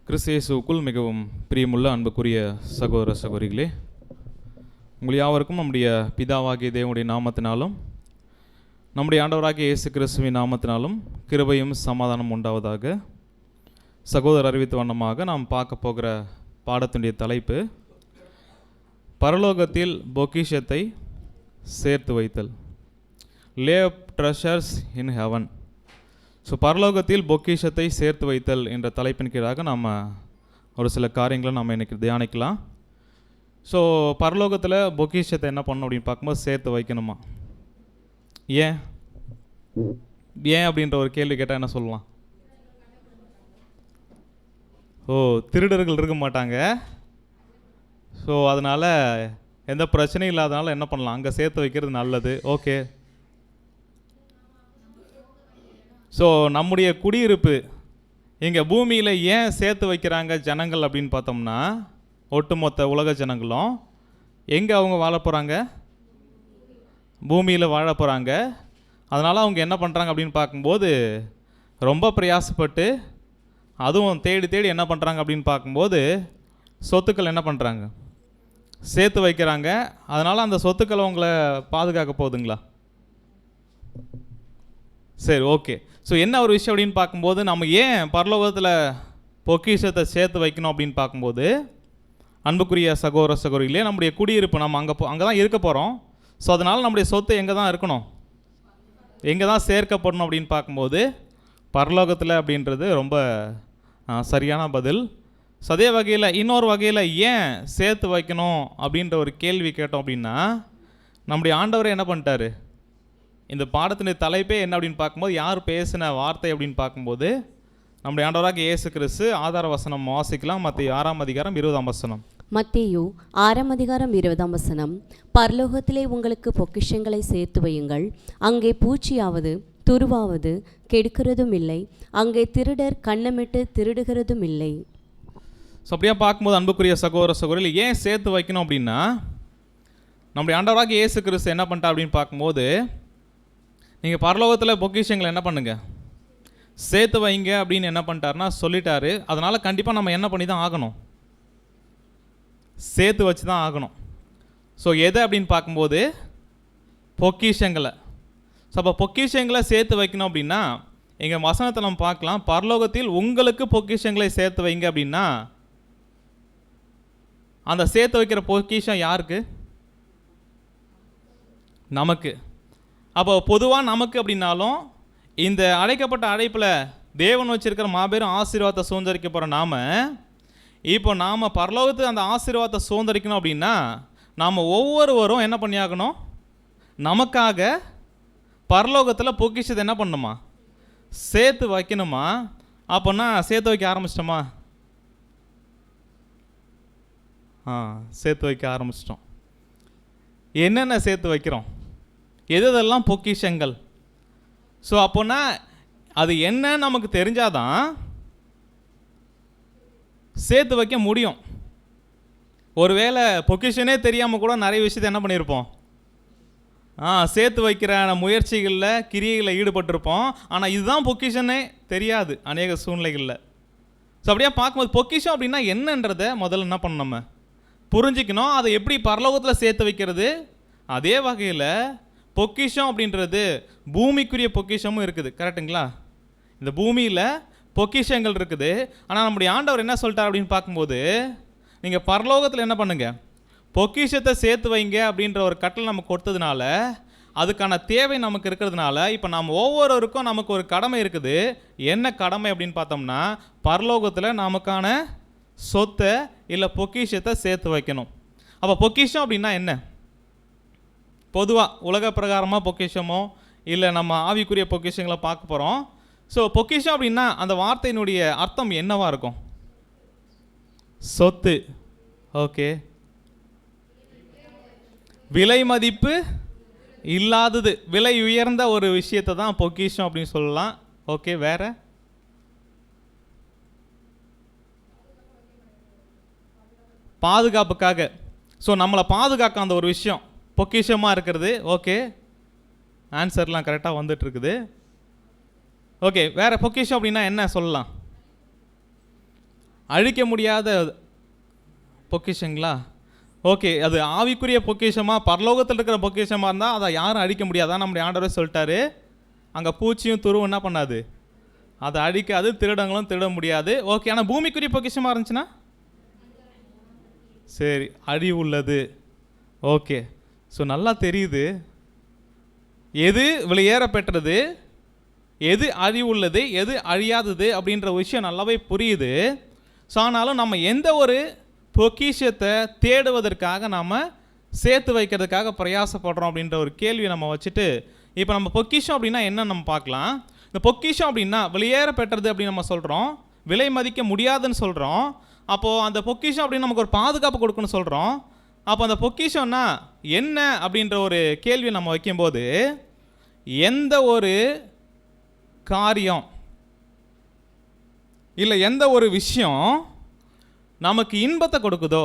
கிறிஸ்து இயேசுவுக்குள் மிகவும் பிரியமுள்ள அன்புக்குரிய சகோதர சகோதரிகளே, உங்கள் யாவருக்கும் நம்முடைய பிதாவாகிய தேவனுடைய நாமத்தினாலும் நம்முடைய ஆண்டவராகிய இயேசு கிறிஸ்துவின் நாமத்தினாலும் கிருபையும் சமாதானம் உண்டாவதாக. சகோதரர் அறிவித்த வண்ணமாக நாம் பார்க்க போகிற பாடத்தினுடைய தலைப்பு பரலோகத்தில் பொக்கிஷத்தை சேர்த்து வைத்தல். லே அப் ட்ரெஷர்ஸ் இன் ஹெவன். ஸோ பரலோகத்தில் பொக்கிஷத்தை சேர்த்து வைத்தல் என்ற தலைப்பின் கீழாக நாம் ஒரு சில காரியங்களை நம்ம இன்றைக்கி தியானிக்கலாம். ஸோ பரலோகத்தில் பொக்கிஷத்தை என்ன பண்ணணும் அப்படின்னு பார்க்கும்போது சேர்த்து வைக்கணுமா? ஏன் அப்படின்ற ஒரு கேள்வி கேட்டால் என்ன சொல்லலாம்? திருடர்கள் இருக்க மாட்டாங்க, ஸோ அதனால் எந்த பிரச்சனையும் இல்லாதனால என்ன பண்ணலாம், அங்கே சேர்த்து வைக்கிறது நல்லது. ஓகே, ஸோ நம்முடைய குடியிருப்பு இங்கே பூமியில் ஏன் சேர்த்து வைக்கிறாங்க ஜனங்கள் அப்படின்னு பார்த்தோம்னா, ஒட்டுமொத்த உலக ஜனங்களும் எங்கே அவங்க வாழ போகிறாங்க? பூமியில் வாழ போகிறாங்க. அதனால் அவங்க என்ன பண்ணுறாங்க அப்படின்னு பார்க்கும்போது ரொம்ப பிரயாசப்பட்டு அதுவும் தேடி தேடி என்ன பண்ணுறாங்க அப்படின்னு பார்க்கும்போது சொத்துக்கள் என்ன பண்ணுறாங்க, சேர்த்து வைக்கிறாங்க. அதனால் அந்த சொத்துக்களை அவங்கள பாதுகாக்க போகுதுங்களா? சரி, ஓகே. ஸோ என்ன ஒரு விஷயம் அப்படின்னு பார்க்கும்போது நம்ம ஏன் பரலோகத்தில் பொக்கிஷத்தை சேர்த்து வைக்கணும் அப்படின்னு பார்க்கும்போது, அன்புக்குரிய சகோதர சகோதரிகளே, நம்முடைய குடியிருப்பு நம்ம அங்கே தான் இருக்க போகிறோம். ஸோ அதனால் நம்முடைய சொத்து எங்கே தான் இருக்கணும், எங்கே தான் சேர்க்கப்படணும் அப்படின்னு பார்க்கும்போது பரலோகத்தில் அப்படின்றது ரொம்ப சரியான பதில். ஸோ அதே வகையில் இன்னொரு வகையில் ஏன் சேர்த்து வைக்கணும் அப்படின்ற ஒரு கேள்வி கேட்டோம் அப்படின்னா, நம்முடைய ஆண்டவரை என்ன பண்ணிட்டாரு, இந்த பாடத்தினுடைய தலைப்பே என்ன அப்படின்னு பார்க்கும்போது யார் பேசின வார்த்தை அப்படின்னு பார்க்கும்போது நம்முடைய ஆண்டவராக இயேசு கிறிஸ்து. ஆதார வசனம் வாசிக்கலாம். மத்தேயு 6ஆம் அதிகாரம் 20ஆம் வசனம். மத்தேயு 6ஆம் அதிகாரம் 20ஆம் வசனம். பரலோகத்திலே உங்களுக்கு பொக்கிஷங்களை சேர்த்து வையுங்கள், அங்கே பூச்சியாவது துருவாவது கெடுக்கிறதும் இல்லை, அங்கே திருடர் கண்ணமிட்டு திருடுகிறதும் இல்லை. ஸோ அப்படியே பார்க்கும்போது அன்புக்குரிய சகோதர சகோதரிகள், ஏன் சேர்த்து வைக்கணும் அப்படின்னா, நம்முடைய ஆண்டவராக இயேசு கிறிஸ்து என்ன பண்ணிட்டா அப்படின்னு பார்க்கும்போது, நீங்கள் பரலோகத்தில் பொக்கிஷங்களை என்ன பண்ணுங்க, சேர்த்து வைங்க அப்படின்னு என்ன பண்ணிட்டாருன்னா சொல்லிட்டாரு. அதனால் கண்டிப்பாக நம்ம என்ன பண்ணி தான் ஆகணும், சேர்த்து வச்சு தான் ஆகணும். ஸோ எதை அப்படின்னு பார்க்கும்போது பொக்கிஷங்களை. ஸோ அப்போ பொக்கிஷங்களை சேர்த்து வைக்கணும் அப்படின்னா எங்கள் வசனத்தை நம்ம பார்க்கலாம். பரலோகத்தில் உங்களுக்கு பொக்கிஷங்களை சேர்த்து வைங்க அப்படின்னா, அந்த சேர்த்து வைக்கிற பொக்கிஷம் யாருக்கு? நமக்கு. அப்போ பொதுவாக நமக்கு அப்படின்னாலும் இந்த அழைக்கப்பட்ட அழைப்பில் தேவன் வச்சிருக்கிற மாபெரும் ஆசீர்வாதத்தை சுதந்திரிக்க போகிற நாம் பரலோகத்துக்கு அந்த ஆசீர்வாதத்தை சுதந்திரிக்கணும் அப்படின்னா நாம் ஒவ்வொருவரும் என்ன பண்ணியாகணும், நமக்காக பரலோகத்தில் பொக்கிஷத்தை என்ன பண்ணணுமா, சேர்த்து வைக்கணுமா. அப்போன்னா சேர்த்து வைக்க ஆரம்பிச்சிட்டோமா? சேர்த்து வைக்க ஆரம்பிச்சிட்டோம். என்னென்ன சேர்த்து வைக்கிறோம், எதெல்லாம் பொக்கிஷங்கள்? ஸோ அப்போனா அது என்னன்னு நமக்கு தெரிஞ்சாதான் சேர்த்து வைக்க முடியும். ஒருவேளை பொக்கிஷனே தெரியாமல் கூட நிறைய விஷயத்தை என்ன பண்ணியிருப்போம், சேர்த்து வைக்கிற முயற்சிகளில் கிரியைகளில் ஈடுபட்டிருப்போம். ஆனால் இதுதான் பொக்கிஷனே தெரியாது அநேக சூழ்நிலைகளில். ஸோ அப்படியே பார்க்கும்போது பொக்கிஷம் அப்படின்னா என்னன்றதை முதல்ல என்ன பண்ணணும், நம்ம புரிஞ்சிக்கணும். அதை எப்படி பரலோகத்தில் சேர்த்து வைக்கிறது. அதே வகையில் பொக்கிஷம் அப்படின்றது பூமிக்குரிய பொக்கிஷமும் இருக்குது, கரெக்டுங்களா? இந்த பூமியில் பொக்கிஷங்கள் இருக்குது. ஆனால் நம்முடைய ஆண்டவர் என்ன சொல்லிட்டார் அப்படின்னு பார்க்கும்போது, நீங்கள் பரலோகத்தில் என்ன பண்ணுங்கள், பொக்கிஷத்தை சேர்த்து வைங்க அப்படின்ற ஒரு கட்டளை நமக்கு கொடுத்ததுனால, அதுக்கான தேவை நமக்கு இருக்கிறதுனால இப்போ நாம் ஒவ்வொருவருக்கும் நமக்கு ஒரு கடமை இருக்குது. என்ன கடமை அப்படின்னு பார்த்தோம்னா, பரலோகத்தில் நமக்கான சொத்தை இல்லை பொக்கிஷத்தை சேர்த்து வைக்கணும். அப்போ பொக்கிஷம் அப்படின்னா என்ன? பொதுவாக உலக பிரகாரமாக பொக்கிஷமோ இல்லை நம்ம ஆவிக்குரிய பொக்கிஷங்களை பார்க்க போகிறோம். ஸோ பொக்கிஷம் அப்படின்னா அந்த வார்த்தையினுடைய அர்த்தம் என்னவாக இருக்கும்? சொத்து. ஓகே, விலை மதிப்பு இல்லாதது, விலை உயர்ந்த ஒரு விஷயத்தை தான் பொக்கிஷம் அப்படின்னு சொல்லலாம். ஓகே, வேற? பாதுகாப்புக்காக. ஸோ நம்மளை பாதுகாக்க அந்த ஒரு விஷயம் பொக்கிஷமாக இருக்கிறது. ஓகே, ஆன்சர்லாம் கரெக்டாக வந்துட்டுருக்குது. ஓகே, வேறு பொக்கிஷம் அப்படின்னா என்ன சொல்லலாம்? அழிக்க முடியாத பொக்கிஷங்களா? ஓகே, அது ஆவிக்குரிய பொக்கிஷமா பரலோகத்தில் இருக்கிற பொக்கிஷமாக இருந்தால் அதை யாரும் அழிக்க முடியாதான் நம்முடைய ஆண்டவரே சொல்லிட்டாரு. அங்கே பூச்சியும் துருவும் என்ன பண்ணாது, அதை அழிக்காது, திருடங்களும் திருட முடியாது. ஓகே, ஆனால் பூமிக்குரிய பொக்கிஷமாக இருந்துச்சுன்னா சரி, அழிவு உள்ளது. ஓகே, ஸோ நல்லா தெரியுது எது வெளியேற பெற்றது, எது அழிவுள்ளது, எது அழியாதது அப்படின்ற விஷயம் நல்லாவே புரியுது. ஸோ ஆனாலும் நம்ம எந்த ஒரு பொக்கிஷத்தை தேடுவதற்காக நாம் சேர்த்து வைக்கிறதுக்காக பிரயாசப்படுறோம் அப்படின்ற ஒரு கேள்வியை நம்ம வச்சுட்டு, இப்போ நம்ம பொக்கிஷம் அப்படின்னா என்ன நம்ம பார்க்கலாம். இந்த பொக்கிஷம் அப்படின்னா வெளியேற பெற்றது அப்படின்னு நம்ம சொல்கிறோம், விலை மதிக்க முடியாதுன்னு சொல்கிறோம். அப்போது அந்த பொக்கிஷம் அப்படின்னு நமக்கு ஒரு பாதுகாப்பு கொடுக்குன்னு சொல்கிறோம். அப்போ அந்த பொக்கிஷம்னா என்ன அப்படின்ற ஒரு கேள்வியை நம்ம வைக்கும்போது, எந்த ஒரு காரியம் இல்லை எந்த ஒரு விஷயம் நமக்கு இன்பத்தை கொடுக்குதோ,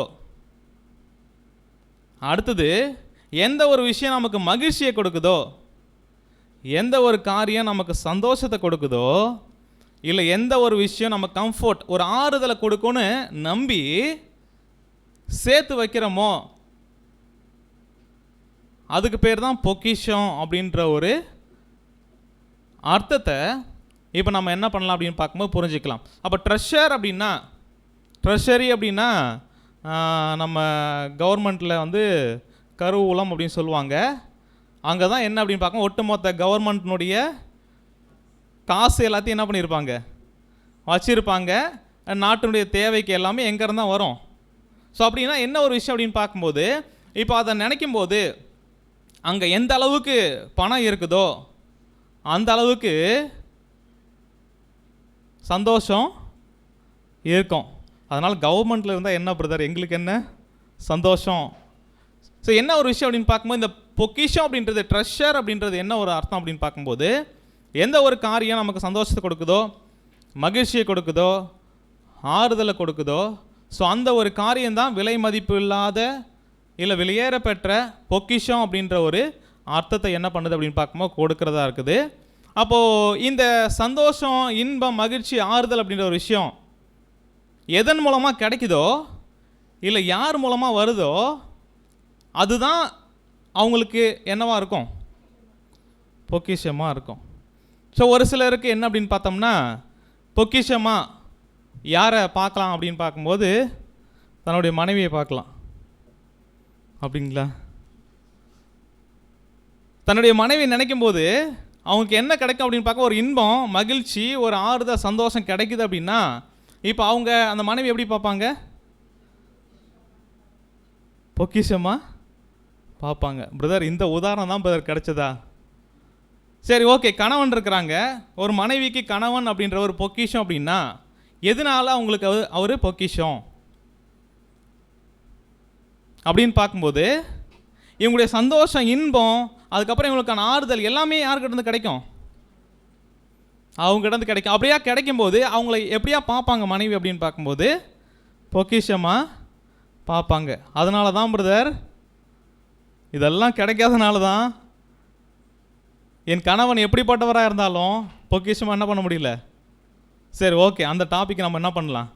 அடுத்தது எந்த ஒரு விஷயம் நமக்கு மகிழ்ச்சியை கொடுக்குதோ, எந்த ஒரு காரியம் நமக்கு சந்தோஷத்தை கொடுக்குதோ, இல்லை எந்த ஒரு விஷயம் நம்ம கம்ஃபர்ட் ஒரு ஆறுதலை கொடுக்கும்னு நம்பி சேர்த்து வைக்கிறோமோ, அதுக்கு பேர் தான் பொக்கிஷம் அப்படின்ற ஒரு அர்த்தத்தை இப்போ நம்ம என்ன பண்ணலாம் அப்படின்னு பார்க்கும்போது புரிஞ்சுக்கலாம். அப்போ ட்ரெஷர் அப்படின்னா, ட்ரெஷரி அப்படின்னா நம்ம கவர்மெண்ட்டில் வந்து கருவூலம் அப்படின்னு சொல்லுவாங்க. அங்கே தான் என்ன அப்படின்னு பார்க்க ஒட்டுமொத்த கவர்மெண்ட்னுடைய காசு எல்லாத்தையும் என்ன பண்ணியிருப்பாங்க, வச்சுருப்பாங்க. நாட்டினுடைய தேவைக்கு எல்லாமே எங்கேருந்து தான் வரும். ஸோ அப்படின்னா என்ன ஒரு விஷயம் அப்படின்னு பார்க்கும்போது, இப்போ அதை நினைக்கும் போது அங்கே எந்த அளவுக்கு பணம் இருக்குதோ அந்த அளவுக்கு சந்தோஷம் இருக்கும். அதனால் கவர்மெண்ட்டில் இருந்தால் என்ன பிரதர், எங்களுக்கு என்ன சந்தோஷம். ஸோ என்ன ஒரு விஷயம் அப்படின்னு பார்க்கும்போது, இந்த பொக்கிஷம் அப்படின்றது, ட்ரெஷர் அப்படின்றது என்ன ஒரு அர்த்தம் அப்படின்னு பார்க்கும்போது, எந்த ஒரு காரியம் நமக்கு சந்தோஷத்தை கொடுக்குதோ, மகிழ்ச்சியை கொடுக்குதோ, ஆறுதலை கொடுக்குதோ, ஸோ அந்த ஒரு காரியம்தான் விலை மதிப்பு இல்லாத இல்லை வெளியேற பெற்ற பொக்கிஷம் அப்படின்ற ஒரு அர்த்தத்தை என்ன பண்ணுது அப்படின்னு பார்க்கும்போது கொடுக்கறதா இருக்குது. அப்போது இந்த சந்தோஷம், இன்பம், மகிழ்ச்சி, ஆறுதல் அப்படின்ற ஒரு விஷயம் எதன் மூலமாக கிடைக்குதோ இல்லை யார் மூலமாக வருதோ அதுதான் அவங்களுக்கு என்னவாக இருக்கும், பொக்கிஷமாக இருக்கும். ஸோ ஒரு சிலருக்கு என்ன அப்படின்னு பார்த்தோம்னா, பொக்கிஷமாக யாரை பார்க்கலாம் அப்படின்னு பார்க்கும்போது தன்னுடைய மனைவியை பார்க்கலாம். அப்படிங்களா? தன்னுடைய மனைவி நினைக்கும் போது அவங்களுக்கு என்ன கிடைக்கும் அப்படின்னு பார்க்க ஒரு இன்பம், மகிழ்ச்சி, ஒரு ஆறுதல், சந்தோஷம் கிடைக்குது அப்படின்னா, இப்போ அவங்க அந்த மனைவி எப்படி பார்ப்பாங்க, பொக்கிஷமாக பார்ப்பாங்க. பிரதர் இந்த உதாரணம் தான் பிரதர் கிடைச்சதா? சரி, ஓகே. கணவன் இருக்கிறாங்க, ஒரு மனைவிக்கு கணவன் அப்படின்ற ஒரு பொக்கிஷம் அப்படின்னா எதனால அவங்களுக்கு அவர் பொக்கிஷம் அப்படின்னு பார்க்கும்போது, இவங்களுடைய சந்தோஷம், இன்பம், அதுக்கப்புறம் இவங்களுக்கான ஆறுதல் எல்லாமே யாருக்கிட்ட கிடைக்கும், அவங்ககிட்ட கிடைக்கும். அப்படியா கிடைக்கும்போது அவங்கள எப்படியா பார்ப்பாங்க மனைவி அப்படின்னு பார்க்கும்போது பொக்கிஷமாக பார்ப்பாங்க. அதனால தான் பிரதர், இதெல்லாம் கிடைக்காதனால தான் என் கணவன் எப்படிப்பட்டவராக இருந்தாலும் பொக்கிஷமாக என்ன பண்ண முடியல. சரி, ஓகே, அந்த டாபிக் நம்ம என்ன பண்ணலாம்,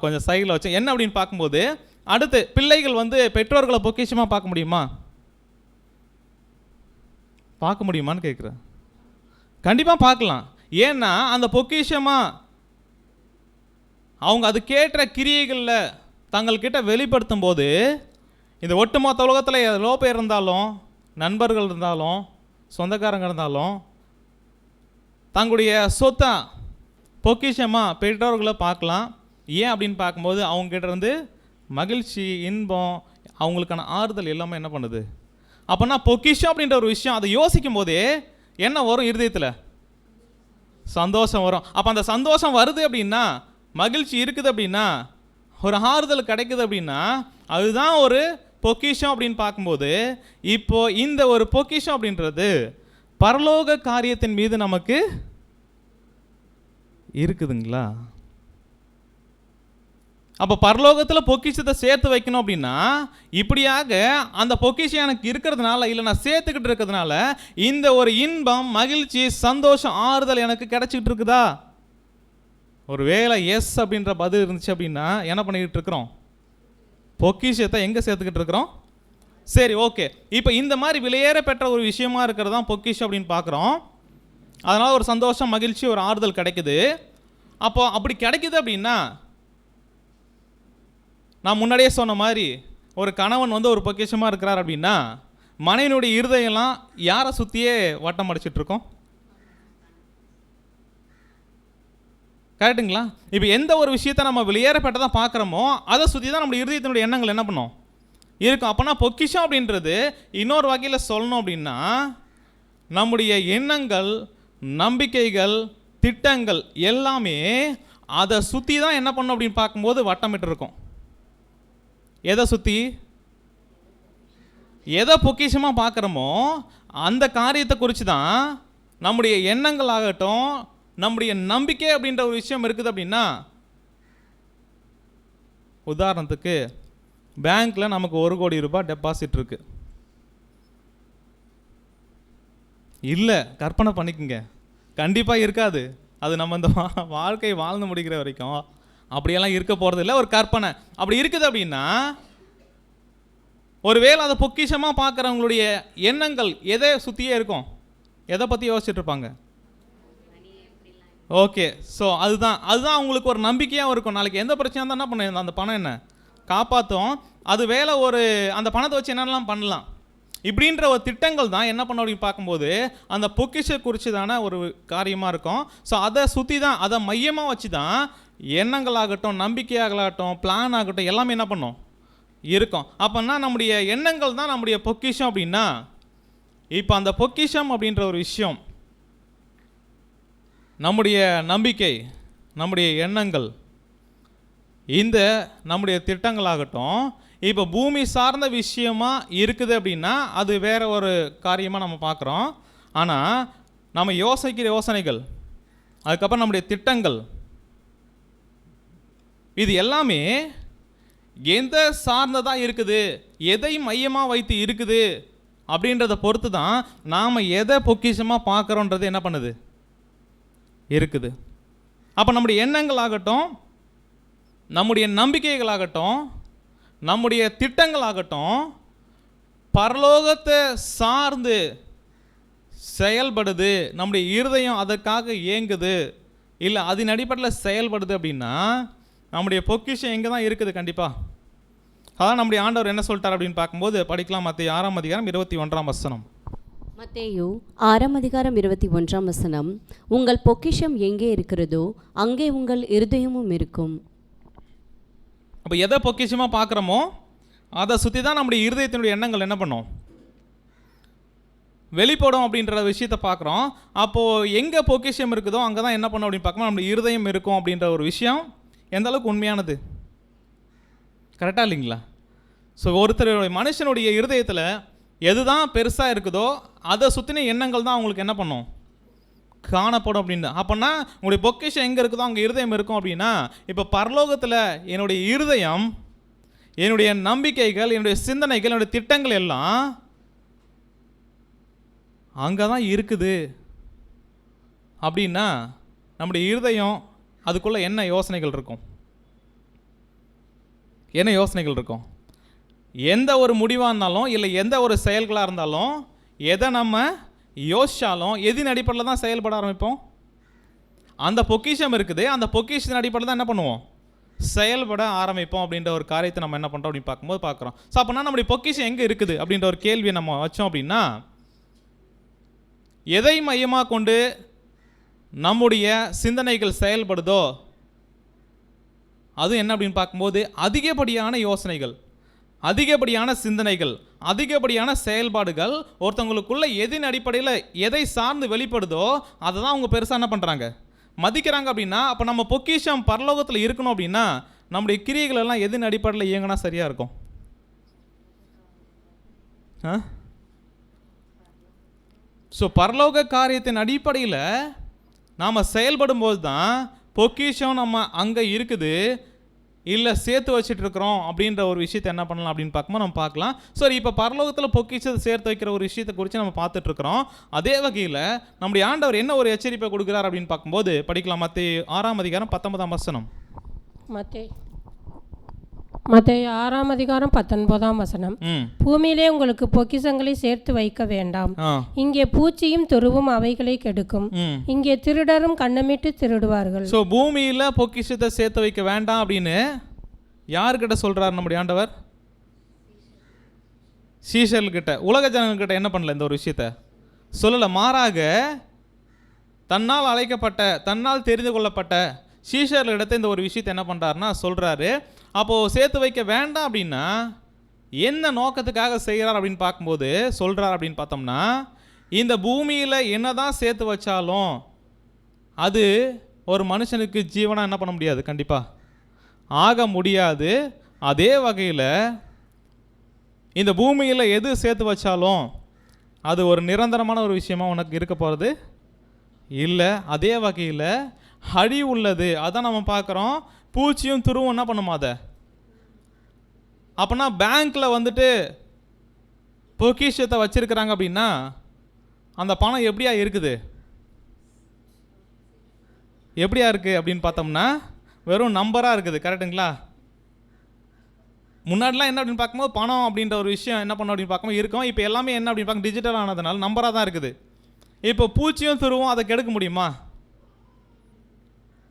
கொஞ்சம் சைடில் வச்சு என்ன அப்படின்னு பார்க்கும்போது, அடுத்து பிள்ளைகள் வந்து பெற்றோர்களை பொக்கிஷமாக பார்க்க முடியுமா, பார்க்க முடியுமான்னு கேட்குறேன். கண்டிப்பாக பார்க்கலாம். ஏன்னா அந்த பொக்கிஷமாக அவங்க அது கேட்ட கிரியைகளில் தங்கள்கிட்ட வெளிப்படுத்தும் போது, இந்த ஒட்டுமொத்த உலகத்தில் எவ்வளோ பேர் இருந்தாலும், நண்பர்கள் இருந்தாலும், சொந்தக்காரங்க இருந்தாலும், தங்களுடைய சொத்தை பொக்கிஷமாக பெற்றோர்களை பார்க்கலாம். ஏன் அப்படின்னு பார்க்கும்போது அவங்ககிட்ட இருந்து மகிழ்ச்சி, இன்பம், அவங்களுக்கான ஆறுதல் எல்லாமே என்ன பண்ணுது. அப்போனா பொக்கிஷம் அப்படின்ற ஒரு விஷயம் அதை யோசிக்கும் போதே என்ன வரும், இருதயத்தில் சந்தோஷம் வரும். அப்போ அந்த சந்தோஷம் வருது அப்படின்னா, மகிழ்ச்சி இருக்குது அப்படின்னா, ஒரு ஆறுதல் கிடைக்குது அப்படின்னா, அதுதான் ஒரு பொக்கிஷம் அப்படின்னு பார்க்கும்போது, இப்போ இந்த ஒரு பொக்கிஷம் அப்படின்றது பரலோக காரியத்தின் மீது நமக்கு இருக்குதுங்களா? அப்போ பரலோகத்தில் பொக்கிஷத்தை சேர்த்து வைக்கணும் அப்படின்னா, இப்படியாக அந்த பொக்கிஷம் எனக்கு இருக்கிறதுனால, இல்லை நான் சேர்த்துக்கிட்டு இருக்கிறதுனால இந்த ஒரு இன்பம், மகிழ்ச்சி, சந்தோஷம், ஆறுதல் எனக்கு கிடைச்சிக்கிட்டு இருக்குதா ஒரு வேளை எஸ் அப்படின்ற பதில் இருந்துச்சு அப்படின்னா என்ன பண்ணிக்கிட்டு இருக்கிறோம்? பொக்கிஷத்தை எங்கே சேர்த்துக்கிட்டு இருக்கிறோம்? சரி, ஓகே. இப்போ இந்த மாதிரி விலையேற பெற்ற ஒரு விஷயமா இருக்கிறது தான் பொக்கிஷம் அப்படின்னு பார்க்குறோம். அதனால் ஒரு சந்தோஷம், மகிழ்ச்சி, ஒரு ஆறுதல் கிடைக்குது. அப்போ அப்படி கிடைக்குது அப்படின்னா, நான் முன்னாடியே சொன்ன மாதிரி ஒரு கணவன் வந்து ஒரு பொக்கிஷமாக இருக்கிறார் அப்படின்னா, மனைவினுடைய இருதயம்லாம் யாரை சுற்றியே வட்டம் அடிச்சிட்டு இருக்கோம்? கரெக்டுங்களா? இப்போ எந்த ஒரு விஷயத்தை நம்ம வெளியேற பெற்றதாக பார்க்குறோமோ அதை சுற்றி தான் நம்முடைய இருதயத்தினுடைய எண்ணங்கள் என்ன பண்ணும்? இருக்கும். அப்போனா பொக்கிஷம் அப்படின்றது இன்னொரு வகையில் சொல்லணும் அப்படின்னா, நம்முடைய எண்ணங்கள், நம்பிக்கைகள், திட்டங்கள் எல்லாமே அதை சுற்றி தான் என்ன பண்ணும் அப்படின்னு பார்க்கும்போது வட்டமிட்டு இருக்கும். எதை சுற்றி? எதை பொக்கிஷமாக பார்க்குறோமோ அந்த காரியத்தை குறித்து தான் நம்முடைய எண்ணங்கள் ஆகட்டும், நம்முடைய நம்பிக்கை அப்படின்ற ஒரு விஷயம் இருக்குது அப்படின்னா, உதாரணத்துக்கு பேங்க்கில் நமக்கு 1 கோடி ரூபாய் டெபாசிட் இருக்குது. இல்லை, கற்பனை பண்ணிக்கோங்க, கண்டிப்பாக இருக்காது. அது நம்ம இந்த வாழ்க்கை வாழ்ந்து முடிக்கிற வரைக்கும் அப்படியெல்லாம் இருக்க போகிறது இல்லை, ஒரு கற்பனை. அப்படி இருக்குது அப்படின்னா, ஒருவேளை அதை பொக்கிஷமாக பார்க்குறவங்களுடைய எண்ணங்கள் எதை சுற்றியே இருக்கும்? எதை பற்றி யோசிச்சுட்டு இருப்பாங்க? ஓகே, ஸோ அதுதான் அவங்களுக்கு ஒரு நம்பிக்கையாக இருக்கும். நாளைக்கு எந்த பிரச்சனையாக இருந்தால் என்ன பண்ண, அந்த பணம் என்ன காப்பாற்றும், அது வேலை, ஒரு அந்த பணத்தை வச்சு என்னென்னலாம் பண்ணலாம் இப்படின்ற ஒரு திட்டங்கள் தான் என்ன பண்ண அப்படின்னு பார்க்கும்போது அந்த பொக்கிஷ குறித்து தானே ஒரு காரியமாக இருக்கும். ஸோ அதை சுற்றி தான், அதை மையமாக வச்சு தான் எண்ணங்களாகட்டும், நம்பிக்கையாகட்டும், பிளான் ஆகட்டும் எல்லாமே என்ன பண்ணும் இருக்கும். அப்போனா நம்முடைய எண்ணங்கள் தான் நம்முடைய பொக்கிஷம் அப்படின்னா, இப்போ அந்த பொக்கிஷம் அப்படின்ற ஒரு விஷயம், நம்முடைய நம்பிக்கை, நம்முடைய எண்ணங்கள், இந்த நம்முடைய திட்டங்களாகட்டும் இப்போ பூமி சார்ந்த விஷயமா இருக்குது அப்படின்னா அது வேற ஒரு காரியமாக நம்ம பார்க்குறோம். ஆனால் நம்ம யோசிக்கிற யோசனைகள், அதுக்கப்புறம் நம்முடைய திட்டங்கள், இது எல்லாமே எந்த சார்ந்ததாக இருக்குது, எதை மையமாக வைத்து இருக்குது அப்படின்றத பொறுத்து தான் நாம் எதை பொக்கிஷமாக பார்க்குறோன்றது என்ன பண்ணுது இருக்குது. அப்போ நம்முடைய எண்ணங்கள் ஆகட்டும், நம்முடைய நம்பிக்கைகளாகட்டும், நம்முடைய திட்டங்களாகட்டும் பரலோகத்தை சார்ந்து செயல்படுது, நம்முடைய இருதயம் அதற்காக இயங்குது, இல்லை அதன் அடிப்படையில் செயல்படுது அப்படின்னா நம்முடைய பொக்கிஷம் எங்கே தான் இருக்குது கண்டிப்பாக. அதான் நம்முடைய ஆண்டவர் என்ன சொல்லிட்டார் அப்படின்னு பார்க்கும்போது படிக்கலாம். மத்தேயு 6ஆம் அதிகாரம் 21ஆம் வசனம். மத்தேயு 6ஆம் அதிகாரம் 21ஆம் வசனம். உங்கள் பொக்கிஷம் எங்கே இருக்கிறதோ அங்கே உங்கள் இருதயமும் இருக்கும். அப்போ எதை பொக்கிஷமாக பார்க்குறோமோ அதை சுற்றி தான் நம்முடைய இருதயத்தினுடைய எண்ணங்கள் என்ன பண்ணும், வெளிப்படும் அப்படின்ற விஷயத்தை பார்க்குறோம். அப்போது எங்கே பொக்கிஷம் இருக்குதோ அங்கே தான் என்ன பண்ணும் அப்படின்னு பார்க்கும்போது நம்முடைய இருதயம் இருக்கும் அப்படின்ற ஒரு விஷயம் எந்த அளவுக்கு உண்மையானது, கரெக்டாக இல்லைங்களா? ஸோ ஒருத்தருடைய மனுஷனுடைய இருதயத்தில் எது தான் பெருசாக இருக்குதோ அதை சுற்றின எண்ணங்கள் தான் அவங்களுக்கு என்ன பண்ணும், காணப்படும் அப்படின்னு. அப்போனா உங்களுடைய பொக்கிஷம் எங்கே இருக்குதோ அங்கே இருதயம் இருக்கும் அப்படின்னா, இப்போ பரலோகத்தில் என்னுடைய இருதயம், என்னுடைய நம்பிக்கைகள், என்னுடைய சிந்தனைகள், என்னுடைய திட்டங்கள் எல்லாம் அங்கே தான் இருக்குது அப்படின்னா நம்முடைய இருதயம் அதுக்குள்ளே என்ன யோசனைகள் இருக்கும், என்ன யோசனைகள் இருக்கும்? எந்த ஒரு முடிவாக இருந்தாலும், இல்லை எந்த ஒரு செயல்களாக இருந்தாலும், எதை நம்ம யோசித்தாலும் எதின் அடிப்படையில் தான் செயல்பட ஆரம்பிப்போம். அந்த பொக்கிஷம் இருக்குது, அந்த பொக்கிஷத்தின் அடிப்படையில் தான் என்ன பண்ணுவோம், செயல்பட ஆரம்பிப்போம் அப்படின்ற ஒரு காரியத்தை நம்ம என்ன பண்ணுறோம் அப்படின்னு பார்க்கும்போது பார்க்குறோம். ஸோ அப்போனா நம்முடைய பொக்கிஷம் எங்கே இருக்குது அப்படின்ற ஒரு கேள்வியை நம்ம வச்சோம் அப்படின்னா, எதை மையமாக கொண்டு நம்முடைய சிந்தனைகள் செயல்படுதோ அது என்ன அப்படின்னு பார்க்கும்போது அதிகப்படியான யோசனைகள், அதிகப்படியான சிந்தனைகள், அதிகப்படியான செயல்பாடுகள் ஒருத்தவங்களுக்குள்ள எதின் அடிப்படையில் எதை சார்ந்து வெளிப்படுதோ அதை தான் அவங்க பெருசாக என்ன பண்ணுறாங்க, மதிக்கிறாங்க அப்படின்னா, அப்போ நம்ம பொக்கிஷம் பரலோகத்தில் இருக்கணும் அப்படின்னா நம்முடைய கிரியைகள் எல்லாம் எதின் அடிப்படையில் இயங்கினா சரியாக இருக்கும். ஸோ பரலோக காரியத்தின் அடிப்படையில் நாம் செயல்படும் போது தான் பொக்கிஷம் நம்ம அங்கே இருக்குது, இல்லை சேர்த்து வச்சுட்டு இருக்கிறோம் அப்படின்ற ஒரு விஷயத்தை என்ன பண்ணலாம் அப்படின்னு பார்க்கும்போது நம்ம பார்க்கலாம். சரி, இப்போ பரலோகத்தில் பொக்கிஷத்தை சேர்த்து வைக்கிற ஒரு விஷயத்தை குறித்து நம்ம பார்த்துட்டு இருக்கிறோம். அதே வகையில் நம்முடைய ஆண்டவர் என்ன ஒரு எச்சரிப்பை கொடுக்குறார் அப்படின்னு பார்க்கும்போது படிக்கலாம். மத்தேயு 6ஆம் அதிகாரம் 19ஆம் வசனம். மத்தேயு 6ஆம் அதிகாரம் 19ஆம் வசனம். பூமியிலே உங்களுக்கு பொக்கிஷங்களை சேர்த்து வைக்க வேண்டாம், இங்கே பூச்சியும் துருவும் அவைகளை கெடுக்கும், இங்கே திருடரும் கண்ணமிட்டு திருடுவார்கள். ஸோ பூமியில் பொக்கிஷத்தை சேர்த்து வைக்க வேண்டாம் அப்படின்னு யார்கிட்ட சொல்றார் நம்முடைய ஆண்டவர்? சீஷர்கள்கிட்ட. உலக ஜனங்கள்கிட்ட என்ன பண்ணல இந்த ஒரு விஷயத்த சொல்லலை. மாறாக தன்னால் அழைக்கப்பட்ட, தன்னால் தெரிந்து கொள்ளப்பட்ட சீஷர்களிடத்தை இந்த ஒரு விஷயத்தை என்ன பண்ணுறாருன்னா சொல்கிறாரு. அப்போது சேர்த்து வைக்க வேண்டாம் அப்படின்னா என்ன நோக்கத்துக்காக செய்கிறார் அப்படின்னு பார்க்கும்போது சொல்கிறார் அப்படின்னு பார்த்தோம்னா, இந்த பூமியில் என்ன தான் சேர்த்து வச்சாலும் அது ஒரு மனுஷனுக்கு ஜீவனாக என்ன பண்ண முடியாது, கண்டிப்பாக ஆக முடியாது. அதே வகையில் இந்த பூமியில் எது சேர்த்து வச்சாலும் அது ஒரு நிரந்தரமான ஒரு விஷயமா உனக்கு இருக்க போகிறது இல்லை. அதே வகையில் அடி உள்ளது, அதான் நம்ம பார்க்குறோம். பூச்சியும் துருவும் என்ன பண்ணுமா அதை? அப்போனா பேங்க்கில் வந்துட்டு பொக்கிஷத்தை வச்சுருக்கிறாங்க அப்படின்னா அந்த பணம் எப்படியா இருக்குது, எப்படியா இருக்குது அப்படின்னு பார்த்தோம்னா வெறும் நம்பராக இருக்குது. கரெக்டுங்களா? முன்னாடிலாம் என்ன அப்படின்னு பார்க்கும்போது பணம் அப்படின்ற ஒரு விஷயம் என்ன பண்ணோம் அப்படின்னு பார்க்கும்போது இருக்கும். இப்போ எல்லாமே என்ன அப்படின்னு பார்க்க டிஜிட்டல் ஆனதுனால நம்பராக தான் இருக்குது. இப்போ பூச்சியும் துருவும் அதை கெடுக்க முடியுமா?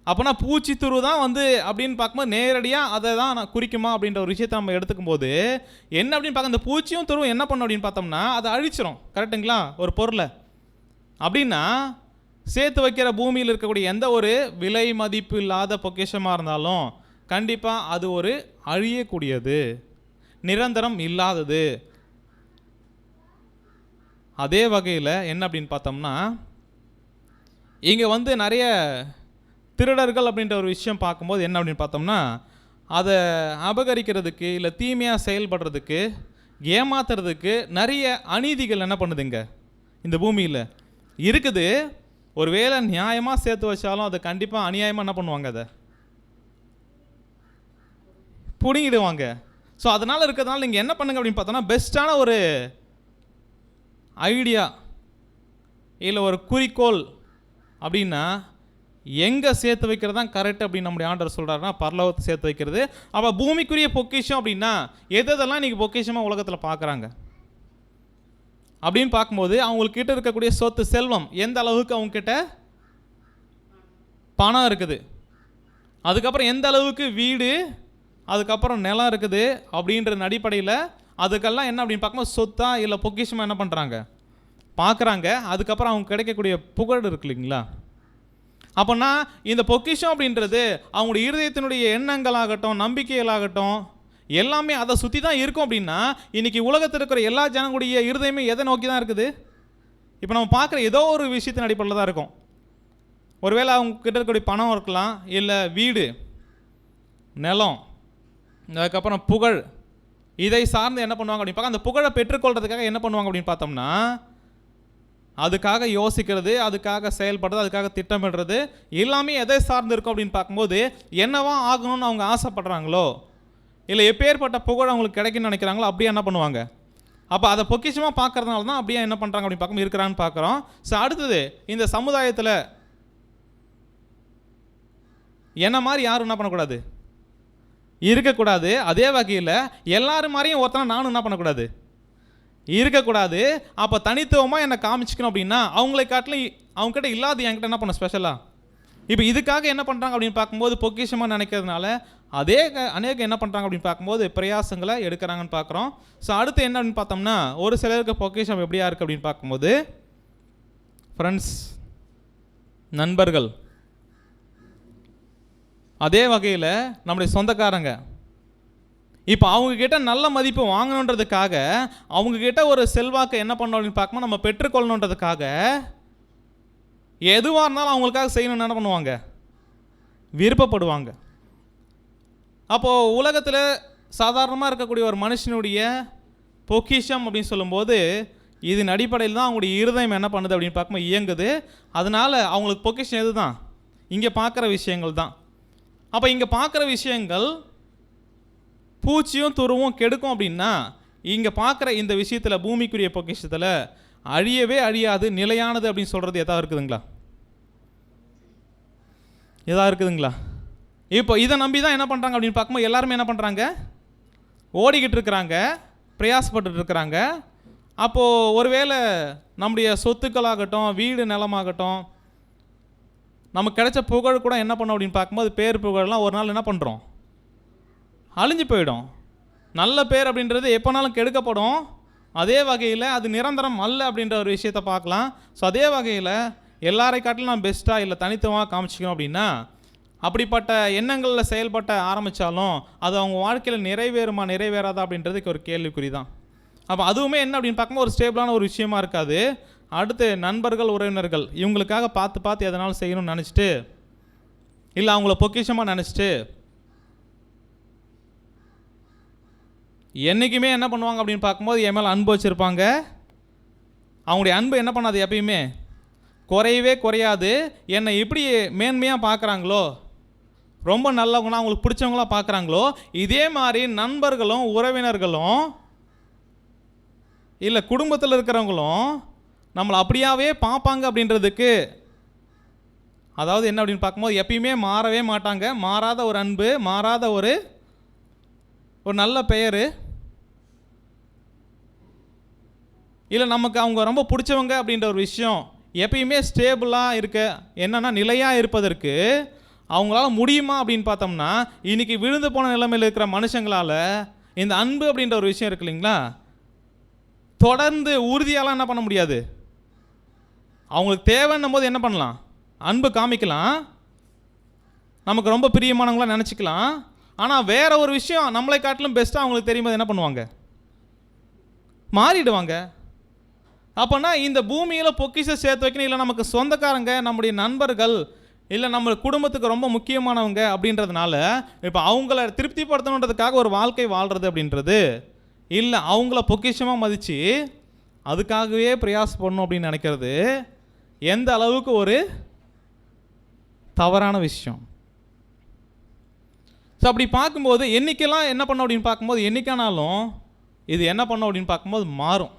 அப்போனா பூச்சி துரு தான் வந்து அப்படின்னு பார்க்கும்போது நேரடியாக அதை தான் நான் குறிக்குமா அப்படின்ற ஒரு விஷயத்தை நம்ம எடுத்துக்கும் போது என்ன அப்படின்னு பார்க்க, இந்த பூச்சியும் துருவும் என்ன பண்ணும் அப்படின்னு பார்த்தோம்னா அதை அழிச்சிரும். கரெக்டுங்களா? ஒரு பொருளை அப்படின்னா சேர்த்து வைக்கிற பூமியில் இருக்கக்கூடிய எந்த ஒரு விலை மதிப்பு இல்லாத பொக்கிஷமாக இருந்தாலும் கண்டிப்பாக அது ஒரு அழியக்கூடியது, நிரந்தரம் இல்லாதது. அதே வகையில் என்ன அப்படின்னு பார்த்தோம்னா இங்கே வந்து நிறைய திருடர்கள் அப்படின்ற ஒரு விஷயம் பார்க்கும்போது என்ன அப்படின்னு பார்த்தோம்னா அதை அபகரிக்கிறதுக்கு இல்லை தீமையாக செயல்படுறதுக்கு ஏமாத்துறதுக்கு நிறைய அநீதிகள் என்ன பண்ணுதுங்க இந்த பூமியில் இருக்குது. ஒரு வேளை நியாயமாக சேர்த்து வச்சாலும் அதை கண்டிப்பாக அநியாயமாக என்ன பண்ணுவாங்க, அதை பிடுங்கிடுவாங்க. ஸோ அதனால் இருக்கிறதுனால நீங்கள் என்ன பண்ணுங்க அப்படின்னு பார்த்தோன்னா பெஸ்ட்டான ஒரு ஐடியா இல்லை ஒரு குறிக்கோள் அப்படின்னா எங்கே சேர்த்து வைக்கிறது தான் கரெக்ட் அப்படின்னு நம்முடைய ஆண்டவர் சொல்கிறாருன்னா பரலோகத்தை சேர்த்து வைக்கிறது. அப்போ பூமிக்குரிய பொக்கிஷம் அப்படின்னா எதெல்லாம் இன்றைக்கி பொக்கிஷமாக உலகத்தில் பார்க்குறாங்க அப்படின்னு பார்க்கும்போது அவங்களுக்கு கிட்ட இருக்கக்கூடிய சொத்து செல்வம் எந்த அளவுக்கு அவங்கக்கிட்ட பணம் இருக்குது, அதுக்கப்புறம் எந்த அளவுக்கு வீடு, அதுக்கப்புறம் நிலம் இருக்குது அப்படின்ற அடிப்படையில் அதுக்கெல்லாம் என்ன அப்படின்னு பார்க்கும்போது சொத்தா இல்லை பொக்கிஷமாக என்ன பண்ணுறாங்க பார்க்குறாங்க. அதுக்கப்புறம் அவங்க கிடைக்கக்கூடிய புகழ் இருக்கு இல்லைங்களா? அப்போனா இந்த பொக்கிஷம் அப்படின்றது அவங்களுடைய இருதயத்தினுடைய எண்ணங்களாகட்டும் நம்பிக்கைகளாகட்டும் எல்லாமே அதை சுற்றி தான் இருக்கும். அப்படின்னா இன்றைக்கி உலகத்தில் இருக்கிற எல்லா ஜனங்களுடைய இருதயமே எதை நோக்கி தான் இருக்குது? இப்போ நம்ம பார்க்குற ஏதோ ஒரு விஷயத்தின் அடிப்படையில் தான் இருக்கும். ஒருவேளை அவங்க கிட்ட இருக்கக்கூடிய பணம் இருக்கலாம், இல்லை வீடு, நிலம், அதுக்கப்புறம் புகழ், இதை சார்ந்து என்ன பண்ணுவாங்க அப்படின்னு பார்க்க அந்த புகழை பெற்றுக்கொள்றதுக்காக என்ன பண்ணுவாங்க அப்படின்னு பார்த்தோம்னா அதுக்காக யோசிக்கிறது, அதுக்காக செயல்படுறது, அதுக்காக திட்டமிடுறது எல்லாமே எதை சார்ந்து இருக்கும் அப்படின்னு பார்க்கும்போது என்னவா ஆகணும்னு அவங்க ஆசைப்படுறாங்களோ இல்லை எப்பேற்பட்ட புகழ் அவங்களுக்கு கிடைக்குன்னு நினைக்கிறாங்களோ அப்படியே என்ன பண்ணுவாங்க. அப்போ அதை பொக்கிஷமாக பார்க்கறதுனால தான் அப்படியே என்ன பண்ணுறாங்க அப்படின்னு பார்க்கும்போது இருக்கிறான்னு பார்க்குறோம். ஸோ அடுத்தது இந்த சமுதாயத்தில் என்ன மாதிரி யாரும் என்ன பண்ணக்கூடாது, இருக்கக்கூடாது. அதே வகையில் எல்லாரும் மாதிரியும் ஒருத்தனை நானும் என்ன பண்ணக்கூடாது, இருக்கக்கூடாது. அப்போ தனித்துவமாக என்னை காமிச்சிக்கணும் அப்படின்னா அவங்களை காட்டிலும் அவங்ககிட்ட இல்லாத என்கிட்ட என்ன பண்ண ஸ்பெஷலாக. இப்போ இதுக்காக என்ன பண்ணுறாங்க அப்படின்னு பார்க்கும்போது பொக்கிஷமாக நினைக்கிறதுனால அநேக என்ன பண்ணுறாங்க அப்படின்னு பார்க்கும்போது பிரயாசங்களை எடுக்கிறாங்கன்னு பார்க்குறோம். ஸோ அடுத்து என்ன அப்படின்னு பார்த்தோம்னா ஒரு சிலருக்கு பொக்கிஷம் எப்படியா இருக்குது அப்படின்னு பார்க்கும்போது ஃப்ரெண்ட்ஸ், நண்பர்கள், அதே வகையில் நம்முடைய சொந்தக்காரங்க. இப்போ அவங்கக்கிட்ட நல்ல மதிப்பு வாங்கணுன்றதுக்காக அவங்கக்கிட்ட ஒரு செல்வாக்கு என்ன பண்ணணும் அப்படின்னு பார்க்கும்போது நம்ம பெற்றுக்கொள்ளணுன்றதுக்காக எதுவாக இருந்தாலும் அவங்களுக்காக செய்யணும்னு என்ன பண்ணுவாங்க, விருப்பப்படுவாங்க. அப்போது உலகத்தில் சாதாரணமாக இருக்கக்கூடிய ஒரு மனுஷனுடைய பொக்கிஷம் அப்படின்னு சொல்லும்போது இதன் அடிப்படையில் தான் அவங்களுடைய இருதயம் என்ன பண்ணுது அப்படின்னு பார்க்கும்போது இயங்குது. அதனால் அவங்களுக்கு பொக்கிஷம் எது தான், இங்கே பார்க்குற விஷயங்கள் தான். அப்போ இங்கே பார்க்குற விஷயங்கள் பூச்சியும் துருவும் கெடுக்கும் அப்படின்னா இங்கே பார்க்குற இந்த விஷயத்தில் பூமிக்குரிய பொக்கிஷத்தில் அழியவே அழியாது நிலையானது அப்படின்னு சொல்கிறது எதாவது இருக்குதுங்களா? எதாவது இருக்குதுங்களா? இப்போ இதை நம்பி தான் என்ன பண்ணுறாங்க அப்படின்னு பார்க்கும்போது எல்லாருமே என்ன பண்ணுறாங்க? ஓடிக்கிட்டு இருக்கிறாங்க, பிரயாசப்பட்டு இருக்கிறாங்க. அப்போது ஒருவேளை நம்முடைய சொத்துக்களாகட்டும், வீடு நிலமாகட்டும், நமக்கு கிடைச்ச புகழ் கூட என்ன பண்ணோம் அப்படின்னு பார்க்கும்போது பேர் புகழெலாம் ஒரு நாள் என்ன பண்ணுறோம்? அழிஞ்சு போயிடும். நல்ல பேர் அப்படின்றது எப்போனாலும் கெடுக்கப்படும். அதே வகையில் அது நிரந்தரம் அல்ல அப்படின்ற ஒரு விஷயத்தை பார்க்கலாம். ஸோ அதே வகையில் எல்லாரை காட்டிலும் நான் பெஸ்ட்டாக இல்லை தனித்துவமாக காமிச்சிக்கணும் அப்படின்னா அப்படிப்பட்ட எண்ணங்களில் செயல்பட்ட ஆரம்பித்தாலும் அது அவங்க வாழ்க்கையில் நிறைவேறுமா நிறைவேறாதா அப்படின்றதுக்கு ஒரு கேள்விக்குறி தான். அப்போ அதுவுமே என்ன அப்படின்னு பார்க்கும்போது ஒரு ஸ்டேபிளான ஒரு விஷயமா இருக்காது. அடுத்து நண்பர்கள், உறவினர்கள் இவங்களுக்காக பார்த்து எதனாலும் செய்யணும்னு நினச்சிட்டு இல்லை அவங்கள பொக்கிஷமாக நினச்சிட்டு என்றைக்குமே என்ன பண்ணுவாங்க அப்படின்னு பார்க்கும்போது என் மேலே அன்பு வச்சுருப்பாங்க. அவங்களுடைய அன்பு என்ன பண்ணாது, எப்பயுமே குறையவே குறையாது. என்னை எப்படி மேன்மையாக பார்க்குறாங்களோ, ரொம்ப நல்லவங்கன்னா அவங்களுக்கு பிடிச்சவங்களாக பார்க்குறாங்களோ, இதே மாதிரி நண்பர்களும் உறவினர்களும் இல்லை குடும்பத்தில் இருக்கிறவங்களும் நம்மளை அப்படியாவே பார்ப்பாங்க அப்படின்றதுக்கு, அதாவது என்ன அப்படின்னு பார்க்கும்போது எப்பயுமே மாறவே மாட்டாங்க. மாறாத ஒரு அன்பு, மாறாத ஒரு நல்ல பெயர், இல்லை நமக்கு அவங்க ரொம்ப பிடிச்சவங்க அப்படின்ற ஒரு விஷயம் எப்பயுமே ஸ்டேபிளாக இருக்க, என்னென்னா நிலையாக இருப்பதற்கு அவங்களால முடியுமா அப்படின்னு பார்த்தோம்னா இன்றைக்கி விழுந்து போன நிலைமையில் இருக்கிற மனுஷங்களால் இந்த அன்பு அப்படின்ற ஒரு விஷயம் இருக்கு இல்லைங்களா, தொடர்ந்து உறுதியாலாம் என்ன பண்ண முடியாது. அவங்களுக்கு தேவைன்னும் போது என்ன பண்ணலாம், அன்பு காமிக்கலாம், நமக்கு ரொம்ப பிரியமானவங்களாம் நினச்சிக்கலாம். ஆனால் வேற ஒரு விஷயம் நம்மளை காட்டிலும் பெஸ்ட்டாக அவங்களுக்கு தெரியும்போது என்ன பண்ணுவாங்க, மாறிடுவாங்க. அப்போனா இந்த பூமியில் பொக்கிஷம் சேர்த்து வைக்கணும், இல்லை நமக்கு சொந்தக்காரங்க, நம்முடைய நண்பர்கள், இல்லை நம்ம குடும்பத்துக்கு ரொம்ப முக்கியமானவங்க அப்படின்றதுனால இப்போ அவங்கள திருப்திப்படுத்தணுன்றதுக்காக ஒரு வாழ்க்கை வாழ்கிறது அப்படின்றது இல்லை, அவங்கள பொக்கிஷமாக மதித்து அதுக்காகவே பிரயாசப்படணும் அப்படின்னு நினைக்கிறது எந்த அளவுக்கு ஒரு தவறான விஷயம். ஸோ அப்படி பார்க்கும்போது என்றைக்கெல்லாம் என்ன பண்ணோம் அப்படின்னு பார்க்கும்போது என்றைக்கானாலும் இது என்ன பண்ணோம் அப்படின்னு பார்க்கும்போது மாறும்.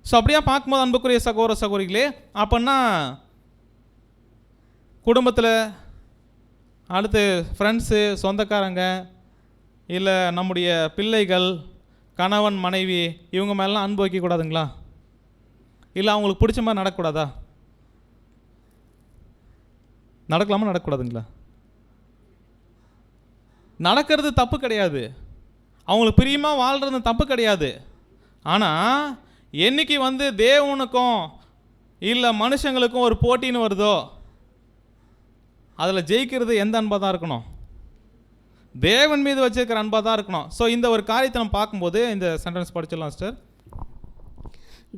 ஸோ அப்படியே பார்க்கும்போது அன்புக்குரிய சகோதர சகோதரிகளே, அப்படின்னா குடும்பத்தில் அடுத்து ஃப்ரெண்ட்ஸு, சொந்தக்காரங்க, இல்லை நம்முடைய பிள்ளைகள், கணவன் மனைவி இவங்க மேலாம் அன்பு வைக்கக்கூடாதுங்களா? இல்லை அவங்களுக்கு பிடிச்ச மாதிரி நடக்கக்கூடாதா? நடக்கலாமா நடக்கக்கூடாதுங்களா? நடக்கிறது தப்பு கிடையாது, அவங்களுக்கு பிரியமாக வாழ்கிறது தப்பு கிடையாது. ஆனால் என்னைக்கு தேவனுக்கும் இல்லை மனுஷங்களுக்கும் ஒரு போட்டின்னு வருதோ அதில் ஜெயிக்கிறது எந்த அன்பாக தான் இருக்கணும், தேவன் மீது வச்சிருக்கிற அன்பாக தான் இருக்கணும். ஸோ இந்த ஒரு காரியத்தை நம்ம பார்க்கும்போது இந்த சென்டென்ஸ் படிச்சிடலாம் sir.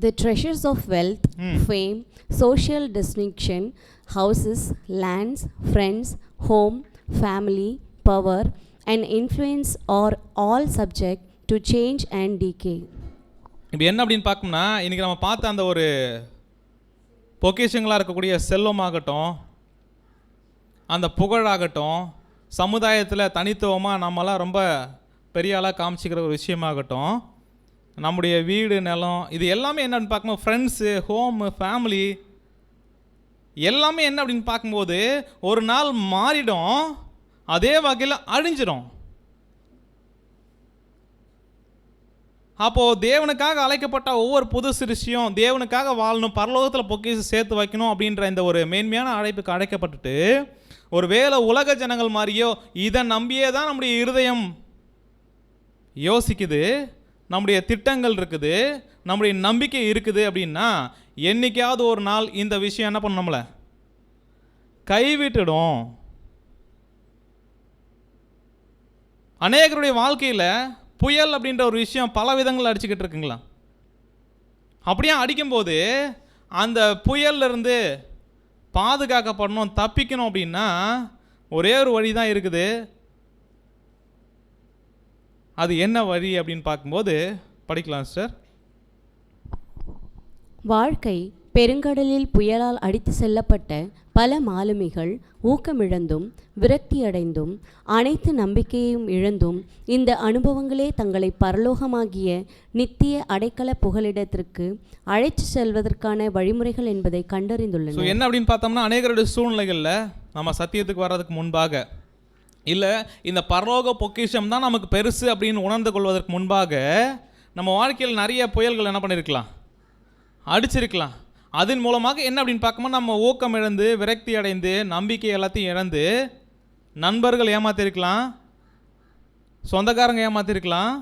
The treasures of wealth, fame, social distinction, houses, lands, friends, home, family, power, and influence are all subject to change and decay. இப்போ என்ன அப்படின்னு பார்க்கணும்னா இன்றைக்கி நம்ம பார்த்த அந்த ஒரு பொக்கிஷங்களாக இருக்கக்கூடிய செல்வமாகட்டும், அந்த புகழாகட்டும், சமுதாயத்தில் தனித்துவமாக நம்மளாம் ரொம்ப பெரிய ஆளாக காமிச்சிக்கிற ஒரு விஷயமாகட்டும், நம்முடைய வீடு நிலம், இது எல்லாமே என்ன அப்படின்னு பார்க்கும்போது ஃப்ரெண்ட்ஸு, ஹோமு, ஃபேமிலி எல்லாமே என்ன அப்படின்னு பார்க்கும்போது ஒரு நாள் மாறிடும், அதே வகையில் அழிஞ்சிடும். அப்போது தேவனுக்காக அழைக்கப்பட்ட ஒவ்வொரு புது சிருஷ்டியும் தேவனுக்காக வாழணும், பரலோகத்தில் பொக்கிஷம் சேர்த்து வைக்கணும் அப்படின்ற இந்த ஒரு மேன்மையான அழைப்புக்கு அழைக்கப்பட்டுட்டு ஒரு வேளை உலக ஜனங்கள் மாதிரியோ இதை நம்பியே தான் நம்முடைய இருதயம் யோசிக்குது, நம்முடைய திட்டங்கள் இருக்குது, நம்முடைய நம்பிக்கை இருக்குது அப்படின்னா என்னைக்காவது ஒரு நாள் இந்த விஷயம் என்ன பண்ணும், நம்மளை கைவிட்டுடும். அநேகருடைய வாழ்க்கையில் புயல் அப்படின்ற ஒரு விஷயம் பல விதங்கள் அடிச்சுக்கிட்டு இருக்குங்களா. அப்படியே அடிக்கும்போது அந்த புயல்லிருந்து பாதுகாக்கப்படணும், தப்பிக்கணும் அப்படின்னா ஒரே ஒரு வழி தான் இருக்குது. அது என்ன வழி அப்படின்னு பார்க்கும்போது படிக்கலாம் சார். வாழ்க்கை பெருங்கடலில் புயலால் அடித்து செல்லப்பட்ட பல மாலுமிகள் ஊக்கமிழந்தும் விரக்தியடைந்தும் அனைத்து நம்பிக்கையையும் இழந்தும் இந்த அனுபவங்களே தங்களை பரலோகமாகிய நித்திய அடைக்கல புகலிடத்திற்கு அழைத்து செல்வதற்கான வழிமுறைகள் என்பதை கண்டறிந்துள்ளனர். என்ன அப்படின்னு பார்த்தோம்னா, அநேகருடைய சூழ்நிலைகளில் நம்ம சத்தியத்துக்கு வர்றதுக்கு முன்பாக, இல்லை இந்த பரலோக பொக்கிஷம் தான் நமக்கு பெருசு அப்படின்னு உணர்ந்து கொள்வதற்கு முன்பாக நம்ம வாழ்க்கையில் நிறைய புயல்கள் என்ன பண்ணியிருக்கலாம், அடிச்சிருக்கலாம். அதன் மூலமாக என்ன அப்படின்னு பார்க்கும்போது நம்ம ஊக்கம் இழந்து விரக்தி அடைந்து நம்பிக்கை எல்லாத்தையும் இழந்து நண்பர்கள் ஏமாற்றிருக்கலாம், சொந்தக்காரங்க ஏமாற்றிருக்கலாம்.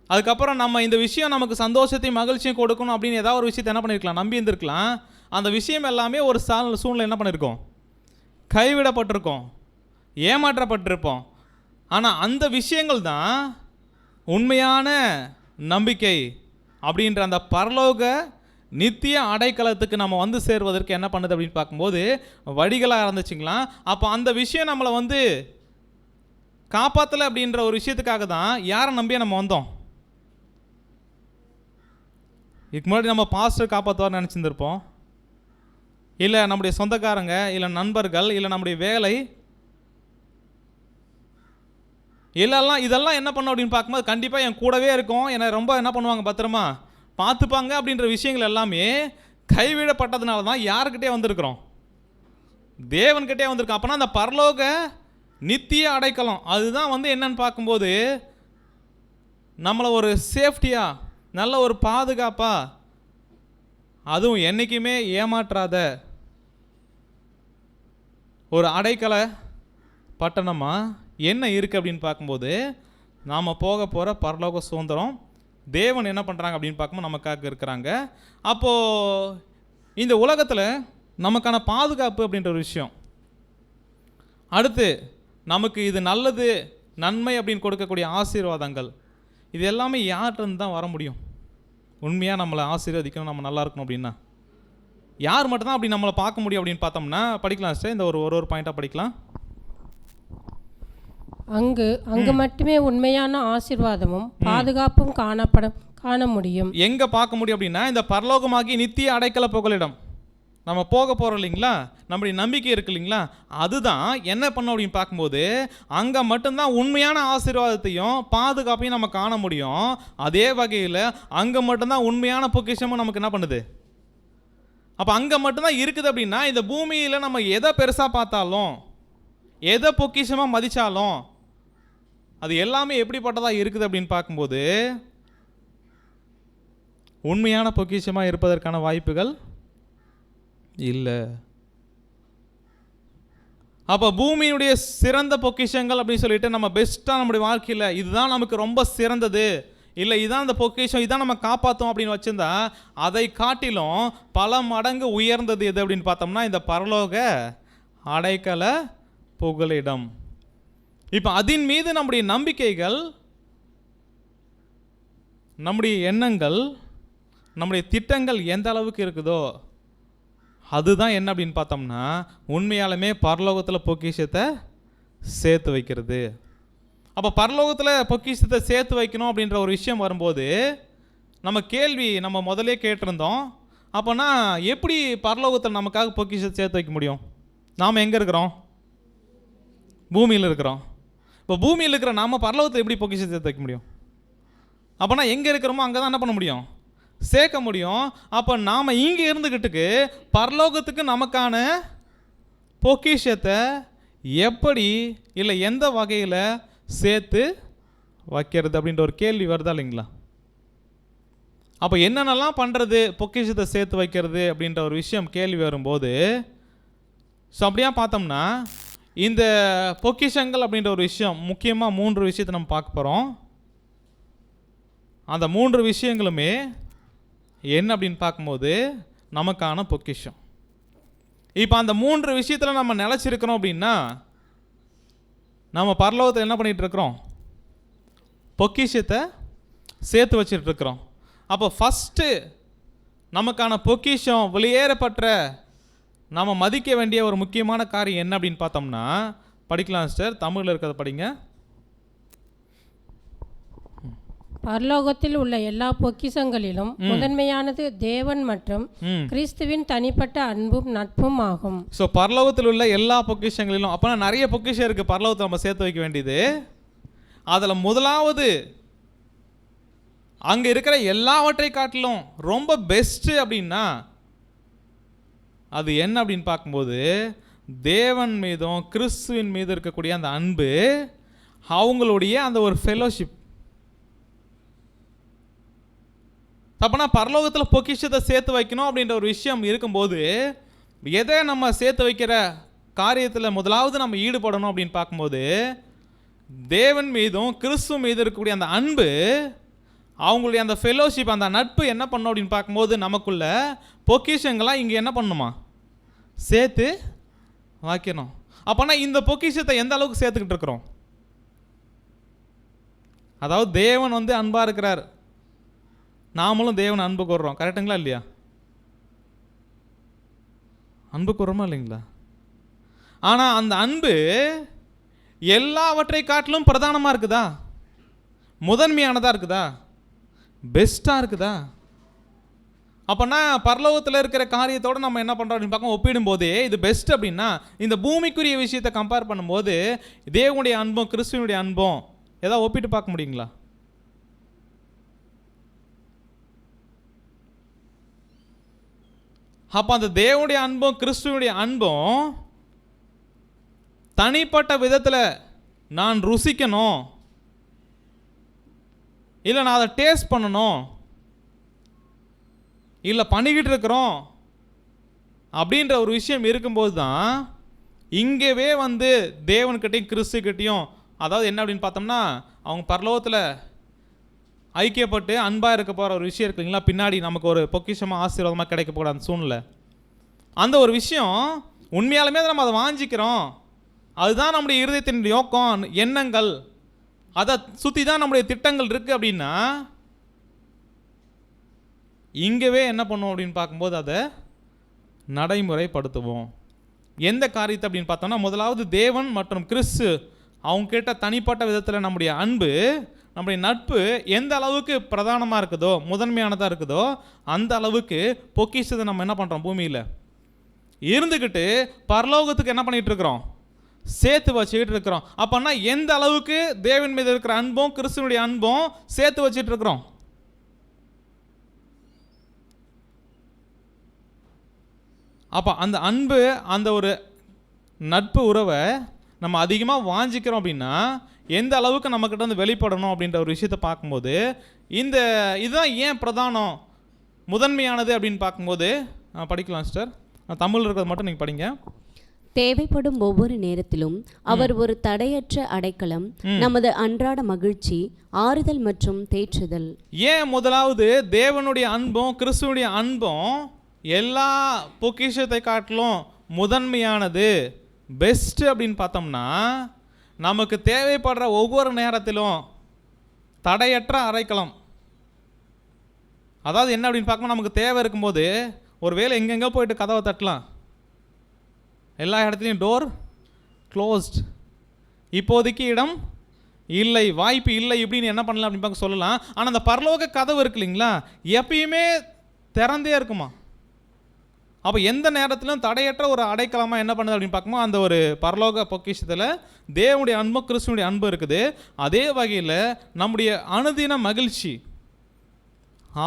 அதுக்கப்புறம் நம்ம இந்த விஷயம் நமக்கு சந்தோஷத்தையும் மகிழ்ச்சியும் கொடுக்கணும் அப்படின்னு ஏதாவது ஒரு விஷயத்தை என்ன பண்ணியிருக்கலாம், நம்பி இருந்திருக்கலாம். அந்த விஷயம் எல்லாமே ஒரு சூழ்நிலை என்ன பண்ணியிருக்கோம், கைவிடப்பட்டிருக்கோம், ஏமாற்றப்பட்டிருப்போம். ஆனால் அந்த விஷயங்கள் தான் உண்மையான நம்பிக்கை அப்படின்ற அந்த பரலோக நித்திய அடைக்கலத்துக்கு நம்ம வந்து சேர்வதற்கு என்ன பண்ணுது அப்படின்னு பார்க்கும்போது வழிகளாக இருந்துச்சுங்களா. அப்போ அந்த விஷயம் நம்மளை வந்து காப்பாற்றலை அப்படின்ற ஒரு விஷயத்துக்காக தான் யாரை நம்பியே நம்ம வந்தோம். இதுக்கு முன்னாடி நம்ம பாஸ்டர் காப்பாற்றுவார்னு நினச்சிருந்துருப்போம், இல்லை நம்முடைய சொந்தக்காரங்க, இல்லை நண்பர்கள், இல்லை நம்முடைய வேலை, இதெல்லாம் என்ன பண்ணோம் அப்படின்னு பார்க்கும்போது கண்டிப்பாக என் கூடவே இருக்கும், என்னை ரொம்ப என்ன பண்ணுவாங்க, பத்திரமா பார்த்துப்பாங்க அப்படின்ற விஷயங்கள் எல்லாமே கைவிடப்பட்டதுனால தான் யாருக்கிட்டே வந்திருக்கிறோம், தேவன்கிட்டே வந்திருக்கோம். அப்போனா அந்த பரலோக நித்திய அடைக்கலம் அதுதான் வந்து என்னன்னு பார்க்கும்போது நம்மளை ஒரு சேஃப்டியாக, நல்ல ஒரு பாதுகாப்பாக, அதுவும் என்றைக்குமே ஏமாற்றாத ஒரு அடைக்கல பட்டணமாக என்ன இருக்குது அப்படின்னு பார்க்கும்போது நாம் போக போகிற பரலோக சுதந்திரம் தேவன் என்ன பண்ணுறாங்க அப்படின்னு பார்க்கும்போது நமக்காக இருக்கிறாங்க. அப்போது இந்த உலகத்தில் நமக்கான பாதுகாப்பு அப்படின்ற ஒரு விஷயம், அடுத்து நமக்கு இது நல்லது நன்மை அப்படின்னு கொடுக்கக்கூடிய ஆசீர்வாதங்கள், இது எல்லாமே யார்கிட்ட தான் வர முடியும்? உண்மையாக நம்மளை ஆசீர்வதிக்கணும், நம்ம நல்லா இருக்கணும் அப்படின்னா யார் மட்டும்தான் அப்படி நம்மளை பார்க்க முடியும் அப்படின்னு பார்த்தோம்னா, படிக்கலாம் சார், இந்த ஒரு பாயிண்ட்டாக படிக்கலாம். அங்கு மட்டுமே உண்மையான ஆசீர்வாதமும் பாதுகாப்பும் காண முடியும். எங்க பார்க்க முடியும் அப்படின்னா, இந்த பரலோகமாகி நித்திய அடைக்கல புகலிடம் நம்ம போக போகிறோம் இல்லைங்களா, நம்முடைய நம்பிக்கை இருக்கு இல்லைங்களா, அதுதான் என்ன பண்ணோம் அப்படின்னு பார்க்கும்போது அங்கே மட்டும்தான் உண்மையான ஆசீர்வாதத்தையும் பாதுகாப்பையும் நம்ம காண முடியும். அதே வகையில் அங்கே மட்டும்தான் உண்மையான பொக்கிஷமும் நமக்கு என்ன பண்ணுது. அப்போ அங்கே மட்டும்தான் இருக்குது அப்படின்னா, இந்த பூமியில் நம்ம எதை பெருசாக பார்த்தாலும், எதை பொக்கிஷமாக மதித்தாலும், அது எல்லாமே எப்படிப்பட்டதாக இருக்குது அப்படின்னு பார்க்கும்போது உண்மையான பொக்கிஷமாக இருப்பதற்கான வாய்ப்புகள் இல்லை. அப்போ பூமியினுடைய சிறந்த பொக்கிஷங்கள் அப்படின்னு சொல்லிட்டு நம்ம பெஸ்ட்டாக நம்முடைய வாழ்க்கையில் இதுதான் நமக்கு ரொம்ப சிறந்தது, இல்லை இதான் அந்த பொக்கிஷம், இதான் நம்ம காப்பாற்றோம் அப்படின்னு வச்சுருந்தா அதை காட்டிலும் பல மடங்கு உயர்ந்தது எது அப்படின்னு பார்த்தோம்னா இந்த பரலோக அடைக்கல புகலிடம். இப்போ அதன் மீது நம்முடைய நம்பிக்கைகள், நம்முடைய எண்ணங்கள், நம்முடைய திட்டங்கள் எந்த அளவுக்கு இருக்குதோ அதுதான் என்ன அப்படின்னு பார்த்தோம்னா உண்மையாலுமே பரலோகத்தில் பொக்கிஷத்தை சேர்த்து வைக்கிறது. அப்போ பரலோகத்தில் பொக்கிஷத்தை சேர்த்து வைக்கணும் அப்படின்ற ஒரு விஷயம் வரும்போது நம்ம கேள்வி நம்ம முதலே கேட்டிருந்தோம், அப்போனா எப்படி பரலோகத்தில் நமக்காக பொக்கிஷத்தை சேர்த்து வைக்க முடியும்? நாம் எங்கே இருக்கிறோம்? பூமியில் இருக்கிறோம். இப்போ பூமியில் இருக்கிற நாம் பரலோகத்தில் எப்படி பொக்கிஷத்தை சேர்த்து வைக்க முடியும்? அப்போனா எங்கே இருக்கிறோமோ அங்கே தான் என்ன பண்ண முடியும், சேர்க்க முடியும். அப்போ நாம் இங்கே இருந்துக்கிட்டுக்கு பரலோகத்துக்கு நமக்கான பொக்கிஷத்தை எப்படி, இல்லை எந்த வகையில் சேர்த்து வைக்கிறது அப்படின்ற ஒரு கேள்வி வருதா இல்லைங்களா? அப்போ என்னென்னலாம் பண்ணுறது பொக்கிஷத்தை சேர்த்து வைக்கிறது அப்படின்ற ஒரு விஷயம் கேள்வி வரும்போது, ஸோ அப்படியா பார்த்தோம்னா இந்த பொக்கிஷங்கள் அப்படின்ற ஒரு விஷயம் முக்கியமாக 3 விஷயத்தை நம்ம பார்க்க போகிறோம். அந்த 3 விஷயங்களுமே என்ன அப்படின்னு பார்க்கும்போது நமக்கான பொக்கிஷம். இப்போ அந்த 3 விஷயத்தில் நம்ம நிலச்சிருக்கிறோம் அப்படின்னா நம்ம பரலோகத்தில் என்ன பண்ணிகிட்டு இருக்கிறோம், பொக்கிஷத்தை சேர்த்து வச்சுட்டு இருக்கிறோம். அப்போ ஃபஸ்ட்டு நமக்கான பொக்கிஷம் வெளியேறப்பட்ட நம்ம மதிக்க வேண்டிய ஒரு முக்கியமான காரியம் என்ன அப்படின்னு பார்த்தோம்னா, படிக்கலாம் சார், தமிழில் இருக்கிறத படிங்க. பரலோகத்தில் உள்ள எல்லா பொக்கிஷங்களிலும் முதன்மையானது தேவன் மற்றும் கிறிஸ்துவின் தனிப்பட்ட அன்பும் நட்பும் ஆகும். ஸோ பரலோகத்தில் உள்ள எல்லா பொக்கிஷங்களிலும், அப்போ நிறைய பொக்கிஷம் இருக்கு பரலோகத்தை நம்ம சேர்த்து வைக்க வேண்டியது. அதில் முதலாவது அங்கே இருக்கிற எல்லாவற்றை காட்டிலும் ரொம்ப பெஸ்ட்டு அப்படின்னா அது என்ன அப்படின்னு பார்க்கும்போது தேவன் மீதும் கிறிஸ்துவின் மீது இருக்கக்கூடிய அந்த அன்பு, அவங்களுடைய அந்த ஒரு ஃபெலோஷிப். அப்போனா பரலோகத்தில் பொக்கிஷத்தை சேர்த்து வைக்கணும் அப்படின்ற ஒரு விஷயம் இருக்கும்போது எதை நம்ம சேர்த்து வைக்கிற காரியத்தில் முதலாவது நம்ம ஈடுபடணும் அப்படின்னு பார்க்கும்போது தேவன் மீதும் கிறிஸ்துவ மீது இருக்கக்கூடிய அந்த அன்பு, அவங்களுடைய அந்த ஃபெலோஷிப், அந்த நட்பு என்ன பண்ணணும் அப்படின்னு பார்க்கும்போது நமக்குள்ள பொக்கிஷங்களாக இங்கே என்ன பண்ணணுமா சேர்த்து வைக்கணும். அப்போனா இந்த பொக்கிஷத்தை எந்த அளவுக்கு சேர்த்துக்கிட்டு இருக்கிறோம்? அதாவது தேவன் வந்து அன்பாக இருக்கிறார், நாமளும் தேவன் அன்பு கூறுறோம். கரெக்டுங்களா இல்லையா? அன்பு கூறுறோமா இல்லைங்களா? ஆனால் அந்த அன்பு எல்லாவற்றை காட்டிலும் பிரதானமாக இருக்குதா? முதன்மையானதாக இருக்குதா? பெஸ்ட்டாக இருக்குதா? அப்போனா பரலோகத்தில் இருக்கிற காரியத்தோடு நம்ம என்ன பண்ணுறோம் அப்படின்னு பார்க்க ஒப்பிடும்போதே இது பெஸ்ட் அப்படின்னா, இந்த பூமிக்குரிய விஷயத்தை கம்பேர் பண்ணும்போது தேவனுடைய அன்பும் கிறிஸ்துவனுடைய அன்பும் ஏதாவது ஒப்பிட்டு பார்க்க முடியுங்களா? அப்போ அந்த தேவனுடைய அன்பும் கிறிஸ்துவனுடைய அன்பும் தனிப்பட்ட விதத்தில் நான் ருசிக்கணும், இல்லை நான் அதை டேஸ்ட் பண்ணணும், இல்லை பண்ணிக்கிட்டு இருக்கிறோம் அப்படின்ற ஒரு விஷயம் இருக்கும்போது தான் இங்கேவே வந்து தேவன்கிட்டையும் கிறிஸ்துக்கிட்டையும், அதாவது என்ன அப்படின்னு பார்த்தோம்னா அவங்க பரலோகத்தில் ஐக்கியப்பட்டு அன்பாக இருக்க போகிற ஒரு விஷயம் இருக்கு இல்லைங்களா, பின்னாடி நமக்கு ஒரு பொக்கிஷமாக ஆசீர்வாதமாக கிடைக்க போகிற அந்த சூழ்நிலை, அந்த ஒரு விஷயம் உண்மையாலுமே நம்ம அதை வாஞ்சிக்கிறோம். அதுதான் நம்முடைய இருதயத்தின் நோக்கம், எண்ணங்கள், அதை சுற்றி தான் நம்முடைய திட்டங்கள் இருக்குது அப்படின்னா இங்கேவே என்ன பண்ணுவோம் அப்படின்னு பார்க்கும்போது அதை நடைமுறைப்படுத்துவோம். எந்த காரியத்தை அப்படின்னு பார்த்தோம்னா முதலாவது தேவன் மற்றும் கிறிஸ்து அவங்க கிட்ட தனிப்பட்ட விதத்தில் நம்முடைய அன்பு, நம்முடைய நட்பு எந்த அளவுக்கு பிரதானமாக இருக்குதோ, முதன்மையானதாக இருக்குதோ அந்த அளவுக்கு பொக்கிஷத்தை நம்ம என்ன பண்ணுறோம் பூமியில் இருந்துக்கிட்டு பரலோகத்துக்கு என்ன பண்ணிகிட்டு இருக்கிறோம், சேர்த்து வச்சுக்கிட்டு இருக்கிறோம். அப்போனா எந்த அளவுக்கு தேவன் மீது இருக்கிற அன்பும் கிறிஸ்துவனுடைய அன்பும் சேர்த்து வச்சுட்டு இருக்கிறோம்? அப்போ அந்த அன்பு, அந்த ஒரு நட்பு உறவை நம்ம அதிகமாக வாஞ்சிக்கிறோம் அப்படின்னா எந்த அளவுக்கு நம்மக்கிட்ட வந்து வெளிப்படணும் அப்படின்ற ஒரு விஷயத்தை பார்க்கும்போது இந்த இதுதான் ஏன் பிரதானம் முதன்மையானது அப்படின்னு பார்க்கும்போது படிக்கலாம் சிஸ்டர், தமிழ் இருக்கிறது மட்டும் நீங்கள் படிங்க. தேவைப்படும் ஒவ்வொரு நேரத்திலும் அவர் ஒரு தடையற்ற அடைக்கலம், நமது அன்றாட மகிழ்ச்சி, ஆறுதல் மற்றும் தேற்றுதல். ஏன் முதலாவது தேவனுடைய அன்பும் கிறிஸ்துவனுடைய அன்பும் எல்லா பொக்கிஷத்தை காட்டிலும் முதன்மையானது, பெஸ்ட் அப்படின்னு பார்த்தோம்னா நமக்கு தேவைப்படுற ஒவ்வொரு நேரத்திலும் தடையற்ற அடைக்கலம். அதாவது என்ன அப்படின்னு பார்க்கணும், நமக்கு தேவை இருக்கும்போது ஒரு வேளை எங்கெங்கே போயிட்டு கதவை தட்டலாம், எல்லா இடத்துலையும் டோர் க்ளோஸ்ட், இப்போதைக்கு இடம் இல்லை, வாய்ப்பு இல்லை இப்படின்னு என்ன பண்ணலாம் அப்படின்னு பார்க்க சொல்லலாம். ஆனால் அந்த பரலோக கதவு இருக்கு இல்லைங்களா, எப்பயுமே திறந்தே இருக்குமா. அப்போ எந்த நேரத்திலும் தடையற்ற ஒரு அடைக்கலமாக என்ன பண்ணுது அப்படின்னு பார்க்கும்போது அந்த ஒரு பரலோக பொக்கிஷத்தில் தேவனுடைய அன்பும் கிறிஸ்துவனுடைய அன்பு இருக்குது. அதே வகையில் நம்முடைய அனுதின மகிழ்ச்சி,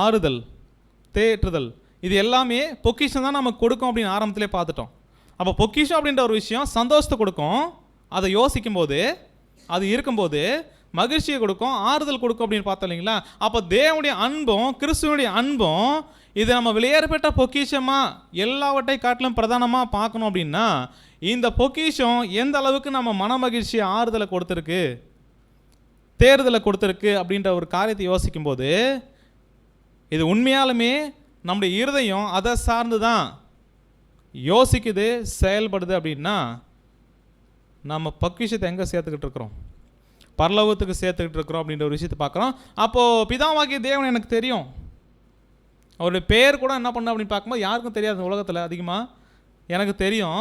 ஆறுதல், தேற்றுதல், இது எல்லாமே பொக்கிஷம் தான் நமக்கு கொடுக்கும் அப்படின்னு ஆரம்பத்திலே பார்த்துட்டோம். அப்போ பொக்கிஷம் அப்படின்ற ஒரு விஷயம் சந்தோஷத்தை கொடுக்கும், அதை யோசிக்கும் போது, அது இருக்கும்போது மகிழ்ச்சியை கொடுக்கும், ஆறுதல் கொடுக்கும் அப்படின்னு பார்த்தோம் இல்லைங்களா. அப்போ தேவனுடைய அன்பும் கிறிஸ்துவனுடைய அன்பும் இது நம்ம வெளியேறப்பட்ட பொக்கிஷமாக எல்லாவற்றை காட்டிலும் பிரதானமாக பார்க்கணும் அப்படின்னா இந்த பொக்கிஷம் எந்த அளவுக்கு நம்ம மன மகிழ்ச்சி, ஆறுதலை கொடுத்துருக்கு, தேர்தலை கொடுத்துருக்கு அப்படின்ற ஒரு காரியத்தை யோசிக்கும்போது இது உண்மையாலுமே நம்முடைய இருதயம் அதை சார்ந்து தான் யோசிக்குது, செயல்படுது அப்படின்னா நம்ம பொக்கிஷத்தை எங்கே சேர்த்துக்கிட்டு இருக்கிறோம், பரலோகத்துக்கு சேர்த்துக்கிட்டு இருக்கிறோம் அப்படின்ற ஒரு விஷயத்தை பார்க்குறோம். அப்போது பிதாவாகிய தேவன் எனக்கு தெரியும், அவருடைய பேர் கூட என்ன பண்ண அப்படின்னு பார்க்கும்போது யாருக்கும் தெரியாது உலகத்தில் அதிகமாக, எனக்கு தெரியும்.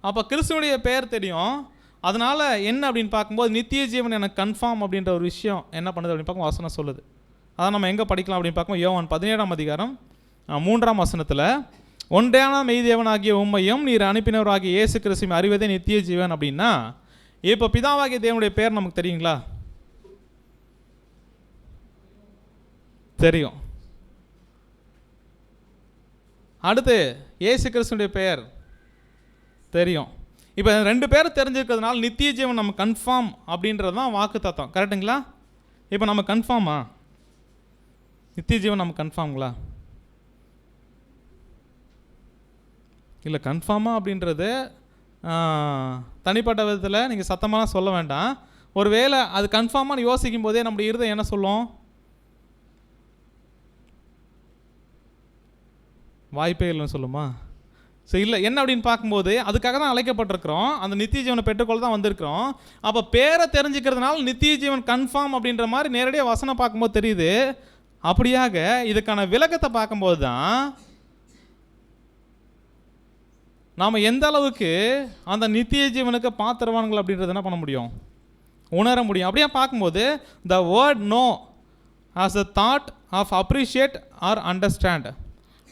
அப்போ கிறிஸ்துவனுடைய பேர் தெரியும், அதனால் என்ன அப்படின்னு பார்க்கும்போது நித்திய ஜீவன் எனக்கு கன்ஃபார்ம் அப்படின்ற ஒரு விஷயம் என்ன பண்ணுது அப்படின்னு பார்க்கும்போது வசனம் சொல்லுது. அதான் நம்ம எங்கே படிக்கலாம் அப்படின்னு பார்க்கும்போது யோவான் 17ஆம் அதிகாரம் 3ஆம் வசனத்தில், ஒன்றையான மெய்தேவனாகிய உம்மையும் நீர் அனுப்பினவராகிய இயேசு கிறிஸ்துவையும் அறிவதே நித்திய ஜீவன் அப்படின்னா, இப்போ பிதாவாகிய தேவனுடைய பேர் நமக்கு தெரியுங்களா? தெரியும். அடுத்து இயேசு கிறிஸ்துடைய பெயர் தெரியும். இப்போ 2 பேர் தெரிஞ்சிருக்கிறதுனால நித்திய ஜீவன் நம்ம கன்ஃபார்ம் அப்படின்றது தான் வாக்கு தத்துவம். கரெக்டுங்களா? இப்போ நம்ம கன்ஃபார்மா? நித்திய ஜீவன் நம்ம கன்ஃபார்ம்ங்களா? இல்லை, கன்ஃபார்மா அப்படின்றது தனிப்பட்ட விதத்தில் நீங்கள் சத்தமாக சொல்ல வேண்டாம். ஒரு வேளை அது கன்ஃபார்மாக யோசிக்கும் போதே நம்முடைய இருதயம் என்ன சொல்லும்? வாய்ப்பே இல்லைன்னு சொல்லுமா? ஸோ இல்லை, என்ன அப்படின்னு பார்க்கும்போது அதுக்காக தான் அழைக்கப்பட்டிருக்கிறோம், அந்த நித்திய ஜீவனை பெற்றுக்கொள்ள தான் வந்திருக்கிறோம். அப்போ பேரை தெரிஞ்சுக்கிறதுனால நித்திய ஜீவன் கன்ஃபார்ம் அப்படின்ற மாதிரி நேரடியாக வசனம் பார்க்கும்போது தெரியுது. அப்படியாக இதுக்கான விளக்கத்தை பார்க்கும்போது தான் நாம் எந்த அளவுக்கு அந்த நித்திய ஜீவனுக்கு பாத்திரவான்கள் அப்படின்றத என்ன பண்ண முடியும், உணர முடியும். அப்படியே பார்க்கும்போது the word know as a thought of appreciate or understand.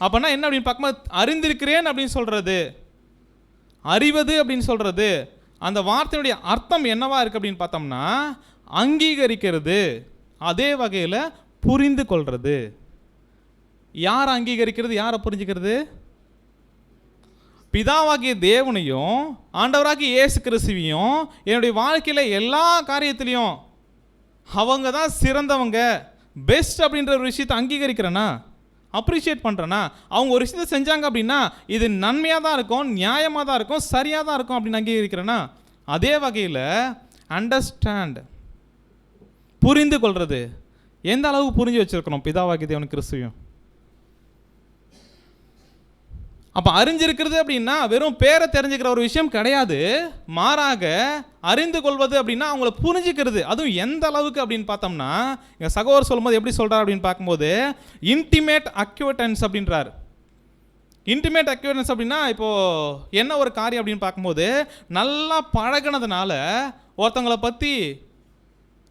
அப்போனா என்ன அப்படின்னு பார்க்கும்போது அறிந்திருக்கிறேன் அப்படின்னு சொல்கிறது, அறிவது அப்படின்னு சொல்கிறது, அந்த வார்த்தையுடைய அர்த்தம் என்னவா இருக்குது அப்படின்னு பார்த்தோம்னா அங்கீகரிக்கிறது, அதே வகையில் புரிந்து கொள்வது. யார் அங்கீகரிக்கிறது, யாரை புரிஞ்சுக்கிறது? பிதாவாகிய தேவனையும் ஆண்டவராகிய இயேசு கிறிஸ்துவையும் என்னுடைய வாழ்க்கையில் எல்லா காரியத்திலையும் அவங்க தான் சிறந்தவங்க, பெஸ்ட் அப்படின்ற ஒரு விஷயத்தை அங்கீகரிக்கிறேன்னா, அப்ரிஷியேட் பண்ணுறேன்னா, அவங்க ஒரு விஷயத்தை செஞ்சாங்க அப்படின்னா இது நன்மையாக தான் இருக்கும், நியாயமாக தான் இருக்கும், சரியாக தான் இருக்கும் அப்படின்னு அங்கீகரிக்கிறேன்னா, அதே வகையில் அண்டர்ஸ்டாண்ட் புரிந்து கொள்வது. எந்த அளவுக்கு புரிஞ்சு வச்சுருக்கணும் பிதாவாகிய தேவன் கிறிஸ்துவையும்? அப்போ அறிஞ்சிருக்கிறது அப்படின்னா வெறும் பேரை தெரிஞ்சுக்கிற ஒரு விஷயம் கிடையாது, மாறாக அறிந்து கொள்வது அப்படின்னா அவங்கள புரிஞ்சுக்கிறது. அதுவும் எந்த அளவுக்கு அப்படின்னு பார்த்தோம்னா, எங்கள் சகோதரர் சொல்லும்போது எப்படி சொல்கிறார் அப்படின்னு பார்க்கும்போது இன்டிமேட் அக்யூட்டன்ஸ் அப்படின்றார். இன்டிமேட் அக்யூட்டன்ஸ் அப்படின்னா இப்போது என்ன ஒரு காரியம் அப்படின்னு பார்க்கும்போது, நல்லா பழகினதுனால ஒருத்தவங்களை பற்றி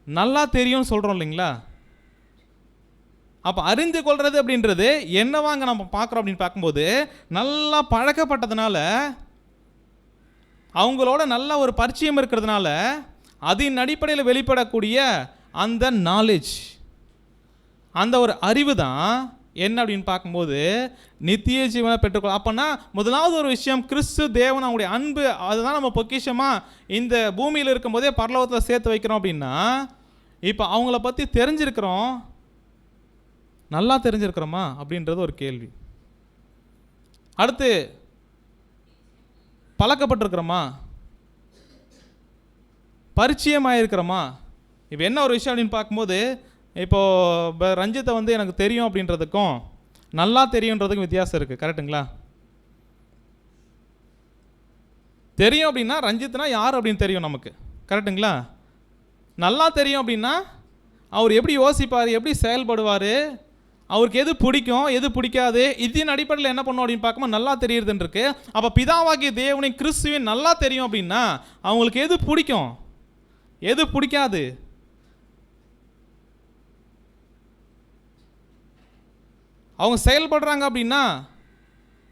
நல்லா தெரியும்னு சொல்கிறோம் இல்லைங்களா? அப்போ அறிந்து கொள்வது அப்படின்றது என்னவாங்க நம்ம பார்க்குறோம் அப்படின்னு பார்க்கும்போது, நல்லா பழக்கப்பட்டதுனால, அவங்களோட நல்ல ஒரு பரிச்சயம் இருக்கிறதுனால, அதன் அடிப்படையில் வெளிப்படக்கூடிய அந்த நாலேஜ், அந்த ஒரு அறிவு தான் என்ன அப்படின்னு பார்க்கும்போது நித்திய ஜீவனை பெற்றுக்கொள்ள. அப்போனா முதலாவது ஒரு விஷயம், கிறிஸ்து தேவன் அவங்களுடைய அன்பு, அதுதான் நம்ம பொக்கிஷமாக இந்த பூமியில் இருக்கும்போதே பரலோகத்தில் சேர்த்து வைக்கிறோம். அப்படின்னா இப்போ அவங்கள பற்றி தெரிஞ்சிருக்கிறோம், நல்லா தெரிஞ்சிருக்கிறோமா அப்படின்றது ஒரு கேள்வி. அடுத்து பழக்கப்பட்டிருக்கிறோமா, பரிச்சயமாயிருக்கிறோமா? இப்போ என்ன ஒரு விஷயம் அப்படின்னு பார்க்கும்போது, இப்போது ரஞ்சித்தை வந்து எனக்கு தெரியும் அப்படின்றதுக்கும் நல்லா தெரியுன்றதுக்கும் வித்தியாசம் இருக்குது. கரெக்டுங்களா? தெரியும் அப்படின்னா ரஞ்சித்னா யார் அப்படின்னு தெரியும் நமக்கு. கரெக்டுங்களா? நல்லா தெரியும் அப்படின்னா அவர் எப்படி யோசிப்பார், எப்படி செயல்படுவார், அவருக்கு எது பிடிக்கும் எது பிடிக்காது, இதன் அடிப்படையில் என்ன பண்ணும் அப்படின்னு பார்க்கும்போது நல்லா தெரியுதுன்னு இருக்கு. அப்போ பிதாவாகிய தேவனை கிறிஸ்துவின் நல்லா தெரியும் அப்படின்னா அவங்களுக்கு எது பிடிக்கும் எது பிடிக்காது, அவங்க செயல்படுறாங்க அப்படின்னா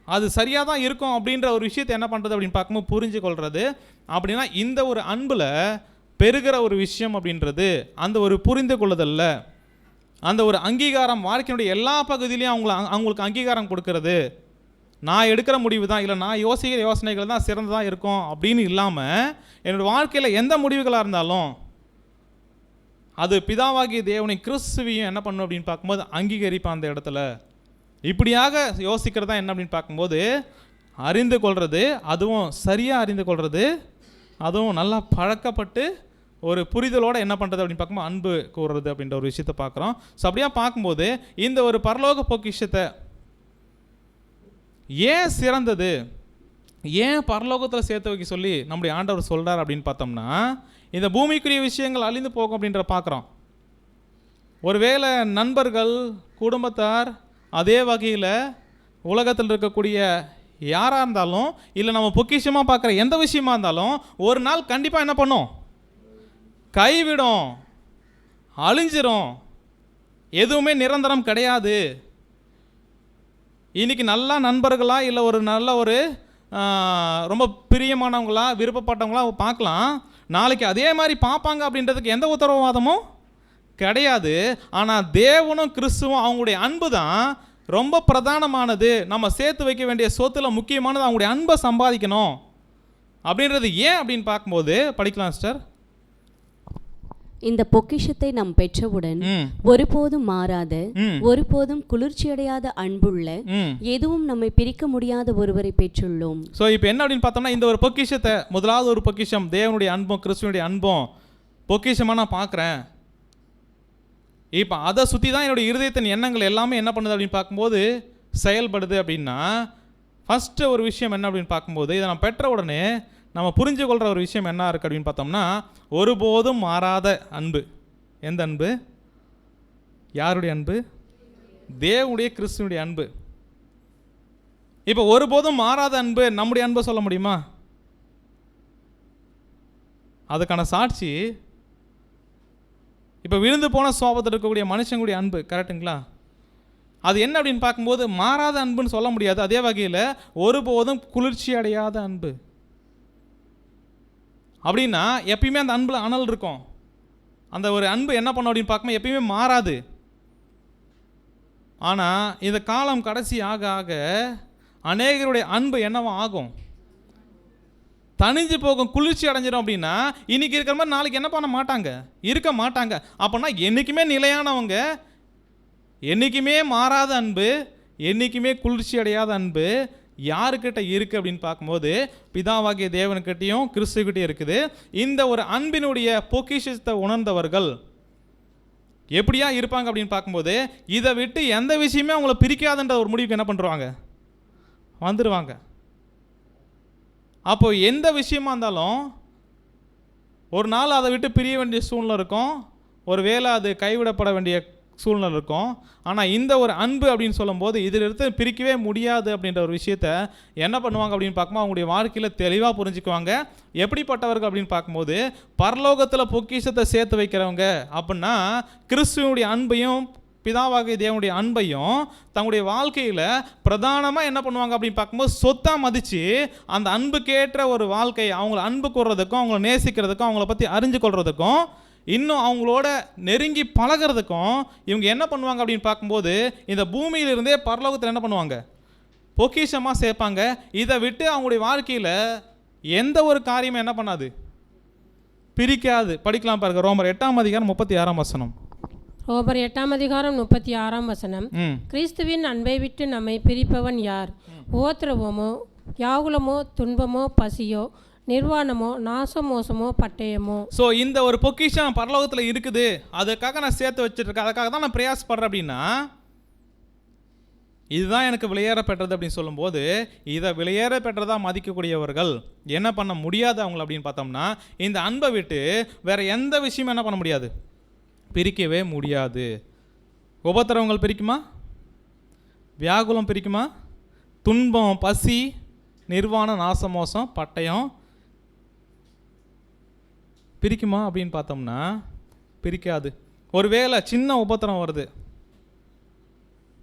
அது சரியாக தான் இருக்கும் அப்படின்ற ஒரு விஷயத்தை என்ன பண்ணுறது அப்படின்னு பார்க்கும்போது புரிஞ்சு கொள்வது. அப்படின்னா இந்த ஒரு அன்பில் பெருகிற ஒரு விஷயம் அப்படின்றது அந்த ஒரு புரிந்து கொள்ளுதல்ல, அந்த ஒரு அங்கீகாரம், வாழ்க்கையினுடைய எல்லா பகுதியிலையும் அவங்களுக்கு அங்கீகாரம் கொடுக்கறது. நான் எடுக்கிற முடிவு தான், இல்லை நான் யோசிக்கிற யோசனைகள் தான் சிறந்ததாக இருக்கும் அப்படின்னு இல்லாமல், என்னோடய வாழ்க்கையில் எந்த முடிவுகளாக இருந்தாலும் அது பிதாவாகிய தேவனை கிறிஸ்துவையும் என்ன பண்ணும் அப்படின்னு பார்க்கும்போது அங்கீகரிப்பான் அந்த இடத்துல. இப்படியாக யோசிக்கிறதா என்ன அப்படின்னு பார்க்கும்போது அறிந்து கொள்வது, அதுவும் சரியாக அறிந்து கொள்வது, அதுவும் நல்லா பழக்கப்பட்டு ஒரு புரிதலோடு என்ன பண்ணுறது அப்படின்னு பார்க்கும்போது அன்பு கூறுறது அப்படின்ற ஒரு விஷயத்தை பார்க்குறோம். ஸோ அப்படியே பார்க்கும்போது இந்த ஒரு பரலோக பொக்கிஷத்தை ஏன் சிறந்தது, ஏன் பரலோகத்தில் சேர்த்து வைக்க சொல்லி நம்முடைய ஆண்டவர் சொல்கிறார் அப்படின்னு பார்த்தோம்னா, இந்த பூமிக்குரிய விஷயங்கள் அழிந்து போகும் அப்படின்ற பார்க்குறோம். ஒருவேளை நண்பர்கள், குடும்பத்தார், அதே வகையில் உலகத்தில் இருக்கக்கூடிய யாராக இருந்தாலும், இல்லை நம்ம பொக்கிஷமாக பார்க்குற எந்த விஷயமா இருந்தாலும் ஒரு நாள் கண்டிப்பாக என்ன பண்ணும், கைவிடும், அழிஞ்சிரும். எதுவுமே நிரந்தரம் கிடையாது. இன்னைக்கு நல்ல நண்பர்களா இல்லை ஒரு நல்ல ஒரு ரொம்ப பிரியமானவங்களா விருப்பப்பட்டவங்களா பார்க்கலாம், நாளைக்கு அதே மாதிரி பார்ப்பாங்க அப்படின்றதுக்கு எந்த உத்தரவாதமும் கிடையாது. ஆனால் தேவனும் கிறிஸ்துவும் அவங்களுடைய அன்பு தான் ரொம்ப பிரதானமானது. நம்ம சேர்த்து வைக்க வேண்டிய சொத்துல முக்கியமானது அவங்களுடைய அன்பை சம்பாதிக்கணும் அப்படின்றது. ஏன் அப்படின்னு பார்க்கும்போது படிக்கலாம் சிஸ்டர். இந்த பொக்கிஷத்தை நாம் பெற்றவுடன் ஒருபோதும் மாறாத, ஒருபோதும் குளிர்ச்சியடையாத அன்புள்ள, எதுவும் நம்மை பிரிக்க முடியாத ஒருவரை பெற்றுள்ளோம். ஸோ இப்போ என்ன அப்படின்னு பார்த்தோம்னா, இந்த ஒரு பொக்கிஷத்தை, முதலாவது ஒரு பொக்கிஷம் தேவனுடைய அன்பும் கிறிஸ்துவனுடைய அன்பும் பொக்கிஷமாக நான் பார்க்குறேன். இப்போ அதை சுற்றி தான் என்னுடைய இருதயத்தின் எண்ணங்கள் எல்லாமே என்ன பண்ணுது அப்படின்னு பார்க்கும்போது செயல்படுது. அப்படின்னா ஃபஸ்ட்டு ஒரு விஷயம் என்ன அப்படின்னு பார்க்கும்போது, இதை நான் பெற்ற உடனே நம்ம புரிஞ்சு கொள்கிற ஒரு விஷயம் என்ன இருக்குது அப்படின்னு பார்த்தோம்னா, ஒருபோதும் மாறாத அன்பு. எந்த அன்பு? யாருடைய அன்பு? தேவனுடைய கிறிஸ்துவனுடைய அன்பு. இப்போ ஒருபோதும் மாறாத அன்பு நம்முடைய அன்பை சொல்ல முடியுமா? அதுக்கான சாட்சி இப்போ விழுந்து போன சுவாபத்தில் இருக்கக்கூடிய மனுஷங்களுடைய அன்பு, கரெக்டுங்களா? அது என்ன அப்படின்னு பார்க்கும்போது மாறாத அன்புன்னு சொல்ல முடியாது. அதே வகையில் ஒருபோதும் குளிர்ச்சி அடையாத அன்பு அப்படின்னா எப்பயுமே அந்த அன்பில் அனல் இருக்கும். அந்த ஒரு அன்பு என்ன பண்ணும் அப்படின்னு பார்க்கும்போது எப்பயுமே மாறாது. ஆனால் இந்த காலம் கடைசி ஆக ஆக அநேகருடைய அன்பு என்னவா ஆகும்? தனிஞ்சு போகும், குளிர்ச்சி அடைஞ்சிடும். அப்படின்னா இன்னைக்கு இருக்கிற மாதிரி நாளைக்கு என்ன பண்ண மாட்டாங்க, இருக்க மாட்டாங்க. அப்போனா என்றைக்குமே நிலையானவங்க, என்றைக்குமே மாறாத அன்பு, என்றைக்குமே குளிர்ச்சி அடையாத அன்பு யாருக்கிட்ட இருக்குது அப்படின்னு பார்க்கும்போது பிதாவாகிய தேவனுக்கிட்டையும் கிறிஸ்துக்கிட்டையும் இருக்குது. இந்த ஒரு அன்பினுடைய பொக்கிஷத்தை உணர்ந்தவர்கள் எப்படியா இருப்பாங்க அப்படின்னு பார்க்கும்போது இதை விட்டு எந்த விஷயமே அவங்கள பிரிக்காதுன்ற ஒரு முடிவுக்கு என்ன பண்ணுறாங்க, வந்துடுவாங்க. அப்போது எந்த விஷயமா இருந்தாலும் ஒரு நாள் அதை விட்டு பிரிய வேண்டிய சூழ்நிலை இருக்கும், ஒரு வேளை அது கைவிடப்பட வேண்டிய சூழ்நிலை இருக்கும். ஆனால் இந்த ஒரு அன்பு அப்படின்னு சொல்லும்போது இதிலிருந்து பிரிக்கவே முடியாது அப்படின்ற ஒரு விஷயத்த என்ன பண்ணுவாங்க அப்படின்னு பார்க்கும்போது அவங்களுடைய வாழ்க்கையில் தெளிவாக புரிஞ்சுக்குவாங்க. எப்படிப்பட்டவர்கள் அப்படின்னு பார்க்கும்போது பரலோகத்தில் பொக்கிஷத்தை சேர்த்து வைக்கிறவங்க அப்படின்னா கிறிஸ்துவனுடைய அன்பையும் பிதாவாகிய தேவனுடைய அன்பையும் தங்களுடைய வாழ்க்கையில் பிரதானமாக என்ன பண்ணுவாங்க அப்படின்னு பார்க்கும்போது சொத்தாக மதித்து அந்த அன்புக்கேற்ற ஒரு வாழ்க்கை, அவங்கள அன்பு கூறுறதுக்கும் அவங்கள நேசிக்கிறதுக்கும் அவங்கள பற்றி அறிஞ்சு கொள்றதுக்கும் இன்னும் அவங்களோட நெருங்கி பழகிறதுக்கும் இவங்க என்ன பண்ணுவாங்க அப்படின்னு பார்க்கும்போது இந்த பூமியிலிருந்தே பரலோகத்தில் என்ன பண்ணுவாங்க, பொக்கிஷமாக சேர்ப்பாங்க. இதை விட்டு அவங்களுடைய வாழ்க்கையில் எந்த ஒரு காரியமும் என்ன பண்ணாது, பிரிக்காது. படிக்கலாம் பாருங்க, ரோமர் 8:36. ரோமர் 8:36. கிறிஸ்துவின் அன்பை விட்டு நம்மை பிரிப்பவன் யார்? உபத்திரவமோ, வியாகுலமோ, துன்பமோ, பசியோ, நிர்வாணமோ, நாசமோசமோ, பட்டயமோ. ஸோ இந்த ஒரு பொக்கிஷம் பரலோகத்தில் இருக்குது, அதுக்காக நான் சேர்த்து வச்சுருக்கேன், அதுக்காக தான் நான் பிரயாசப்படுறேன் அப்படின்னா இதுதான் எனக்கு விலையேற பெற்றது அப்படின்னு சொல்லும்போது இதை விலையேற பெற்றதாக மதிக்கக்கூடியவர்கள் என்ன பண்ண முடியாது அவங்கள அப்படின்னு பார்த்தோம்னா இந்த அன்பை விட்டு வேறு எந்த விஷயமும் என்ன பண்ண முடியாது, பிரிக்கவே முடியாது. உபத்திரவங்கள் பிரிக்குமா? வியாகுலம் பிரிக்குமா? துன்பம், பசி, நிர்வாணம், நாசமோசம், பட்டயம் பிரிக்குமா அப்படின்னு பார்த்தோம்னா பிரிக்காது. ஒருவேளை சின்ன உபத்திரம் வருது,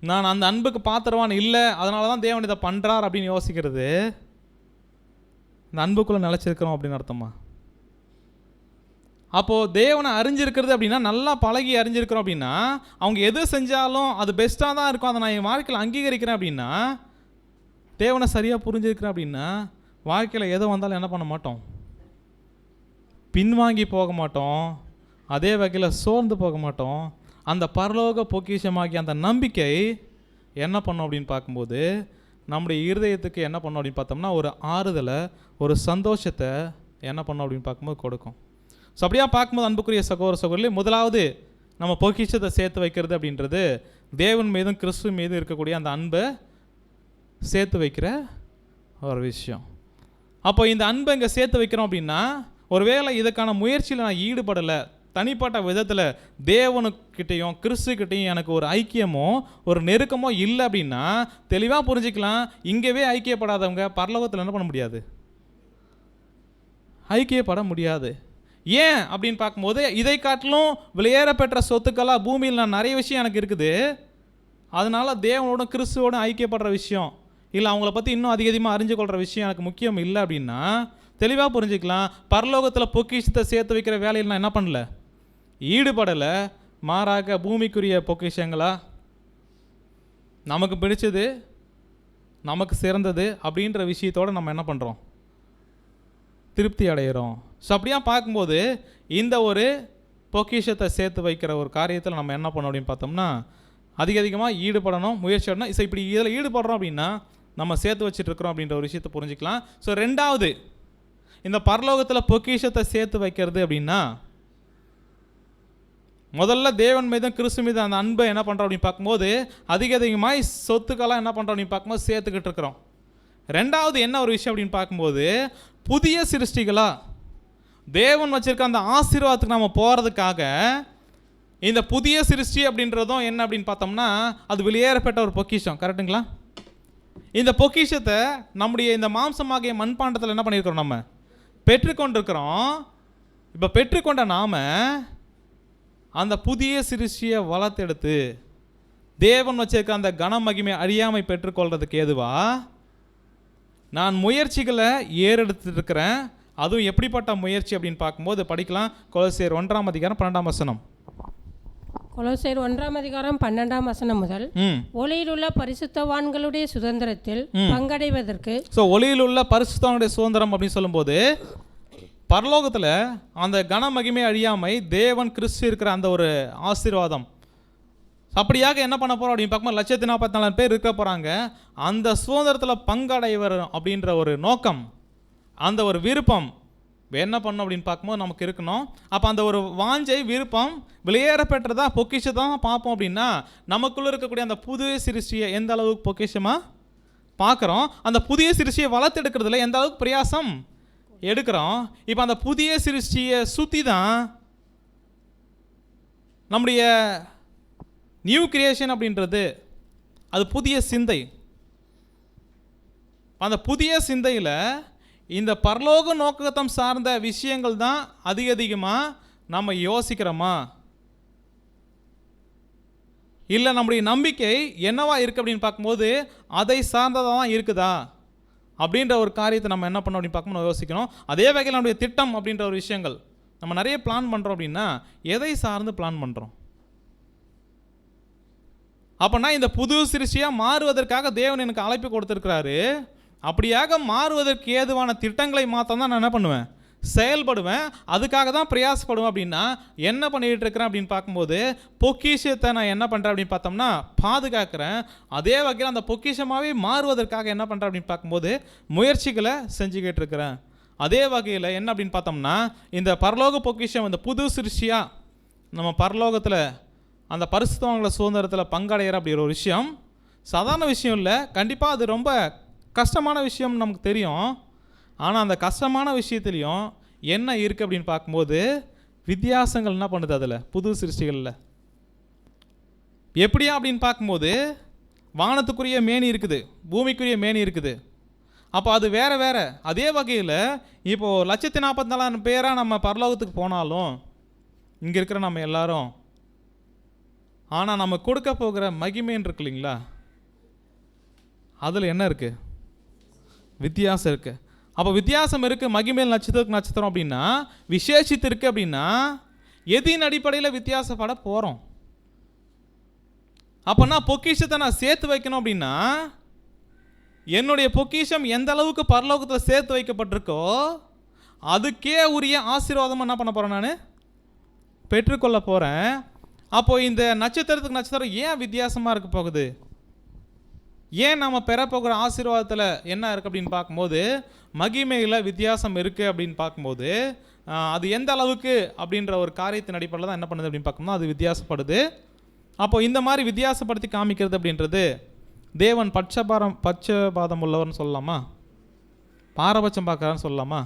நான் அந்த அன்புக்கு பாத்திரவான் இல்லை, அதனால தான் தேவன் இதை பண்ணுறார் அப்படின்னு யோசிக்கிறது இந்த அன்புக்குள்ளே நிலச்சிருக்கிறோம் அப்படின்னு அர்த்தமா? அப்போது தேவனை அறிஞ்சிருக்கிறது அப்படின்னா நல்லா பழகி அறிஞ்சிருக்கிறோம் அப்படின்னா அவங்க எது செஞ்சாலும் அது பெஸ்ட்டாக தான் இருக்கும், அதை நான் என் வாழ்க்கையில் அங்கீகரிக்கிறேன் அப்படின்னா, தேவனை சரியாக புரிஞ்சிருக்கிறேன் அப்படின்னா வாழ்க்கையில் எது வந்தாலும் என்ன பண்ண மாட்டோம், பின்வாங்கி போக மாட்டோம். அதே வகையில் சோர்ந்து போக மாட்டோம். அந்த பரலோக பொக்கிஷமாகி அந்த நம்பிக்கை என்ன பண்ணோம் அப்படின்னு பார்க்கும்போது நம்முடைய இருதயத்துக்கு என்ன பண்ணோம் அப்படின்னு பார்த்தோம்னா ஒரு ஆறுதலை, ஒரு சந்தோஷத்தை என்ன பண்ணோம் அப்படின்னு பார்க்கும்போது கொடுக்கும். ஸோ அப்படியா பார்க்கும்போது அன்புக்குரிய சகோதர சகோதரிலே, முதலாவது நம்ம பொக்கிஷத்தை சேர்த்து வைக்கிறது அப்படின்றது தேவன் மீதும் கிறிஸ்து மீதும் இருக்கக்கூடிய அந்த அன்பை சேர்த்து வைக்கிற ஒரு விஷயம். அப்போ இந்த அன்பை இங்கே சேர்த்து வைக்கிறோம் அப்படின்னா ஒருவேளை இதுக்கான முயற்சியில் நான் ஈடுபடலை, தனிப்பட்ட விதத்தில் தேவனுக்கிட்டையும் கிறிஸ்துக்கிட்டையும் எனக்கு ஒரு ஐக்கியமோ ஒரு நெருக்கமோ இல்லை அப்படின்னா தெளிவாக புரிஞ்சிக்கலாம், இங்கேவே ஐக்கியப்படாதவங்க பரலோகத்தில் என்ன பண்ண முடியாது, ஐக்கியப்பட முடியாது. ஏன் அப்படின்னு பார்க்கும்போது இதை காட்டிலும் வெளியேற பெற்ற சொத்துக்களாக பூமியில் நான் நிறைய விஷயம் எனக்கு இருக்குது, அதனால் தேவனோட கிறிஸ்துவோட ஐக்கியப்படுற விஷயம் இல்லை அவங்கள பற்றி இன்னும் அதிகமாக அறிஞ்சு கொள்கிற விஷயம் எனக்கு முக்கியம் இல்லை அப்படின்னா தெளிவாக புரிஞ்சுக்கலாம். பரலோகத்தில் பொக்கிஷத்தை சேர்த்து வைக்கிற வேலையில் நான் என்ன பண்ணல, ஈடுபடலை. மாறாக பூமிக்குரிய பொக்கிஷங்களா, நமக்கு பிடிச்சது, நமக்கு சிறந்தது அப்படின்ற விஷயத்தோடு நம்ம என்ன பண்ணுறோம், திருப்தி அடைகிறோம். ஸோ அப்படியா பார்க்கும்போது இந்த ஒரு பொக்கிஷத்தை சேர்த்து வைக்கிற ஒரு காரியத்தில் நம்ம என்ன பண்ணோம் அப்படின்னு பார்த்தோம்னா அதிகமாக ஈடுபடணும், முயற்சி பண்ணணும். ஸோ இப்படி இதில் ஈடுபடுறோம் அப்படின்னா நம்ம சேர்த்து வச்சுட்ருக்குறோம் அப்படின்ற ஒரு விஷயத்தை புரிஞ்சுக்கலாம். ஸோ ரெண்டாவது, இந்த பரலோகத்தில் பொக்கிஷத்தை சேர்த்து வைக்கிறது அப்படின்னா முதல்ல தேவன் மீதும் கிறிஸ்து மீது அந்த அன்பை என்ன பண்ணுறோம் அப்படின்னு பார்க்கும்போது அதிகமாக சொத்துக்கெல்லாம் என்ன பண்ணுறோம் அப்படின்னு பார்க்கும்போது சேர்த்துக்கிட்டு இருக்கிறோம். ரெண்டாவது என்ன ஒரு விஷயம் அப்படின்னு பார்க்கும்போது புதிய சிருஷ்டிகளாக தேவன் வச்சுருக்க அந்த ஆசீர்வாதத்துக்கு நம்ம போகிறதுக்காக இந்த புதிய சிருஷ்டி அப்படின்றதும் என்ன அப்படின்னு பார்த்தோம்னா அது வெளியேறப்பட்ட ஒரு பொக்கிஷம். கரெக்டுங்களா? இந்த பொக்கிஷத்தை நம்முடைய இந்த மாம்சமாகிய மண்பாண்டத்தில் என்ன பண்ணியிருக்கிறோம், நம்ம பெற்றுக்கொண்டிருக்கிறோம். இப்போ பெற்றுக்கொண்ட நாம் அந்த புதிய சிருஷ்டியை வளர்த்தெடுத்து தேவன் வச்சிருக்க அந்த கன மகிமை அழியாமை பெற்றுக்கொள்றதுக்கு ஏதுவா நான் முயற்சிகளை ஏறெடுத்துருக்கிறேன். அதுவும் எப்படிப்பட்ட முயற்சி அப்படின்னு பார்க்கும்போது படிக்கலாம். கொலோசியர் 1:12. கொலோசியர் 1:12 முதல் ஒளியில் உள்ள பரிசுத்தவான்களுடைய சுதந்திரத்தில் பங்கடைவதற்கு. ஸோ ஒளியில் உள்ள பரிசுத்தவானுடைய சுதந்திரம் அப்படின்னு சொல்லும்போது பரலோகத்தில் அந்த கன மகிமை அழியாமை தேவன் கிறிஸ்து இருக்கிற அந்த ஒரு ஆசீர்வாதம் அப்படியாக என்ன பண்ண போகிறோம் அப்படின்னு பார்க்கும்போது 144,000 பேர் இருக்க போகிறாங்க. அந்த சுதந்திரத்தில் பங்கடைவர் அப்படின்ற ஒரு நோக்கம், அந்த ஒரு விருப்பம் என்ன பண்ணணும் அப்படின்னு பார்க்கும்போது நமக்கு இருக்கணும். அப்போ அந்த ஒரு வாஞ்சை விருப்பம் வெளியேறப்பெற்றதா பொக்கிஷத்தான் பார்ப்போம் அப்படின்னா நமக்குள்ளே இருக்கக்கூடிய அந்த புதிய சிருஷ்டியை எந்த அளவுக்கு பொக்கிஷமாக பார்க்குறோம், அந்த புதிய சிருஷ்டியை வளர்த்தெடுக்கிறதுல எந்த அளவுக்கு பிரயாசம் எடுக்கிறோம். இப்போ அந்த புதிய சிருஷ்டியை சுற்றி தான் நம்முடைய நியூ கிரியேஷன் அப்படின்றது அது புதிய சிந்தை. அந்த புதிய சிந்தையில் இந்த பரலோக நோக்கத்தம் சார்ந்த விஷயங்கள் தான் அதிகமாக நம்ம யோசிக்கிறோமா, இல்லை நம்முடைய நம்பிக்கை என்னவா இருக்குது அப்படின்னு பார்க்கும்போது அதை சார்ந்ததாக தான் இருக்குதா அப்படின்ற ஒரு காரியத்தை நம்ம என்ன பண்ணோம் அப்படின்னு பார்க்கும்போது யோசிக்கணும். அதே வகையில் நம்முடைய திட்டம் அப்படின்ற ஒரு விஷயங்கள் நம்ம நிறைய பிளான் பண்ணுறோம் அப்படின்னா எதை சார்ந்து பிளான் பண்ணுறோம். அப்போனா இந்த புது சிருஷ்டியாக மாறுவதற்காக தேவன் எனக்கு அழைப்பு கொடுத்துருக்கிறாரு. அப்படியாக மாறுவதற்கு ஏதுவான திட்டங்களை மாற்றம் தான் நான் என்ன பண்ணுவேன், செயல்படுவேன், அதுக்காக தான் பிரயாசப்படுவேன். அப்படின்னா என்ன பண்ணிகிட்டு இருக்கிறேன் அப்படின்னு பார்க்கும்போது பொக்கிஷத்தை நான் என்ன பண்ணுறேன் அப்படின்னு பார்த்தோம்னா பாதுகாக்கிறேன். அதே வகையில் அந்த பொக்கிஷமாகவே மாறுவதற்காக என்ன பண்ணுறேன் அப்படின்னு பார்க்கும்போது முயற்சிகளை செஞ்சுக்கிட்டு இருக்கிறேன். அதே வகையில் என்ன அப்படின்னு பார்த்தோம்னா இந்த பரலோக பொக்கிஷம் இந்த புது சிருஷ்டியாக நம்ம பரலோகத்தில் அந்த பரிசுத்தவான்கள சுதந்திரத்தில் பங்கடைகிற அப்படிங்கிற ஒரு விஷயம் சாதாரண விஷயம் இல்லை. கண்டிப்பாக அது ரொம்ப கஷ்டமான விஷயம் நமக்கு தெரியும். ஆனால் அந்த கஷ்டமான விஷயத்துலையும் என்ன இருக்குது அப்படின்னு பார்க்கும்போது வித்தியாசங்கள் என்ன பண்ணுது அதில் புது சிருஷ்டிகளில் எப்படியா அப்படின்னு பார்க்கும்போது வானத்துக்குரிய மேனி இருக்குது, பூமிக்குரிய மேனி இருக்குது. அப்போ அது வேறு வேறு. அதே வகையில் இப்போது 144,000 பேராக நம்ம பரலோகத்துக்கு போனாலும் இங்கே இருக்கிற நம்ம எல்லாரும், ஆனால் நம்ம கொடுக்க போகிற மகிமைன்னு இருக்கு இல்லைங்களா, அதில் என்ன இருக்குது, வித்தியாசம் இருக்குது. அப்போ வித்தியாசம் இருக்குது. மகிமையில் நட்சத்திரத்துக்கு நட்சத்திரம் அப்படின்னா விசேஷித்து இருக்குது அப்படின்னா எதின் அடிப்படையில் வித்தியாசப்பட போகிறோம். அப்போனா பொக்கிஷத்தை நான் சேர்த்து வைக்கணும் அப்படின்னா என்னுடைய பொக்கிஷம் எந்த அளவுக்கு பரலோகத்தில் சேர்த்து வைக்கப்பட்டிருக்கோ அதுக்கே உரிய ஆசீர்வாதம் என்ன பண்ண போகிறேன், நான் பெற்றுக்கொள்ள போகிறேன். அப்போது இந்த நட்சத்திரத்துக்கு நட்சத்திரம் ஏன் வித்தியாசமாக இருக்க போகுது, ஏன் நாம் பெறப்போகிற ஆசீர்வாதத்தில் என்ன இருக்குது அப்படின்னு பார்க்கும்போது மகிமையில் வித்தியாசம் இருக்குது அப்படின்னு பார்க்கும்போது அது எந்த அளவுக்கு அப்படின்ற ஒரு காரியத்தின் அடிப்படையில் தான் என்ன பண்ணுது அப்படின்னு பார்க்கும்போது அது வித்தியாசப்படுது. அப்போது இந்த மாதிரி வித்தியாசப்படுத்தி காமிக்கிறது அப்படின்றது தேவன் பட்சபாதம் உள்ளவர்னு சொல்லலாமா, பாரபட்சம் பார்க்குறான்னு சொல்லலாமா.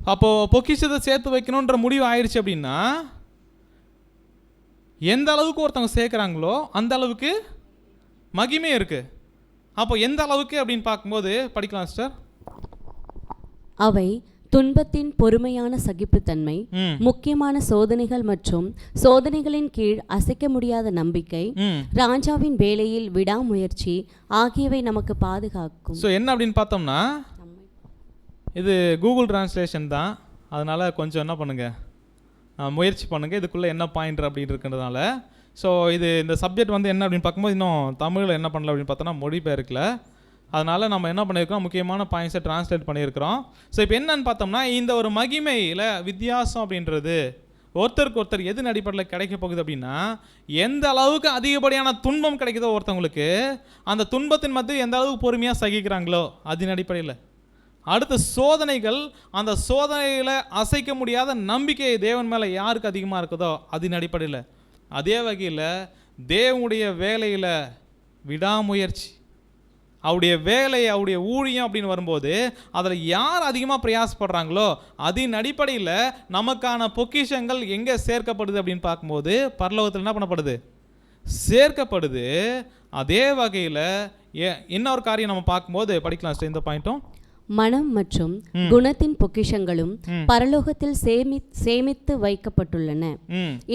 அப்போது பொக்கிஷத்தை சேர்த்து வைக்கணுன்ற முடிவு ஆயிடுச்சு அப்படின்னா எந்த அளவுக்கு ஒருத்தவங்க சேர்க்குறாங்களோ அந்த அளவுக்கு மகிமை இருக்குது. அப்போ எந்த அளவுக்கு அப்படின்னு பார்க்கும்போது படிக்கலாம் சிஸ்டர். அவை துன்பத்தின் பொறுமையான சகிப்புத்தன்மை, முக்கியமான சோதனைகள் மற்றும் சோதனைகளின் கீழ் அசைக்க முடியாத நம்பிக்கை, ராஜாவின் வேலையில் விடாமுயற்சி ஆகியவை நமக்கு பாதுகாக்கும். ஸோ என்ன அப்படின்னு பார்த்தோம்னா, இது கூகுள் டிரான்ஸ்லேஷன் தான், அதனால் கொஞ்சம் என்ன பண்ணுங்கள், முயற்சி பண்ணுங்கள் இதுக்குள்ளே என்ன பாயிண்ட் அப்படின்னு இருக்கிறதுனால. ஸோ இது இந்த சப்ஜெக்ட் வந்து என்ன அப்படின்னு பார்க்கும்போது இன்னும் தமிழில் என்ன பண்ணல அப்படின்னு பார்த்தோன்னா மொழிபெயர்க்கல. அதனால் நம்ம என்ன பண்ணியிருக்கோம், முக்கியமான பாயிண்ட்ஸை டிரான்ஸ்லேட் பண்ணியிருக்கிறோம். ஸோ இப்போ என்னன்னு பார்த்தோம்னா, இந்த ஒரு மகிமையில் வித்தியாசம் அப்படின்றது ஒருத்தருக்கு ஒருத்தர் எது அடிப்படையில் கிடைக்க போகுது அப்படின்னா, எந்த அளவுக்கு அதிகப்படியான துன்பம் கிடைக்குதோ ஒருத்தவங்களுக்கு, அந்த துன்பத்தின் மத்தியில் எந்த அளவுக்கு பொறுமையாக சகிக்கிறாங்களோ அதன் அடிப்படையில். அடுத்த சோதனைகள், அந்த சோதனையில் அசைக்க முடியாத நம்பிக்கை தேவன் மேலே யாருக்கு அதிகமாக இருக்குதோ அதன் அடிப்படையில். அதே வகையில் தேவனுடைய வேலையில் விடாமுயற்சி, அவருடைய வேலை, அவருடைய ஊழியம் அப்படின்னு வரும்போது அதில் யார் அதிகமாக பிரயாசப்படுறாங்களோ அதன் அடிப்படையில் நமக்கான பொக்கிஷங்கள் எங்கே சேர்க்கப்படுது அப்படின்னு பார்க்கும்போது பரலோகத்தில் என்ன பண்ணப்படுது, சேர்க்கப்படுது. அதே வகையில் இன்னொரு காரியம் நம்ம பார்க்கும்போது படிக்கலாம் இந்த பாயிண்ட்டும், மனம் மற்றும் குணத்தின் பொக்கிஷங்களும் பரலோகத்தில் சேமித்து வைக்கப்பட்டுள்ளன.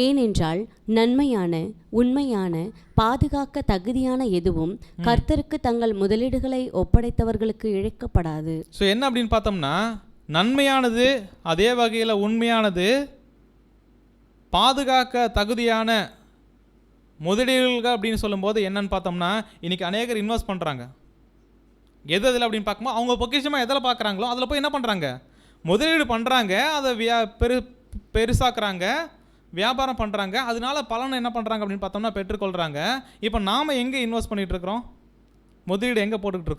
ஏனென்றால் நன்மையான, உண்மையான, பாதுகாக்க தகுதியான எதுவும் கர்த்தருக்கு தங்கள் முதலீடுகளை ஒப்படைத்தவர்களுக்கு இழைக்கப்படாது. ஸோ என்ன அப்படின்னு பார்த்தோம்னா, நன்மையானது, அதே வகையில் உண்மையானது, பாதுகாக்க தகுதியான முதலீடுகள் அப்படின்னு சொல்லும்போது என்னன்னு பார்த்தோம்னா, இன்னைக்கு அநேகர் இன்வெஸ்ட் பண்ணுறாங்க. எது அதில் அப்படின்னு பார்க்கும்போது அவங்க பொக்கிஷமாக எதில் பார்க்குறாங்களோ அதில் போய் என்ன பண்ணுறாங்க, முதலீடு பண்ணுறாங்க, அதை பெருசாக்குறாங்க, வியாபாரம் பண்ணுறாங்க, அதனால பலனை என்ன பண்ணுறாங்க அப்படின்னு பார்த்தோம்னா பெற்றுக்கொள்கிறாங்க. இப்போ நாம் எங்கே இன்வெஸ்ட் பண்ணிகிட்டு இருக்கிறோம், முதலீடு எங்கே போட்டுக்கிட்டு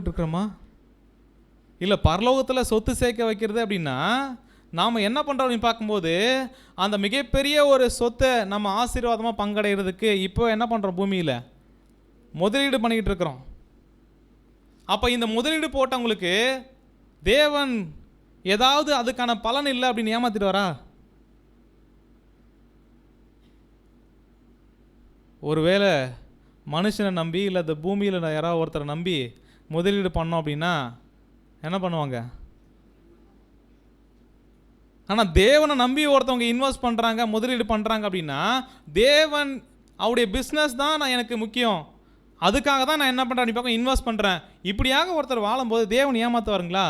இருக்கிறோமா? இல்லை பரலோகத்தில் சொத்து சேர்க்க வைக்கிறது அப்படின்னா நாம் என்ன பண்ணுறோம் அப்படின்னு பார்க்கும்போது, அந்த மிகப்பெரிய ஒரு சொத்தை நம்ம ஆசீர்வாதமாக பங்கடைகிறதுக்கு இப்போ என்ன பண்ணுறோம், பூமியில் முதலீடு பண்ணிக்கிட்டு இருக்கிறோம். அப்போ இந்த முதலீடு போட்டவங்களுக்கு தேவன் ஏதாவது அதுக்கான பலன் இல்லை அப்படின்னு ஏமாத்திட்டு வரா? ஒருவேளை மனுஷனை நம்பி இல்லை இந்த பூமியில் யாராவது ஒருத்தரை நம்பி முதலீடு பண்ணோம் அப்படின்னா என்ன பண்ணுவாங்க? ஆனால் தேவனை நம்பி ஒருத்தவங்க இன்வெஸ்ட் பண்ணுறாங்க, முதலீடு பண்ணுறாங்க அப்படின்னா தேவன் அவருடைய பிஸ்னஸ் தான் நான் எனக்கு முக்கியம், அதுக்காக தான் நான் என்ன பண்ணுறேன் பார்க்க இன்வெஸ்ட் பண்ணுறேன், இப்படியாக ஒருத்தர் வாழும்போது தேவன் ஏமாற்றுவாருங்களா?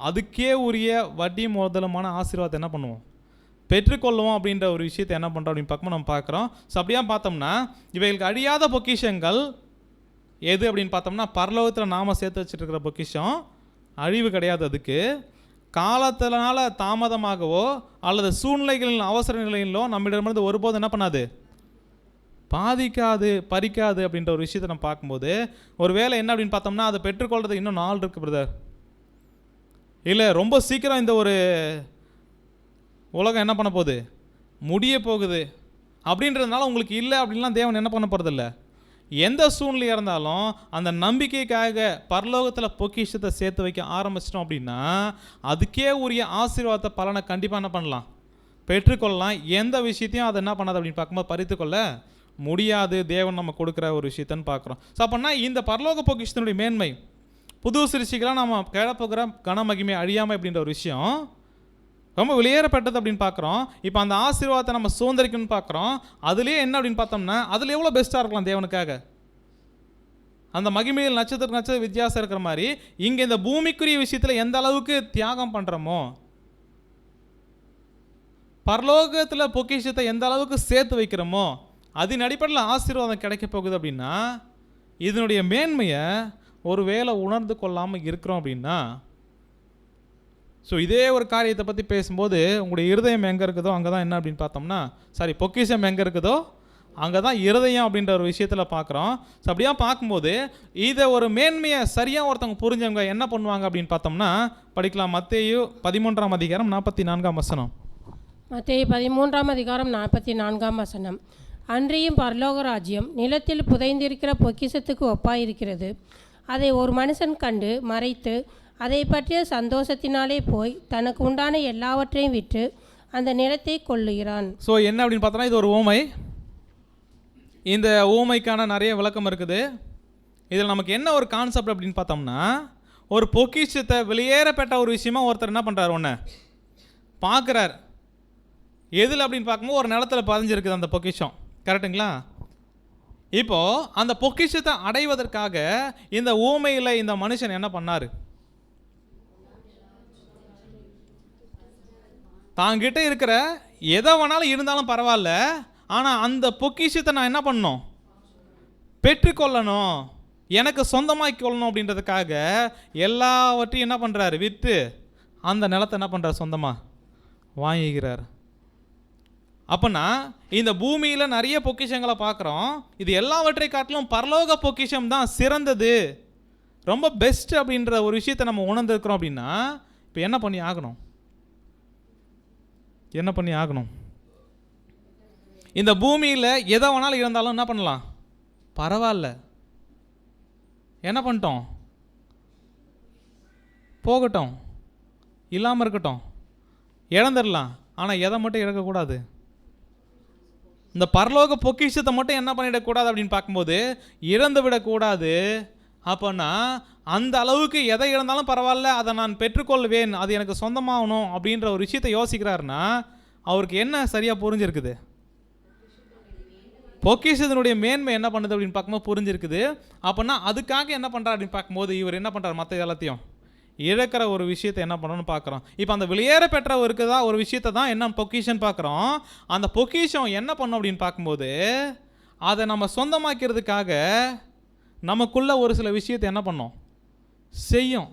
அதுக்கே உரிய வட்டி முதலுமான ஆசீர்வாதத்தை என்ன பண்ணுவோம், பெற்றுக்கொள்ளுவோம் அப்படின்ற ஒரு விஷயத்தை என்ன பண்ணுறோம் அப்படின்னு பார்க்கும்போது நம்ம பார்க்குறோம். ஸோ அப்படியா பார்த்தோம்னா இவைகளுக்கு அழியாத பொக்கிஷங்கள் எது அப்படின்னு பார்த்தோம்னா, பரலோகத்தில் நாம் சேர்த்து வச்சுருக்கிற பொக்கிஷம் அழிவு கிடையாது. அதுக்கு காலத்தினால தாமதமாகவோ அல்லது சூழ்நிலைகளின் அவசர நிலையிலோ நம்மிடமிருந்து ஒருபோது என்ன பண்ணாது, பாதிக்காது, பறிக்காது அப்படின்ற ஒரு விஷயத்தை நம்ம பார்க்கும்போது ஒரு வேலை என்ன அப்படின்னு பார்த்தோம்னா, அதை பெற்றுக்கொள்றது இன்னும் நாள் இருக்குது பிரதர், இல்லை ரொம்ப சீக்கிரம் இந்த ஒரு உலகம் என்ன பண்ண போகுது, முடிய போகுது அப்படின்றதுனால உங்களுக்கு இல்லை அப்படின்லாம் தேவன் என்ன பண்ண போகிறதில்ல. எந்த சூழ்நிலையாக இருந்தாலும் அந்த நம்பிக்கைக்காக பரலோகத்தில் பொக்கிஷத்தை சேர்த்து வைக்க ஆரம்பிச்சிட்டோம் அப்படின்னா அதுக்கே உரிய ஆசீர்வாதத்தை பலனை கண்டிப்பாக என்ன பண்ணலாம், பெற்றுக்கொள்ளலாம். எந்த விஷயத்தையும் அதை என்ன பண்ணாது அப்படின்னு பார்க்கும்போது பறித்துக்கொள்ள முடியாது, தேவன் நம்ம கொடுக்குற ஒரு விஷயத்தன்னு பார்க்குறோம். ஸோ அப்படின்னா இந்த பரலோக பொக்கிஷத்தினுடைய மேன்மை, புது சிருஷ்டிகளாக நம்ம கேளப்போகிற கனமகிமை அழியாமல் அப்படின்ற ஒரு விஷயம் ரொம்ப வெளியேறப்பட்டது அப்படின்னு பார்க்குறோம். இப்போ அந்த ஆசீர்வாதத்தை நம்ம சுதந்திரிக்கணும்னு பார்க்குறோம். அதுலேயே என்ன அப்படின்னு பார்த்தோம்னா அதில் எவ்வளோ பெஸ்ட்டாக இருக்கலாம் தேவனுக்காக, அந்த மகிமையில் நட்சத்திர வித்தியாசம் இருக்கிற மாதிரி இங்கே இந்த பூமிக்குரிய விஷயத்தில் எந்த அளவுக்கு தியாகம் பண்ணுறோமோ, பரலோகத்தில் பொக்கிஷத்தை எந்த அளவுக்கு சேர்த்து வைக்கிறோமோ அதன் அடிப்படையில் ஆசீர்வாதம் கிடைக்க போகுது. அப்படின்னா இதனுடைய மேன்மையை ஒரு வேளை உணர்ந்து கொள்ளாமல் இருக்கிறோம் அப்படின்னா, ஸோ இதே ஒரு காரியத்தை பற்றி பேசும்போது உங்களுடைய இருதயம் எங்கே இருக்குதோ அங்கே தான் என்ன அப்படின்னு பார்த்தோம்னா, பொக்கிஷம் எங்கே இருக்குதோ அங்கே தான் இருதயம் அப்படின்ற ஒரு விஷயத்தில் பார்க்குறோம். ஸோ அப்படியா பார்க்கும்போது இதை ஒரு மேன்மையை சரியாக ஒருத்தவங்க புரிஞ்சவங்க என்ன பண்ணுவாங்க அப்படின்னு பார்த்தோம்னா படிக்கலாம். மத்தேயு 13ஆம் அதிகாரம் 44ஆம் வசனம். மத்தேயு 13ஆம் அதிகாரம் 44ஆம் வசனம். அன்றியும் பரலோக ராஜ்யம் நிலத்தில் புதைந்திருக்கிற பொக்கிஷத்துக்கு ஒப்பாயிருக்கிறது. அதை ஒரு மனுஷன் கண்டு மறைத்து அதை பற்றிய சந்தோஷத்தினாலே போய் தனக்கு உண்டான எல்லாவற்றையும் விற்று அந்த நிலத்தை கொள்ளுகிறான். ஸோ என்ன அப்படின்னு பார்த்தோன்னா இது ஒரு ஊமை. இந்த ஊமைக்கான நிறைய விளக்கம் இருக்குது. இதில் நமக்கு என்ன ஒரு கான்செப்ட் அப்படின்னு பார்த்தோம்னா, ஒரு பொக்கிஷத்தை வெளியேறப்பட்ட ஒரு விஷயமா ஒருத்தர் என்ன பண்ணுறாரு, ஒன்று பார்க்குறார். எதில் அப்படின்னு பார்க்கும்போது ஒரு நிலத்துல பதிஞ்சிருக்குது அந்த பொக்கிஷம். கரெக்டுங்களா? இப்போது அந்த பொக்கிஷத்தை அடைவதற்காக இந்த ஊமையில் இந்த மனுஷன் என்ன பண்ணார்? தாங்கிட்ட இருக்கிற எதை வேணாலும் இருந்தாலும் பரவாயில்ல, ஆனால் அந்த பொக்கிஷத்தை நான் என்ன பண்ணணும், பெற்றுக்கொள்ளணும், எனக்கு சொந்தமாக்கி கொள்ளணும் அப்படின்றதுக்காக எல்லாவற்றையும் என்ன பண்ணுறாரு, விற்று அந்த நிலத்தை என்ன பண்ணுறாரு, சொந்தமாக வாங்கிக்கிறார். அப்போனா இந்த பூமியில் நிறைய பொக்கிஷங்களை பார்க்குறோம். இது எல்லாவற்றை காட்டிலும் பரலோக பொக்கிஷம் தான் சிறந்தது, ரொம்ப பெஸ்ட் அப்படின்ற ஒரு விஷயத்தை நம்ம உணர்ந்துருக்கிறோம். அப்படின்னா இப்போ என்ன பண்ணி ஆகணும், என்ன பண்ணி ஆகணும்? இந்த பூமியில் எதை வேணாலும் இருந்தாலும் என்ன பண்ணலாம், பரவாயில்ல, என்ன பண்ணிட்டோம், போகட்டும், இல்லாமல் இருக்கட்டும், இழந்துடலாம். ஆனால் எதை மட்டும் இழக்கக்கூடாது, இந்த பரலோக பொக்கிஷத்தை மட்டும் என்ன பண்ணிடக்கூடாது அப்படின்னு பார்க்கும்போது இழந்து விடக்கூடாது. அப்போனா அந்த அளவுக்கு எதை இழந்தாலும் பரவாயில்ல, அதை நான் பெற்றுக்கொள்வேன், அது எனக்கு சொந்தமாகணும் அப்படின்ற ஒரு விஷயத்தை யோசிக்கிறாருன்னா அவருக்கு என்ன சரியாக புரிஞ்சிருக்குது, பொக்கிஷத்தினுடைய மேன்மை என்ன பண்ணுது அப்படின்னு பார்க்கும்போது புரிஞ்சிருக்குது. அப்போனா அதுக்காக என்ன பண்ணுறாரு அப்படின்னு பார்க்கும்போது இவர் என்ன பண்ணுறாரு, மற்ற எல்லாத்தையும் இழக்கிற ஒரு விஷயத்தை என்ன பண்ணணும்னு பார்க்குறோம். இப்போ அந்த வெளியேற பெற்றவருக்கு தான் ஒரு விஷயத்தை தான் என்ன பொக்கிஷன் பார்க்குறோம். அந்த பொக்கிஷம் என்ன பண்ணும் அப்படின்னு பார்க்கும்போது அதை நம்ம சொந்தமாக்கிறதுக்காக நமக்குள்ள ஒரு சில விஷயத்தை என்ன பண்ணோம், செய்யும்.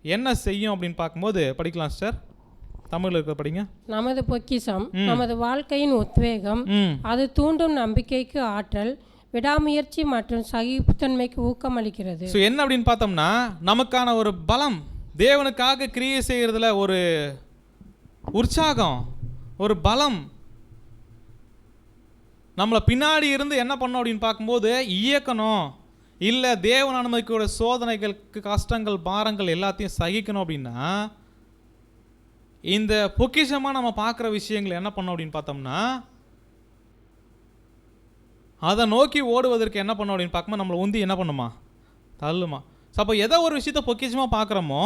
என்ன செய்யும் அப்படின்னு பார்க்கும்போது படிக்கலாம் சிஸ்டர், தமிழில் இருக்க படிங்க. நமது பொக்கிஷம் நமது வாழ்க்கையின் உத்வேகம், அது தூண்டும் நம்பிக்கைக்கு ஆற்றல், விடாமுயற்சி மற்றும் சகிப்புத்தன்மைக்கு ஊக்கமளிக்கிறது. ஸோ என்ன அப்படின்னு பார்த்தோம்னா நமக்கான ஒரு பலம், தேவனுக்காக கிரியை செய்கிறதுல ஒரு உற்சாகம், ஒரு பலம், நம்மளை பின்னாடி இருந்து என்ன பண்ணோம் அப்படின்னு பார்க்கும்போது இயக்கணும், இல்லை தேவன் அனுமதிக்கோட சோதனைகளுக்கு கஷ்டங்கள் பாரங்கள் எல்லாத்தையும் சகிக்கணும். அப்படின்னா இந்த பொக்கிஷமாக நம்ம பார்க்குற விஷயங்கள் என்ன பண்ணோம் அப்படின்னு பார்த்தோம்னா அதை நோக்கி ஓடுவதற்கு என்ன பண்ணோம் அப்படின்னு பார்க்கும்போது நம்மளை உந்தி என்ன பண்ணுமா, தள்ளுமா. ஸோ அப்போ எதை ஒரு விஷயத்தை பொக்கிஷமாக பார்க்குறோமோ,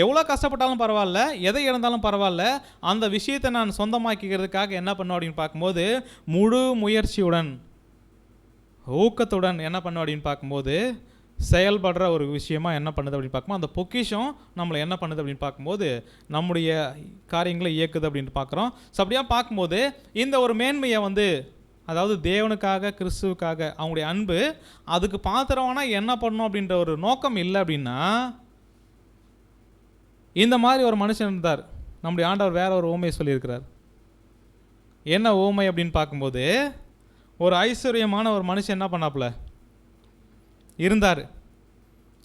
எவ்வளோ கஷ்டப்பட்டாலும் பரவாயில்ல, எதை இழந்தாலும் பரவாயில்ல, அந்த விஷயத்தை நான் சொந்தமாக்கிக்கிறதுக்காக என்ன பண்ணோம் அப்படின்னு பார்க்கும்போது முழு முயற்சியுடன் ஊக்கத்துடன் என்ன பண்ணோம் அப்படின்னு பார்க்கும்போது செயல்படுற ஒரு விஷயமா என்ன பண்ணுது அப்படின்னு பார்க்கும்போது அந்த பொக்கிஷம் நம்மளை என்ன பண்ணுது அப்படின்னு பார்க்கும்போது நம்முடைய காரியங்களை இயக்குது அப்படின்னு பார்க்குறோம். ஸோ அப்படியா பார்க்கும்போது இந்த ஒரு மேன்மையை வந்து, அதாவது தேவனுக்காக கிறிஸ்துவுக்காக அவங்களுடைய அன்பு அதுக்கு பாத்திரம்னா என்ன பண்ணணும் அப்படின்ற ஒரு நோக்கம் இல்லை அப்படின்னா இந்த மாதிரி ஒரு மனுஷன் இருந்தார். நம்முடைய ஆண்டவர் வேற ஒரு ஊமையை சொல்லியிருக்கிறார். என்ன ஊமை அப்படின்னு பார்க்கும்போது ஒரு ஐஸ்வர்யமான ஒரு மனுஷன் என்ன பண்ணாப்புல இருந்தார்.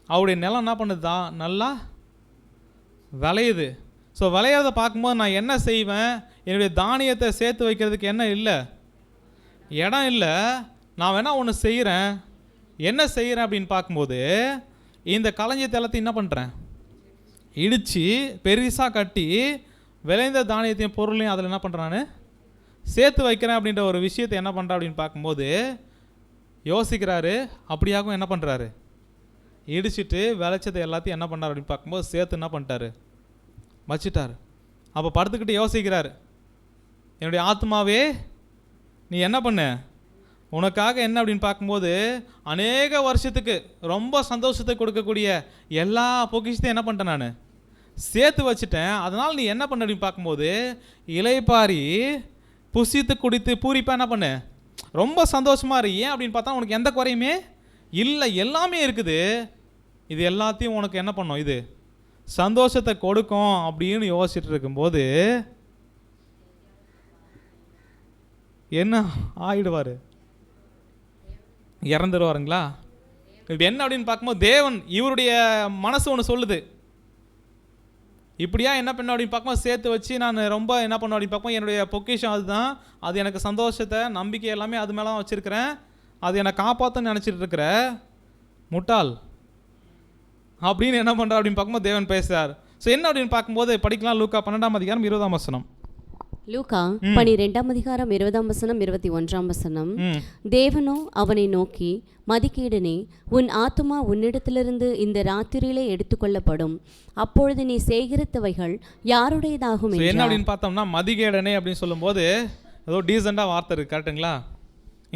அவருடைய நிலம் என்ன பண்ணுதா, நல்லா விளையுது. ஸோ விளையாத பார்க்கும்போது நான் என்ன செய்வேன், என்னுடைய தானியத்தை சேர்த்து வைக்கிறதுக்கு என்ன இல்லை, இடம் இல்லை, நான் வேணா ஒன்று செய்கிறேன். என்ன செய்கிறேன் அப்படின்னு பார்க்கும்போது இந்த களஞ்சியத்தை எல்லாத்தையும் என்ன பண்ணுறேன், இடித்து பெருசாக கட்டி விளைந்த தானியத்தையும் பொருளையும் அதில் என்ன பண்ணுறேன், நான் சேர்த்து வைக்கிறேன் அப்படின்ற ஒரு விஷயத்தை என்ன பண்ணுறேன் அப்படின்னு பார்க்கும்போது யோசிக்கிறாரு. அப்படியாகவும் என்ன பண்ணுறாரு, இடிச்சிட்டு விளைச்சதை எல்லாத்தையும் என்ன பண்ணுறாரு அப்படின்னு பார்க்கும்போது சேர்த்து என்ன பண்ணிட்டாரு, வச்சிட்டார். அப்போ படுத்துக்கிட்டு யோசிக்கிறார், என்னுடைய ஆத்மாவே நீ என்ன பண்ண, உனக்காக என்ன அப்படின்னு பார்க்கும்போது அநேக வருஷத்துக்கு ரொம்ப சந்தோஷத்தை கொடுக்கக்கூடிய எல்லா பொக்கிஷத்தையும் என்ன பண்ணிட்டேன், நான் சேர்த்து வச்சுட்டேன். அதனால் நீ என்ன பண்ண அப்படின்னு பார்க்கும்போது இலைப்பாரி புசித்து குடித்து பூரிப்பா என்ன பண்ணு, ரொம்ப சந்தோஷமாக இரு. ஏன் அப்படின்னு பார்த்தா உனக்கு எந்த குறையுமே இல்லை, எல்லாமே இருக்குது. இது எல்லாத்தையும் உனக்கு என்ன பண்ணும், இது சந்தோஷத்தை கொடுக்கும் அப்படின்னு யோசிச்சுட்டு இருக்கும்போது என்ன ஆயிடுவார், இறந்துடுவாருங்களா? இது என்ன அப்படின்னு பார்க்கும்போது தேவன் இவருடைய மனசு ஒன்று சொல்லுது, இப்படியா என்ன பண்ண அப்படின்னு பார்க்கும்போது சேர்த்து வச்சு நான் ரொம்ப என்ன பண்ண அப்படின்னு பார்க்கும்போது என்னுடைய பொக்கிஷம் அதுதான், அது எனக்கு சந்தோஷத்தை நம்பிக்கை எல்லாமே அது மேலே தான் வச்சுருக்கிறேன், அது என்னை காப்பாற்றன்னு நினச்சிட்டு இருக்கிற முட்டாள் அப்படின்னு என்ன பண்ணுறா அப்படின்னு பார்க்கும்போது தேவன் பேசுகிறார். ஸோ என்ன அப்படின்னு பார்க்கும்போது படிக்கலாம் லூக்கா 12 அதிகாரம் 20 வசனம். லூக்கா 12 20 தேவனோ அவனை நோக்கி, மதிகேடனே, உன் ஆத்துமா உன்னிடத்திலிருந்து இந்த ராத்திரியிலே எடுத்துக்கொள்ளப்படும், அப்பொழுது நீ சேகரித்தவைகள் யாருடையதாகும் என்ன என்றார். அப்படின்னு பார்த்தோம்னா, மதிகேடனே அப்படின்னு சொல்லும்போது ஏதோ டீசெண்டாக வார்த்தை இருக்குது, கரெக்டுங்களா?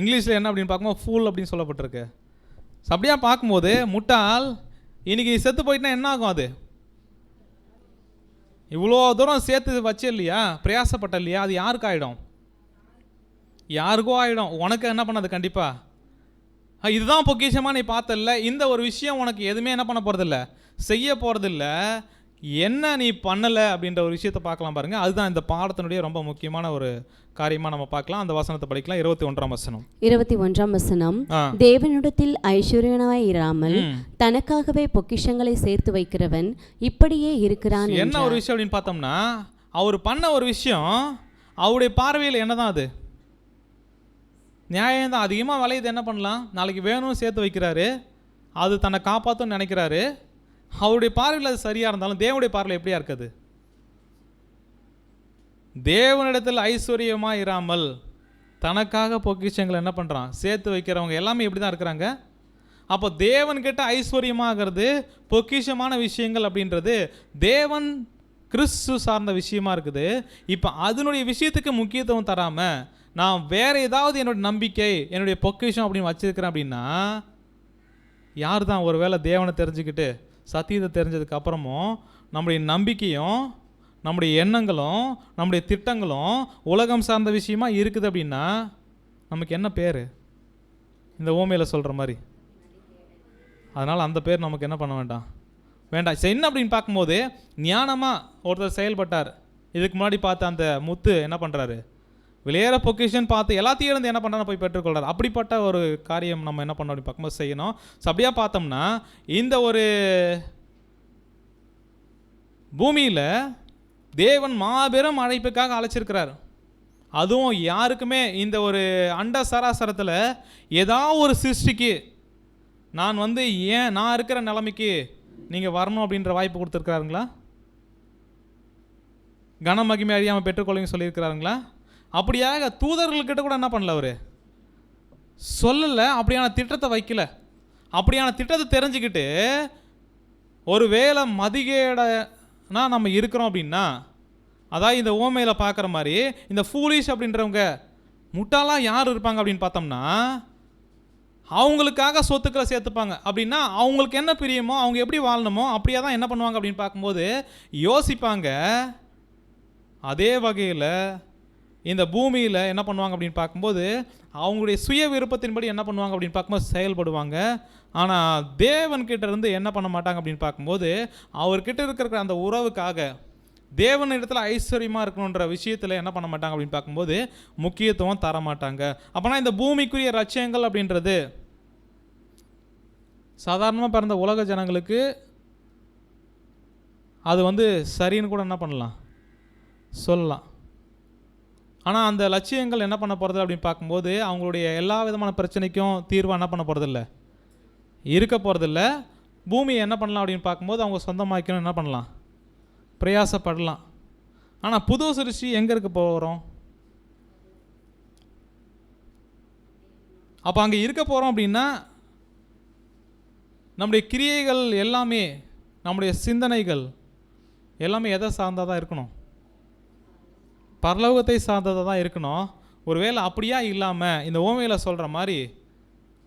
இங்கிலீஷில் என்ன அப்படின்னு பார்க்கும்போது ஃபூல் அப்படின்னு சொல்லப்பட்டிருக்கு. அப்படியா பார்க்கும்போது முட்டாள், இன்னைக்கு செத்து போயிட்டுனா என்ன ஆகும்? அது இவ்வளோ தூரம் சேர்த்து வச்சு இல்லையா, பிரயாசப்பட்ட இல்லையா, அது யாருக்கு ஆகிடும்? யாருக்கோ ஆகிடும். உனக்கு என்ன பண்ணது? கண்டிப்பாக இதுதான் பொக்கிஷமாக நீ பார்த்தல. இந்த ஒரு விஷயம் உனக்கு எதுவுமே என்ன பண்ண போகிறதில்ல, செய்ய போகிறதில்ல. என்ன நீ பண்ணலை அப்படின்ற ஒரு விஷயத்தை பார்க்கலாம் பாருங்கள். அதுதான் இந்த பாடத்தினுடைய ரொம்ப முக்கியமான ஒரு காரியமாக நம்ம பார்க்கலாம். அந்த வசனத்தை படிக்கலாம். 21 வசனம். தேவனிடத்தில் ஐஸ்வர்யனாய் இராமல் தனக்காகவே பொக்கிஷங்களை சேர்த்து வைக்கிறவன் இப்படியே இருக்கிறான். என்ன ஒரு விஷயம் அப்படின்னு பார்த்தோம்னா, அவர் பண்ண ஒரு விஷயம் அவருடைய பார்வையில் என்னதான் அது நியாயம் தான். அதிகமாக விளையுது, என்ன பண்ணலாம், நாளைக்கு வேணும்னு சேர்த்து வைக்கிறாரு, அது தன்னை காப்பாற்றும்னு நினைக்கிறாரு. அவருடைய பார்வையில் அது சரியாக இருந்தாலும் தேவனுடைய பார்வையில் எப்படியா இருக்குது? தேவனிடத்தில் ஐஸ்வர்யமாக இராமல் தனக்காக பொக்கிஷங்களை என்ன பண்ணுறான், சேர்த்து வைக்கிறவங்க எல்லாமே எப்படி தான் இருக்கிறாங்க. அப்போ தேவன்கிட்ட ஐஸ்வர்யமாகிறது, பொக்கிஷமான விஷயங்கள் அப்படின்றது தேவன் கிறிஸ்து சார்ந்த விஷயமா இருக்குது. இப்போ அதனுடைய விஷயத்துக்கு முக்கியத்துவம் தராமல் நான் வேறு ஏதாவது என்னுடைய நம்பிக்கை, என்னுடைய பொக்கிஷம் அப்படின்னு வச்சுருக்கிறேன் அப்படின்னா, யார் தான் ஒரு வேளை தேவனை தெரிஞ்சுக்கிட்டு சத்தியத்தை தெரிஞ்சதுக்கு அப்புறமும் நம்முடைய நம்பிக்கையும் நம்முடைய எண்ணங்களும் நம்முடைய திட்டங்களும் உலகம் சார்ந்த விஷயமா இருக்குது அப்படின்னா நமக்கு என்ன பேர்? இந்த ஓமையில் சொல்கிற மாதிரி. அதனால் அந்த பேர் நமக்கு என்ன பண்ண வேண்டாம். என்ன அப்படின்னு பார்க்கும்போது ஞானமாக ஒருத்தர் செயல்பட்டார். இதுக்கு முன்னாடி பார்த்த அந்த முத்து என்ன பண்ணுறாரு, விளையாட பொக்கிஷன் பார்த்து எல்லாத்தையும் இருந்து என்ன பண்ணுறாரு, போய் பெற்றுக்கொள்கிறார். அப்படிப்பட்ட ஒரு காரியம் நம்ம என்ன பண்ணோம் அப்படின்னு பார்க்கும்போது செய்யணும். ஸோ அப்படியா பார்த்தோம்னா இந்த ஒரு பூமியில் தேவன் மாபெரும் அழைப்புக்காக அழைச்சிருக்கிறார். அதுவும் யாருக்குமே இந்த ஒரு அண்ட சராசரத்தில் ஏதாவது ஒரு சிருஷ்டிக்கு நான் நான் இருக்கிற நிலைமைக்கு நீங்கள் வரணும் அப்படின்ற வாய்ப்பு கொடுத்துருக்கிறாருங்களா? கனமகிமை அறியாமல் பெற்றுக்கொள்ளுங்க சொல்லியிருக்கிறாருங்களா? அப்படியாக தூதர்கள்கிட்ட கூட என்ன பண்ணல, அவர் சொல்லலை, அப்படியான திட்டத்தை வைக்கல. அப்படியான திட்டத்தை தெரிஞ்சுக்கிட்டு ஒரு வேளை மதிகேடனா நம்ம இருக்கிறோம் அப்படின்னா, அதாவது இந்த ஓமையில் பார்க்குற மாதிரி இந்த ஃபூலிஷ் அப்படின்றவங்க முட்டாளாக யார் இருப்பாங்க அப்படின்னு பார்த்தோம்னா, அவங்களுக்காக சொத்துக்களை சேர்த்துப்பாங்க. அப்படின்னா அவங்களுக்கு என்ன பிரியமோ, அவங்க எப்படி வாழணுமோ அப்படியே தான் என்ன பண்ணுவாங்க அப்படின்னு பார்க்கும்போது யோசிப்பாங்க. அதே வகையில் இந்த பூமியில் என்ன பண்ணுவாங்க அப்படின்னு பார்க்கும்போது அவங்களுடைய சுய விருப்பத்தின்படி என்ன பண்ணுவாங்க அப்படின்னு பார்க்கும்போது செயல்படுவாங்க. ஆனால் தேவன்கிட்ட இருந்து என்ன பண்ண மாட்டாங்க அப்படின்னு பார்க்கும்போது அவர்கிட்ட இருக்கிற அந்த உறவுக்காக தேவன் இடத்துல ஐஸ்வர்யமாக இருக்கணுன்ற விஷயத்தில் என்ன பண்ண மாட்டாங்க அப்படின்னு பார்க்கும்போது முக்கியத்துவம் தர மாட்டாங்க. அப்போனா இந்த பூமிக்குரிய லட்சியங்கள் அப்படின்றது சாதாரணமாக பிறந்த உலக ஜனங்களுக்கு அது சரின்னு கூட என்ன பண்ணலாம், சொல்லலாம். ஆனால் அந்த லட்சியங்கள் என்ன பண்ண போகிறது அப்படின்னு பார்க்கும்போது அவங்களுடைய எல்லா விதமான பிரச்சனைக்கும் தீர்வாக என்ன பண்ண போகிறதில்ல, இருக்க போகிறதில்ல. பூமியை என்ன பண்ணலாம் அப்படின்னு பார்க்கும்போது அவங்க சொந்தமாக்கணும், என்ன பண்ணலாம், பிரயாசப்படலாம். ஆனால் புது சிருஷ்டி எங்கே இருக்க போகிறோம்? அப்போ அங்கே இருக்க போகிறோம் அப்படின்னா நம்முடைய கிரியைகள் எல்லாமே, நம்முடைய சிந்தனைகள் எல்லாமே எதை சார்ந்ததாக தான் இருக்கணும்? பரலோகத்தை சார்ந்ததாக தான் இருக்கணும். ஒருவேளை அப்படியா இல்லாமல் இந்த ஓமையில் சொல்கிற மாதிரி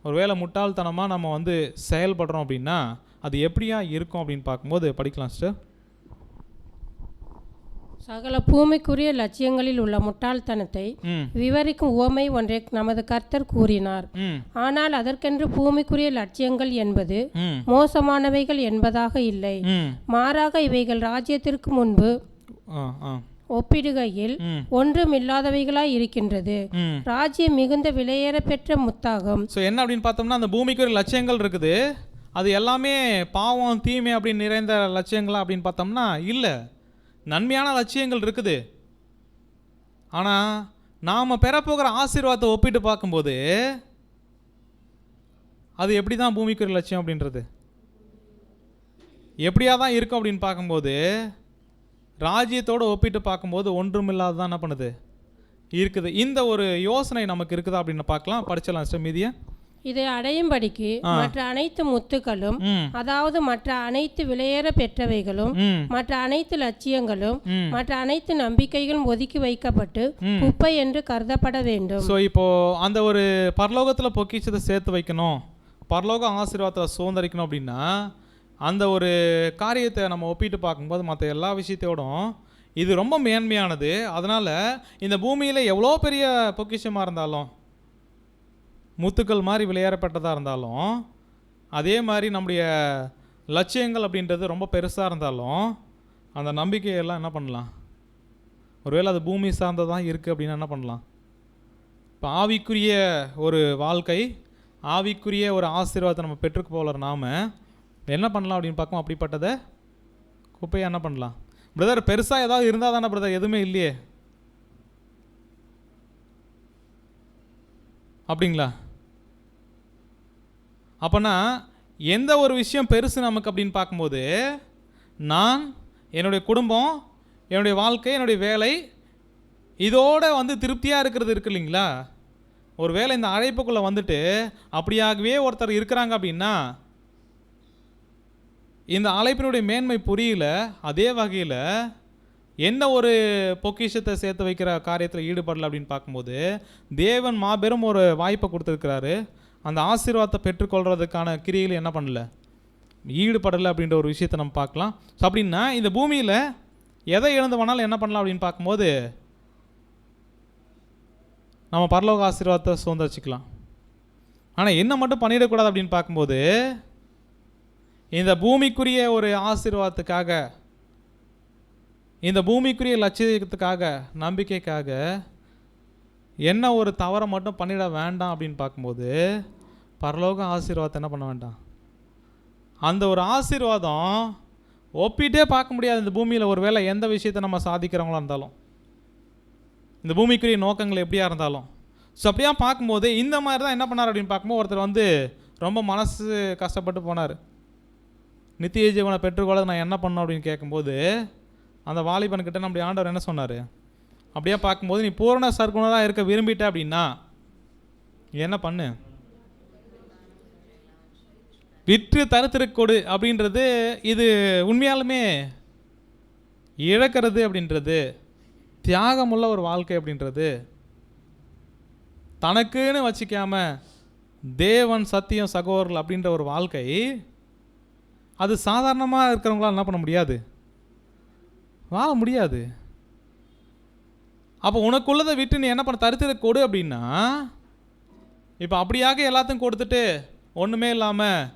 ஒருவேளை முட்டாள்தனமாக நம்ம செயல்படுறோம் அப்படின்னா அது எப்படியா இருக்கும் அப்படின்னு பார்க்கும்போது படிக்கலாம் சிஸ்டர். சகல பூமிக்குரிய லட்சியங்களில் உள்ள முட்டாள்தனத்தை விவரிக்கும் உவமை ஒன்றை நமது கர்த்தர் கூறினார். ஆனால் அதற்கென்று பூமிக்குரிய லட்சியங்கள் என்பது மோசமானவைகள் என்பதாக இல்லை. மாறாக இவைகள் ராஜ்யத்திற்கு முன்பு ஒப்பிடுகையில் ஒன்றுமில்லாதவைகளாய் இருக்கின்றது. ராஜ்யம் மிகுந்த விலையேற பெற்ற முத்தாகும். ஸோ என்ன அப்படின்னு பார்த்தோம்னா அந்த பூமிக்குரிய லட்சியங்கள் இருக்குது, அது எல்லாமே பாவம் தீமை அப்படின்னு நிறைந்த லட்சியங்களா அப்படின்னு பார்த்தோம்னா இல்லை, நன்மையான லட்சியங்கள் இருக்குது. ஆனால் நாம் பெறப்போகிற ஆசீர்வாதத்தை ஒப்பிட்டு பார்க்கும்போது அது எப்படி தான் பூமிக்குரிய லட்சியம் அப்படின்றது எப்படியா தான் இருக்கும் அப்படின்னு பார்க்கும்போது ராஜ்யத்தோடு ஒப்பிட்டு பார்க்கும்போது ஒன்றுமில்லாததான் என்ன பண்ணுது இருக்குது. இந்த ஒரு யோசனை நமக்கு இருக்குதா அப்படின்னு பார்க்கலாம். படிச்சலாம் சிஸ்டர் மீதியை. இதை அடையும்படிக்கு மற்ற அனைத்து முத்துக்களும், அதாவது மற்ற அனைத்து விலையேற பெற்றவைகளும், மற்ற அனைத்து லட்சியங்களும், மற்ற அனைத்து நம்பிக்கைகளும் ஒதுக்கி வைக்கப்பட்டு குப்பை என்று கருதப்பட வேண்டும். ஸோ இப்போ அந்த ஒரு பரலோகத்தில் பொக்கிஷத்தை சேர்த்து வைக்கணும், பரலோக ஆசீர்வாதத்தை சுதந்திரிக்கணும் அப்படின்னா அந்த ஒரு காரியத்தை நம்ம ஒப்பிட்டு பார்க்கும்போது மற்ற எல்லா விஷயத்தோடும் இது ரொம்ப மேன்மையானது. அதனால் இந்த பூமியில் எவ்வளோ பெரிய பொக்கிஷமாக இருந்தாலும், முத்துக்கள் மாதிரி விளையாடப்பட்டதாக இருந்தாலும், அதே மாதிரி நம்முடைய லட்சியங்கள் அப்படின்றது ரொம்ப பெருசாக இருந்தாலும், அந்த நம்பிக்கையெல்லாம் என்ன பண்ணலாம், ஒருவேளை அது பூமி சார்ந்ததாக இருக்குது அப்படின்னா என்ன பண்ணலாம். இப்போ ஆவிக்குரிய ஒரு வாழ்க்கை, ஆவிக்குரிய ஒரு ஆசீர்வாதத்தை நம்ம பெற்றுக்கு போகிற நாம் என்ன பண்ணலாம் அப்படின்னு பார்க்கணும். அப்படிப்பட்டதை குப்பையை என்ன பண்ணலாம். பிரதர் பெருசாக ஏதாவது இருந்தால் தானே பிரதர், எதுவுமே இல்லையே அப்படிங்களா. அப்போனா எந்த ஒரு விஷயம் பெருசு நமக்கு அப்படின்னு பார்க்கும்போது, நான், என்னுடைய குடும்பம், என்னுடைய வாழ்க்கை, என்னுடைய வேலை, இதோடு வந்து திருப்தியாக இருக்கிறது இருக்கு இல்லைங்களா. ஒரு வேளை இந்த அழைப்புக்குள்ளே வந்துட்டு அப்படியாகவே ஒருத்தர் இருக்கிறாங்க அப்படின்னா இந்த அழைப்பினுடைய மேன்மை புரியல. அதே வகையில் என்ன ஒரு பொக்கிஷத்தை சேர்த்து வைக்கிற காரியத்தில் ஈடுபடலை அப்படின்னு பார்க்கும்போது, தேவன் மாபெரும் ஒரு வாய்ப்பை கொடுத்துருக்கிறாரு. அந்த ஆசீர்வாதத்தை பெற்றுக்கொள்கிறதுக்கான கிரியைகள் என்ன பண்ணல, ஈடுபடலை அப்படின்ற ஒரு விஷயத்தை நம்ம பார்க்கலாம். ஸோ அப்படின்னா இந்த பூமியில் எதை இழந்து வேணாலும் என்ன பண்ணலாம் அப்படின்னு பார்க்கும்போது நம்ம பரலோக ஆசீர்வாதத்தை சுதந்திரிச்சிக்கலாம். ஆனால் என்ன மட்டும் பண்ணிடக்கூடாது அப்படின்னு பார்க்கும்போது, இந்த பூமிக்குரிய ஒரு ஆசீர்வாதத்துக்காக, இந்த பூமிக்குரிய லட்சியத்துக்காக, நம்பிக்கைக்காக என்ன ஒரு தவறை மட்டும் பண்ணிட வேண்டாம் அப்படின்னு பார்க்கும்போது, பரலோக ஆசீர்வாதத்தை என்ன பண்ண வேண்டாம். அந்த ஒரு ஆசீர்வாதம் ஒப்பிட்டே பார்க்க முடியாது. இந்த பூமியில் ஒரு வேளை எந்த விஷயத்தை நம்ம சாதிக்கிறவங்களா இருந்தாலும், இந்த பூமிக்குரிய நோக்கங்கள் எப்படியா இருந்தாலும், ஸோ அப்படியா பார்க்கும்போது இந்த மாதிரி தான் என்ன பண்ணார் அப்படின்னு பார்க்கும்போது, ஒருத்தர் வந்து ரொம்ப மனசு கஷ்டப்பட்டு போனார். நித்திய ஜீவனை பெற்றுக்கொள்ள நான் என்ன பண்ணணும் அப்படின்னு கேட்கும்போது, அந்த வாலிபன்கிட்ட நம்முடைய ஆண்டவர் என்ன சொன்னார் அப்படியே பார்க்கும்போது, நீ பூரண சர்க்குணராக இருக்க விரும்பிட்ட அப்படின்னா என்ன பண்ணு, விற்று தருத்திற்கு கொடு அப்படின்றது. இது உண்மையாலுமே இழக்கிறது அப்படின்றது, தியாகமுள்ள ஒரு வாழ்க்கை அப்படின்றது, தனக்குன்னு வச்சிக்காம தேவன் சத்தியம் சகோதரர்கள் அப்படின்ற ஒரு வாழ்க்கை, அது சாதாரணமாக இருக்கிறவங்களால் என்ன பண்ண முடியாது, வாழ முடியாது. அப்போ உனக்குள்ளதை விட்டு நீ என்ன பண்ண, தருத்திர கொடு அப்படின்னா, இப்போ அப்படியாக எல்லாத்தையும் கொடுத்துட்டு ஒன்றுமே இல்லாமல்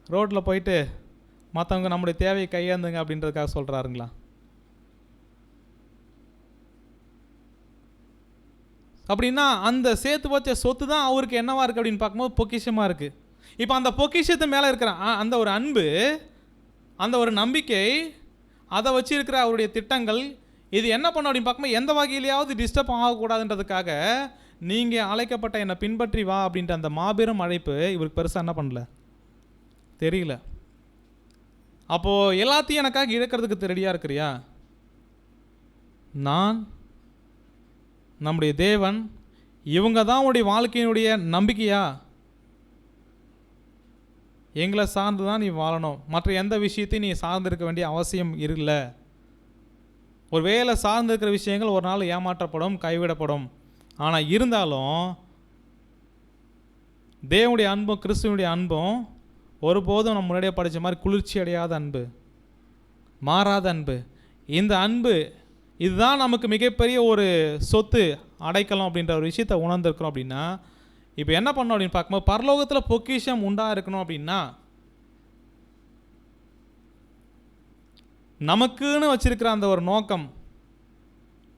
ரோட்டில் போயிட்டு மற்றவங்க நம்முடைய தேவையை கையாந்துங்க அப்படின்றதுக்காக சொல்கிறாருங்களா. அப்படின்னா அந்த சேர்த்து வச்ச சொத்து தான் அவருக்கு என்னவா இருக்குது அப்படின்னு பார்க்கும்போது பொக்கிஷமாக இருக்குது. இப்போ அந்த பொக்கிஷத்து மேலே இருக்கிற அந்த ஒரு அன்பு, அந்த ஒரு நம்பிக்கை, அதை வச்சு இருக்கிற அவருடைய திட்டங்கள், இது என்ன பண்ண அப்படின்னு பார்க்கும்போது எந்த வகையிலையாவது டிஸ்டர்ப் ஆகக்கூடாதுன்றதுக்காக நீங்கள் அழைக்கப்பட்ட என்னை பின்பற்றி வா அப்படின்ற அந்த மாபெரும் அழைப்பு இவருக்கு பெருசாக என்ன பண்ணல, தெரியல. அப்போது எல்லாத்தையும் எனக்காக இழக்கிறதுக்கு ரெடியாக இருக்கிறியா. நான், நம்முடைய தேவன், இவங்க தான் உன்னுடைய வாழ்க்கையினுடைய நம்பிக்கையா, எங்களை சார்ந்து தான் நீ வாழணும், மற்ற எந்த விஷயத்தையும் நீ சார்ந்திருக்க வேண்டிய அவசியம் இல்லை. ஒரு வேளை சார்ந்திருக்கிற விஷயங்கள் ஒரு நாள் ஏமாற்றப்படும், கைவிடப்படும். ஆனால் இருந்தாலும் தேவனுடைய அன்பும் கிறிஸ்துவனுடைய அன்பும் ஒருபோதும் நம்ம முன்னாடியே படித்த மாதிரி குளிர்ச்சி அடையாத அன்பு, மாறாத அன்பு. இந்த அன்பு இதுதான் நமக்கு மிகப்பெரிய ஒரு சொத்து, அடைக்கலாம் அப்படின்ற ஒரு விஷயத்தை உணர்ந்திருக்கிறோம். அப்படின்னா இப்போ என்ன பண்ணோம் அப்படின்னு பார்க்கும்போது, பரலோகத்தில் பொக்கிஷம் உண்டாக இருக்கணும் அப்படின்னா நமக்குன்னு வச்சிருக்கிற அந்த ஒரு நோக்கம்,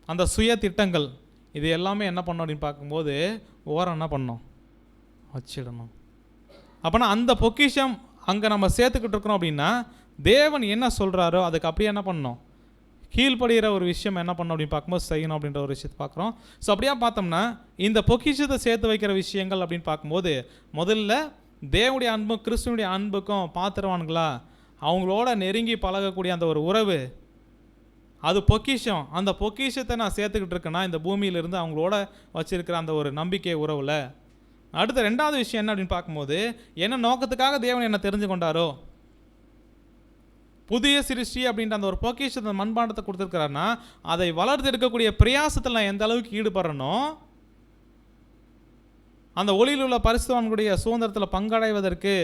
அந்த சுய திட்டங்கள், இது எல்லாமே என்ன பண்ணோம் அப்படின்னு பார்க்கும்போது ஓரம் என்ன பண்ணோம், வச்சிடணும். அப்போனா அந்த பொக்கிஷம் அங்கே நம்ம சேர்த்துக்கிட்டு இருக்கிறோம் அப்படின்னா தேவன் என்ன சொல்கிறாரோ அதுக்கு அப்படியே என்ன பண்ணணும், கீழ்ப்படுகிற ஒரு விஷயம் என்ன பண்ணணும் அப்படின்னு பார்க்கும்போது செய்யணும் அப்படின்ற ஒரு விஷயத்தை பார்க்குறோம். ஸோ அப்படியே பார்த்தோம்னா இந்த பொக்கிஷத்தை சேர்த்து வைக்கிற விஷயங்கள் அப்படின்னு பார்க்கும்போது, முதல்ல தேவனுடைய அன்பும் கிறிஸ்துவனுடைய அன்புக்கும் பாத்திரவான்களா அவங்களோட நெருங்கி பழகக்கூடிய அந்த ஒரு உறவு, அது பொக்கிஷம். அந்த பொக்கிஷத்தை நான் சேர்த்துக்கிட்டு இருக்கேன்னா இந்த பூமியிலிருந்து அவங்களோட வச்சிருக்கிற அந்த ஒரு நம்பிக்கை உறவில். அடுத்த ரெண்டாவது விஷயம் என்ன அப்படின்னு பார்க்கும்போது, என்ன நோக்கத்துக்காக தேவன் என்னை தெரிஞ்சு கொண்டாரோ, புதிய சிருஷ்டி அப்படின்ற அந்த ஒரு பொக்கிஷத்தை மண்பாண்டத்தை கொடுத்துருக்கிறாருன்னா அதை வளர்த்து எடுக்கக்கூடிய பிரயாசத்தில் நான் எந்த அளவுக்கு ஈடுபடுறனோ, அந்த ஒளியில் உள்ள பரிசுத்தவான்களுடைய சுதந்திரத்தில் பங்கடைவதற்கு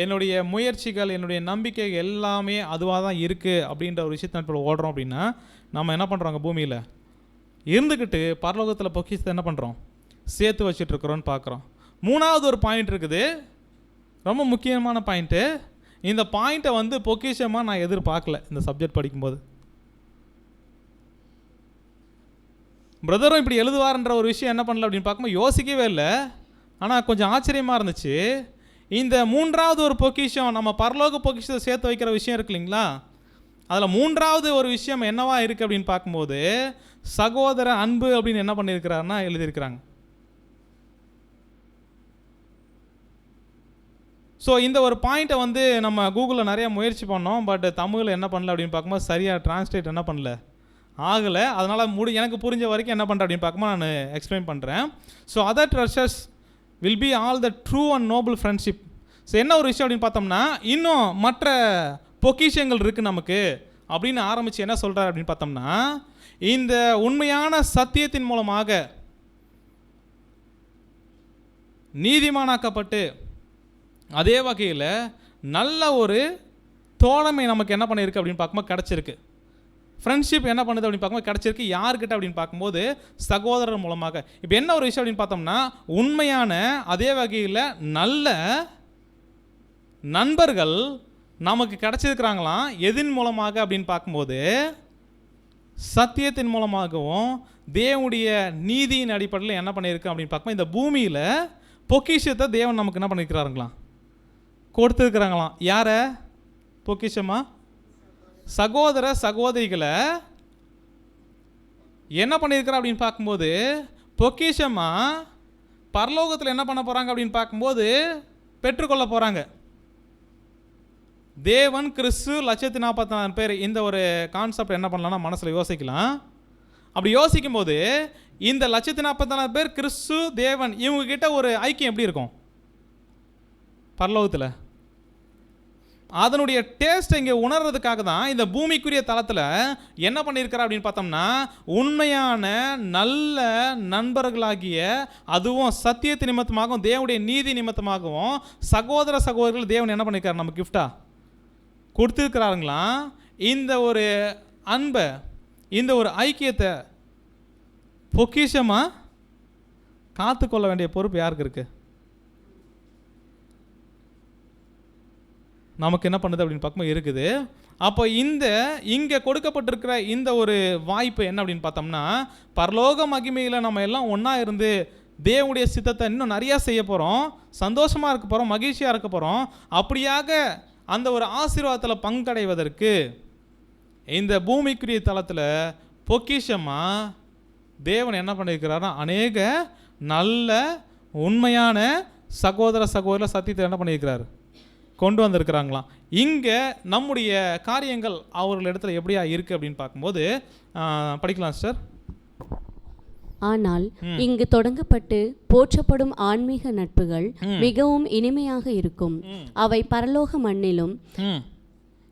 என்னுடைய முயற்சிகள், என்னுடைய நம்பிக்கை எல்லாமே அதுவாக தான் இருக்குது அப்படின்ற ஒரு விஷயத்தை இப்போ ஓடுறோம் அப்படின்னா நம்ம என்ன பண்ணுறோங்க, பூமியில் இருந்துக்கிட்டு பரலோகத்தில் பொக்கிஷத்தை என்ன பண்ணுறோம், சேர்த்து வச்சிட்ருக்குறோன்னு பார்க்குறோம். மூணாவது ஒரு பாயிண்ட் இருக்குது, ரொம்ப முக்கியமான பாயிண்ட்டு. இந்த பாயிண்ட்டை வந்து பொக்கிஷமாக நான் எதிர்பார்க்கல இந்த சப்ஜெக்ட் படிக்கும்போது. பிரதரும் இப்படி எழுதுவார்ன்ற ஒரு விஷயம் என்ன பண்ணல அப்படின்னு பார்க்கும்போது யோசிக்கவே இல்லை. ஆனால் கொஞ்சம் ஆச்சரியமாக இருந்துச்சு. இந்த மூன்றாவது ஒரு பொக்கிஷம், நம்ம பரலோக பொக்கிஷத்தை சேர்த்து வைக்கிற விஷயம் இருக்கு இல்லைங்களா, அதில் மூன்றாவது ஒரு விஷயம் என்னவா இருக்குது அப்படின்னு பார்க்கும்போது சகோதர அன்பு அப்படின்னு என்ன பண்ணியிருக்கிறாருன்னா எழுதியிருக்கிறாங்க. ஸோ இந்த ஒரு பாயிண்ட்டை வந்து நம்ம கூகுளில் நிறைய முயற்சி பண்ணோம். பட் தமிழில் என்ன பண்ணல அப்படின்னு பார்க்கும்போது சரியாக டிரான்ஸ்லேட் என்ன பண்ணல ஆகலை. அதனால் எனக்கு புரிஞ்ச வரைக்கும் என்ன பண்ணுறேன் அப்படின்னு பார்க்கும்போது நான் எக்ஸ்பிளைன் பண்ணுறேன். So other treasures will be all the true and Nobel friendship. So என்ன ஒரு விஷயம் அப்படின்னு பார்த்தோம்னா, இன்னும் மற்ற பொக்கிஷங்கள் இருக்குது நமக்கு அப்படின்னு ஆரம்பித்து என்ன சொல்கிறார் அப்படின்னு பார்த்தோம்னா, இந்த உண்மையான சத்தியத்தின் மூலமாக நீதிமானாக்கப்பட்டு அதே வகையில் நல்ல ஒரு தோழமை நமக்கு என்ன பண்ணியிருக்கு அப்படின்னு பார்க்கும்போது கிடச்சிருக்கு. ஃப்ரெண்ட்ஷிப் என்ன பண்ணுது அப்படின்னு பார்க்கும்போது கிடச்சிருக்கு. யார்கிட்ட அப்படின்னு பார்க்கும்போது சகோதரர் மூலமாக. இப்போ என்ன ஒரு விஷயம் அப்படின்னு பார்த்தோம்னா, உண்மையான அதே வகையில் நல்ல நண்பர்கள் நமக்கு கிடச்சிருக்கிறாங்களாம். எதின் மூலமாக அப்படின்னு பார்க்கும்போது சத்தியத்தின் மூலமாகவும் தேவனுடைய நீதியின் அடிப்படையில் என்ன பண்ணியிருக்கு அப்படின்னு பார்க்கும்போது இந்த பூமியில் பொக்கிஷத்தை தேவன் நமக்கு என்ன பண்ணியிருக்கிறாருங்களாம், கொடுத்துருக்குறாங்களாம். யாரை பொக்கிஷமா? சகோதர சகோதரிகளை என்ன பண்ணியிருக்கிறா அப்படின்னு பார்க்கும்போது பொக்கிஷமாக பரலோகத்தில் என்ன பண்ண போகிறாங்க அப்படின்னு பார்க்கும்போது பெற்றுக்கொள்ள போகிறாங்க. தேவன் கிறிஸ்து 1,40,000 பேர், இந்த ஒரு கான்செப்ட் என்ன பண்ணலாம்னா மனசில் யோசிக்கலாம். அப்படி யோசிக்கும்போது இந்த 1,40,000 பேர் கிறிஸ்து தேவன் இவங்ககிட்ட ஒரு ஐக்கியம் எப்படி இருக்கும் பரலோகத்தில்? அதனுடைய டேஸ்ட் இங்கே உணர்றதுக்காக தான் இந்த பூமிக்குரிய தளத்தில் என்ன பண்ணியிருக்கிறா அப்படின்னு பார்த்தோம்னா, உண்மையான நல்ல நண்பர்களாகிய அதுவும் சத்தியத்து நிமித்தமாகவும் தேவனுடைய நீதி நிமித்தமாகவும் சகோதர சகோதரர்கள் தேவன் என்ன பண்ணியிருக்காரு நம்ம கிஃப்டாக கொடுத்துருக்கிறாருங்களாம். இந்த ஒரு அன்பை, இந்த ஒரு ஐக்கியத்தை பொக்கிஷமாக காத்துக்கொள்ள வேண்டிய பொறுப்பு யாருக்கு இருக்குது? நமக்கு என்ன பண்ணுது அப்படின்னு பார்க்கும்போது இருக்குது. அப்போ இங்கே கொடுக்கப்பட்டிருக்கிற இந்த ஒரு வாய்ப்பு என்ன அப்படின்னு பார்த்தோம்னா, பரலோக மகிமையில் நம்ம எல்லாம் ஒன்றா இருந்து தேவனுடைய சித்தத்தை இன்னும் நிறையா செய்ய போகிறோம், சந்தோஷமாக இருக்க போகிறோம், மகிழ்ச்சியாக இருக்க போகிறோம். அப்படியாக அந்த ஒரு ஆசீர்வாதத்தில் பங்கடைவதற்கு இந்த பூமிக்குரிய தளத்தில் பொக்கிஷமாக தேவன் என்ன பண்ணியிருக்கிறாருன்னா அநேக நல்ல உண்மையான சகோதர சகோதர சத்தியத்தை என்ன பண்ணியிருக்கிறார் கொண்டு வந்திருக்கிறாங்களாம். இங்கே நம்முடைய காரியங்கள் அவர்கள் இடத்துல எப்படியா இருக்குது அப்படின்னு பார்க்கும்போது படிக்கலாம் சார். ஆனால் இங்கு தொடங்கப்பட்டு போற்றப்படும் ஆன்மீக நட்புகள் மிகவும் இனிமையாக இருக்கும். அவை பரலோக மண்ணிலும்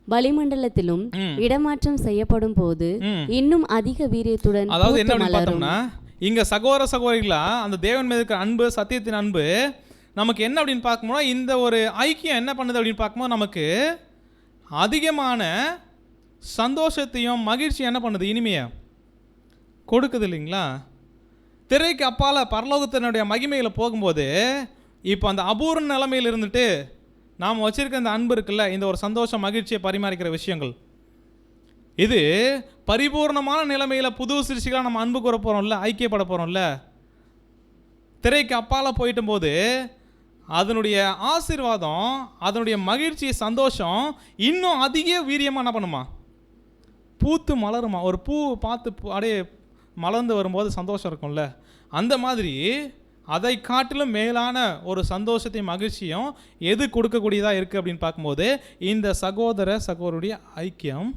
வளிமண்டலத்திலும் இடமாற்றம் செய்யப்படும் போது இன்னும் அதிக வீரியத்துடன், அதாவது என்ன பார்த்தோம்னா இங்க சகோதர சகோதரிகளா அந்த தேவன் மீது இருக்கிற அன்பு, சத்தியத்தின் அன்பு நமக்கு என்ன அப்படின்னு பார்க்கும்போது இந்த ஒரு ஐக்கியம் என்ன பண்ணுது அப்படின்னு பார்க்கும்போது நமக்கு அதிகமான சந்தோஷத்தையும் மகிழ்ச்சியும் என்ன பண்ணுது, இனிமையை கொடுக்குது இல்லைங்களா. திரைக்கு அப்பால் பரலோகத்தினுடைய மகிமையில் போகும்போது இப்போ அந்த அபூர்ண நிலைமையில் இருந்துட்டு நாம் வச்சிருக்க இந்த அன்பு இருக்குல்ல, இந்த ஒரு சந்தோஷம் மகிழ்ச்சியை பரிமாறிக்கிற விஷயங்கள், இது பரிபூர்ணமான நிலைமையில் புது சிருஷ்டிகளாக நம்ம அன்பு கூற போகிறோம்ல, ஐக்கியப்பட போகிறோம்ல. திரைக்கு அப்பால் போயிட்டும் போது அதனுடைய ஆசீர்வாதம், அதனுடைய மகிழ்ச்சி, சந்தோஷம் இன்னும் அதிக வீரியமாக என்ன பண்ணுமா, பூத்து மலருமா. ஒரு பூ பார்த்து அப்படியே மலர்ந்து வரும்போது சந்தோஷம் இருக்கும்ல, அந்த மாதிரி அதை காட்டிலும் மேலான ஒரு சந்தோஷத்தையும் மகிழ்ச்சியும் எது கொடுக்கக்கூடியதாக இருக்குது அப்படின்னு பார்க்கும்போது இந்த சகோதர சகோதரருடைய ஐக்கியம்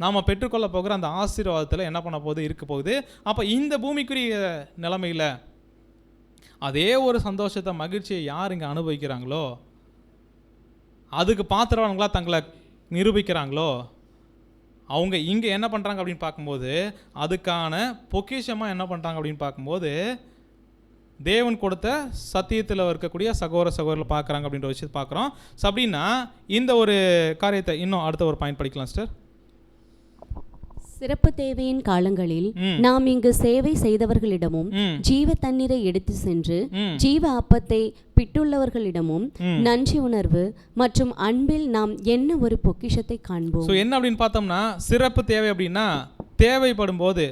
நாம் பெற்றுக்கொள்ள போகிற அந்த ஆசீர்வாதத்தில் என்ன பண்ண போகுது இருக்க போகுது. அப்போ இந்த பூமிக்குரிய நிலைமையில் அதே ஒரு சந்தோஷத்தை மகிழ்ச்சியை யார் இங்கே அனுபவிக்கிறாங்களோ, அதுக்கு பாத்திரவான்களாக தங்களை நிரூபிக்கிறாங்களோ, அவங்க இங்கே என்ன பண்ணுறாங்க அப்படின்னு பார்க்கும்போது அதுக்கான பொக்கிஷமாக என்ன பண்ணுறாங்க அப்படின்னு பார்க்கும்போது தேவன் கொடுத்த சத்தியத்தில் இருக்கக்கூடிய சகோதர சகோதரர்கள் பார்க்குறாங்க அப்படின்ற விஷயத்தை பார்க்குறோம். ஸோ அப்படின்னா இந்த ஒரு காரியத்தை இன்னும் அடுத்த ஒரு பாயிண்ட் படிக்கலாம் சார். சிறப்பு தேவையின் காலங்களில் நாம் இங்கு சேவை செய்தவர்களிடமும் ஜீவ தண்ணீரை எடுத்து சென்று ஜீவ அப்பத்தை பிட்டுள்ளவர்களிடமும் நன்றி உணர்வு மற்றும் அன்பில் நாம் என்ன ஒரு பொக்கிஷத்தை காண்போம். ஸோ என்ன அப்படின்னு பார்த்தோம்னா, சிறப்பு தேவை அப்படின்னா தேவைப்படும் போது,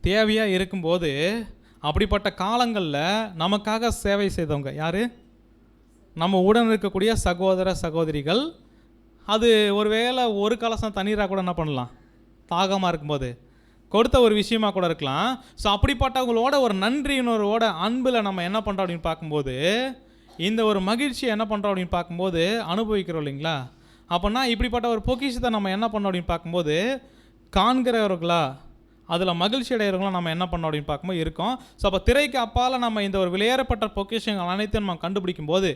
தேவையாக இருக்கும்போது, அப்படிப்பட்ட காலங்களில் நமக்காக சேவை செய்தவங்க யார்? நம்ம உடன் இருக்கக்கூடிய சகோதர சகோதரிகள். அது ஒரு வேளை ஒரு கலசம் தண்ணீராக கூட என்ன பண்ணலாம், தாகமாக இருக்கும்போது கொடுத்த ஒரு விஷயமாக கூட இருக்கலாம். ஸோ அப்படிப்பட்டவங்களோட ஒரு நன்றியினரோட அன்பில் நம்ம என்ன பண்ணுறோம் அப்படின்னு பார்க்கும்போது இந்த ஒரு மகிழ்ச்சியை என்ன பண்ணுறோம் அப்படின்னு பார்க்கும்போது அனுபவிக்கிறோம் இல்லைங்களா. அப்போனா இப்படிப்பட்ட ஒரு பொக்கிஷத்தை நம்ம என்ன பண்ணோம் அப்படின்னு பார்க்கும்போது காண்கிறவர்களா, அதில் மகிழ்ச்சி அடைகிறவங்களாம் நம்ம என்ன பண்ணோம் அப்படின்னு பார்க்கும்போது இருக்கோம். ஸோ அப்போ திரைக்கு அப்பால் நம்ம இந்த ஒரு விலையேறப்பட்ட பொக்கிஷங்கள் அனைத்தையும் நம்ம கண்டுபிடிக்கும் போது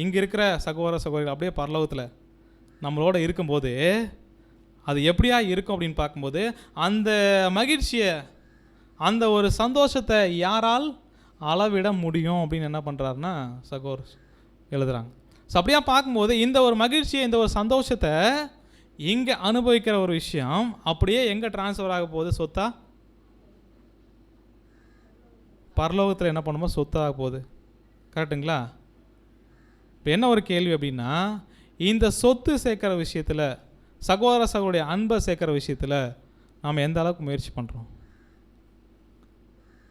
இங்கே இருக்கிற சகோதர சகோதரிகள் அப்படியே பரலோகத்தில் நம்மளோட இருக்கும்போது அது எப்படியா இருக்கும் அப்படின்னு பார்க்கும்போது அந்த மகிழ்ச்சியை, அந்த ஒரு சந்தோஷத்தை யாரால் அளவிட முடியும் அப்படின்னு என்ன பண்ணுறாருன்னா சகோதரர் எழுதுகிறாங்க. ஸோ அப்படியா பார்க்கும்போது இந்த ஒரு மகிழ்ச்சியை, இந்த ஒரு சந்தோஷத்தை இங்கே அனுபவிக்கிற ஒரு விஷயம் அப்படியே எங்கே டிரான்ஸ்ஃபர் ஆக போகுது? சொத்தா பரலோகத்தில் என்ன பண்ணுமோ சொத்தாக போகுது. கரெக்டுங்களா? இப்போ என்ன ஒரு கேள்வி அப்படின்னா, இந்த சொத்து சேர்க்குற விஷயத்தில், சகோதர சகோதரிய அன்பை சேர்க்குற விஷயத்தில் நாம் எந்த அளவுக்கு முயற்சி பண்ணுறோம்?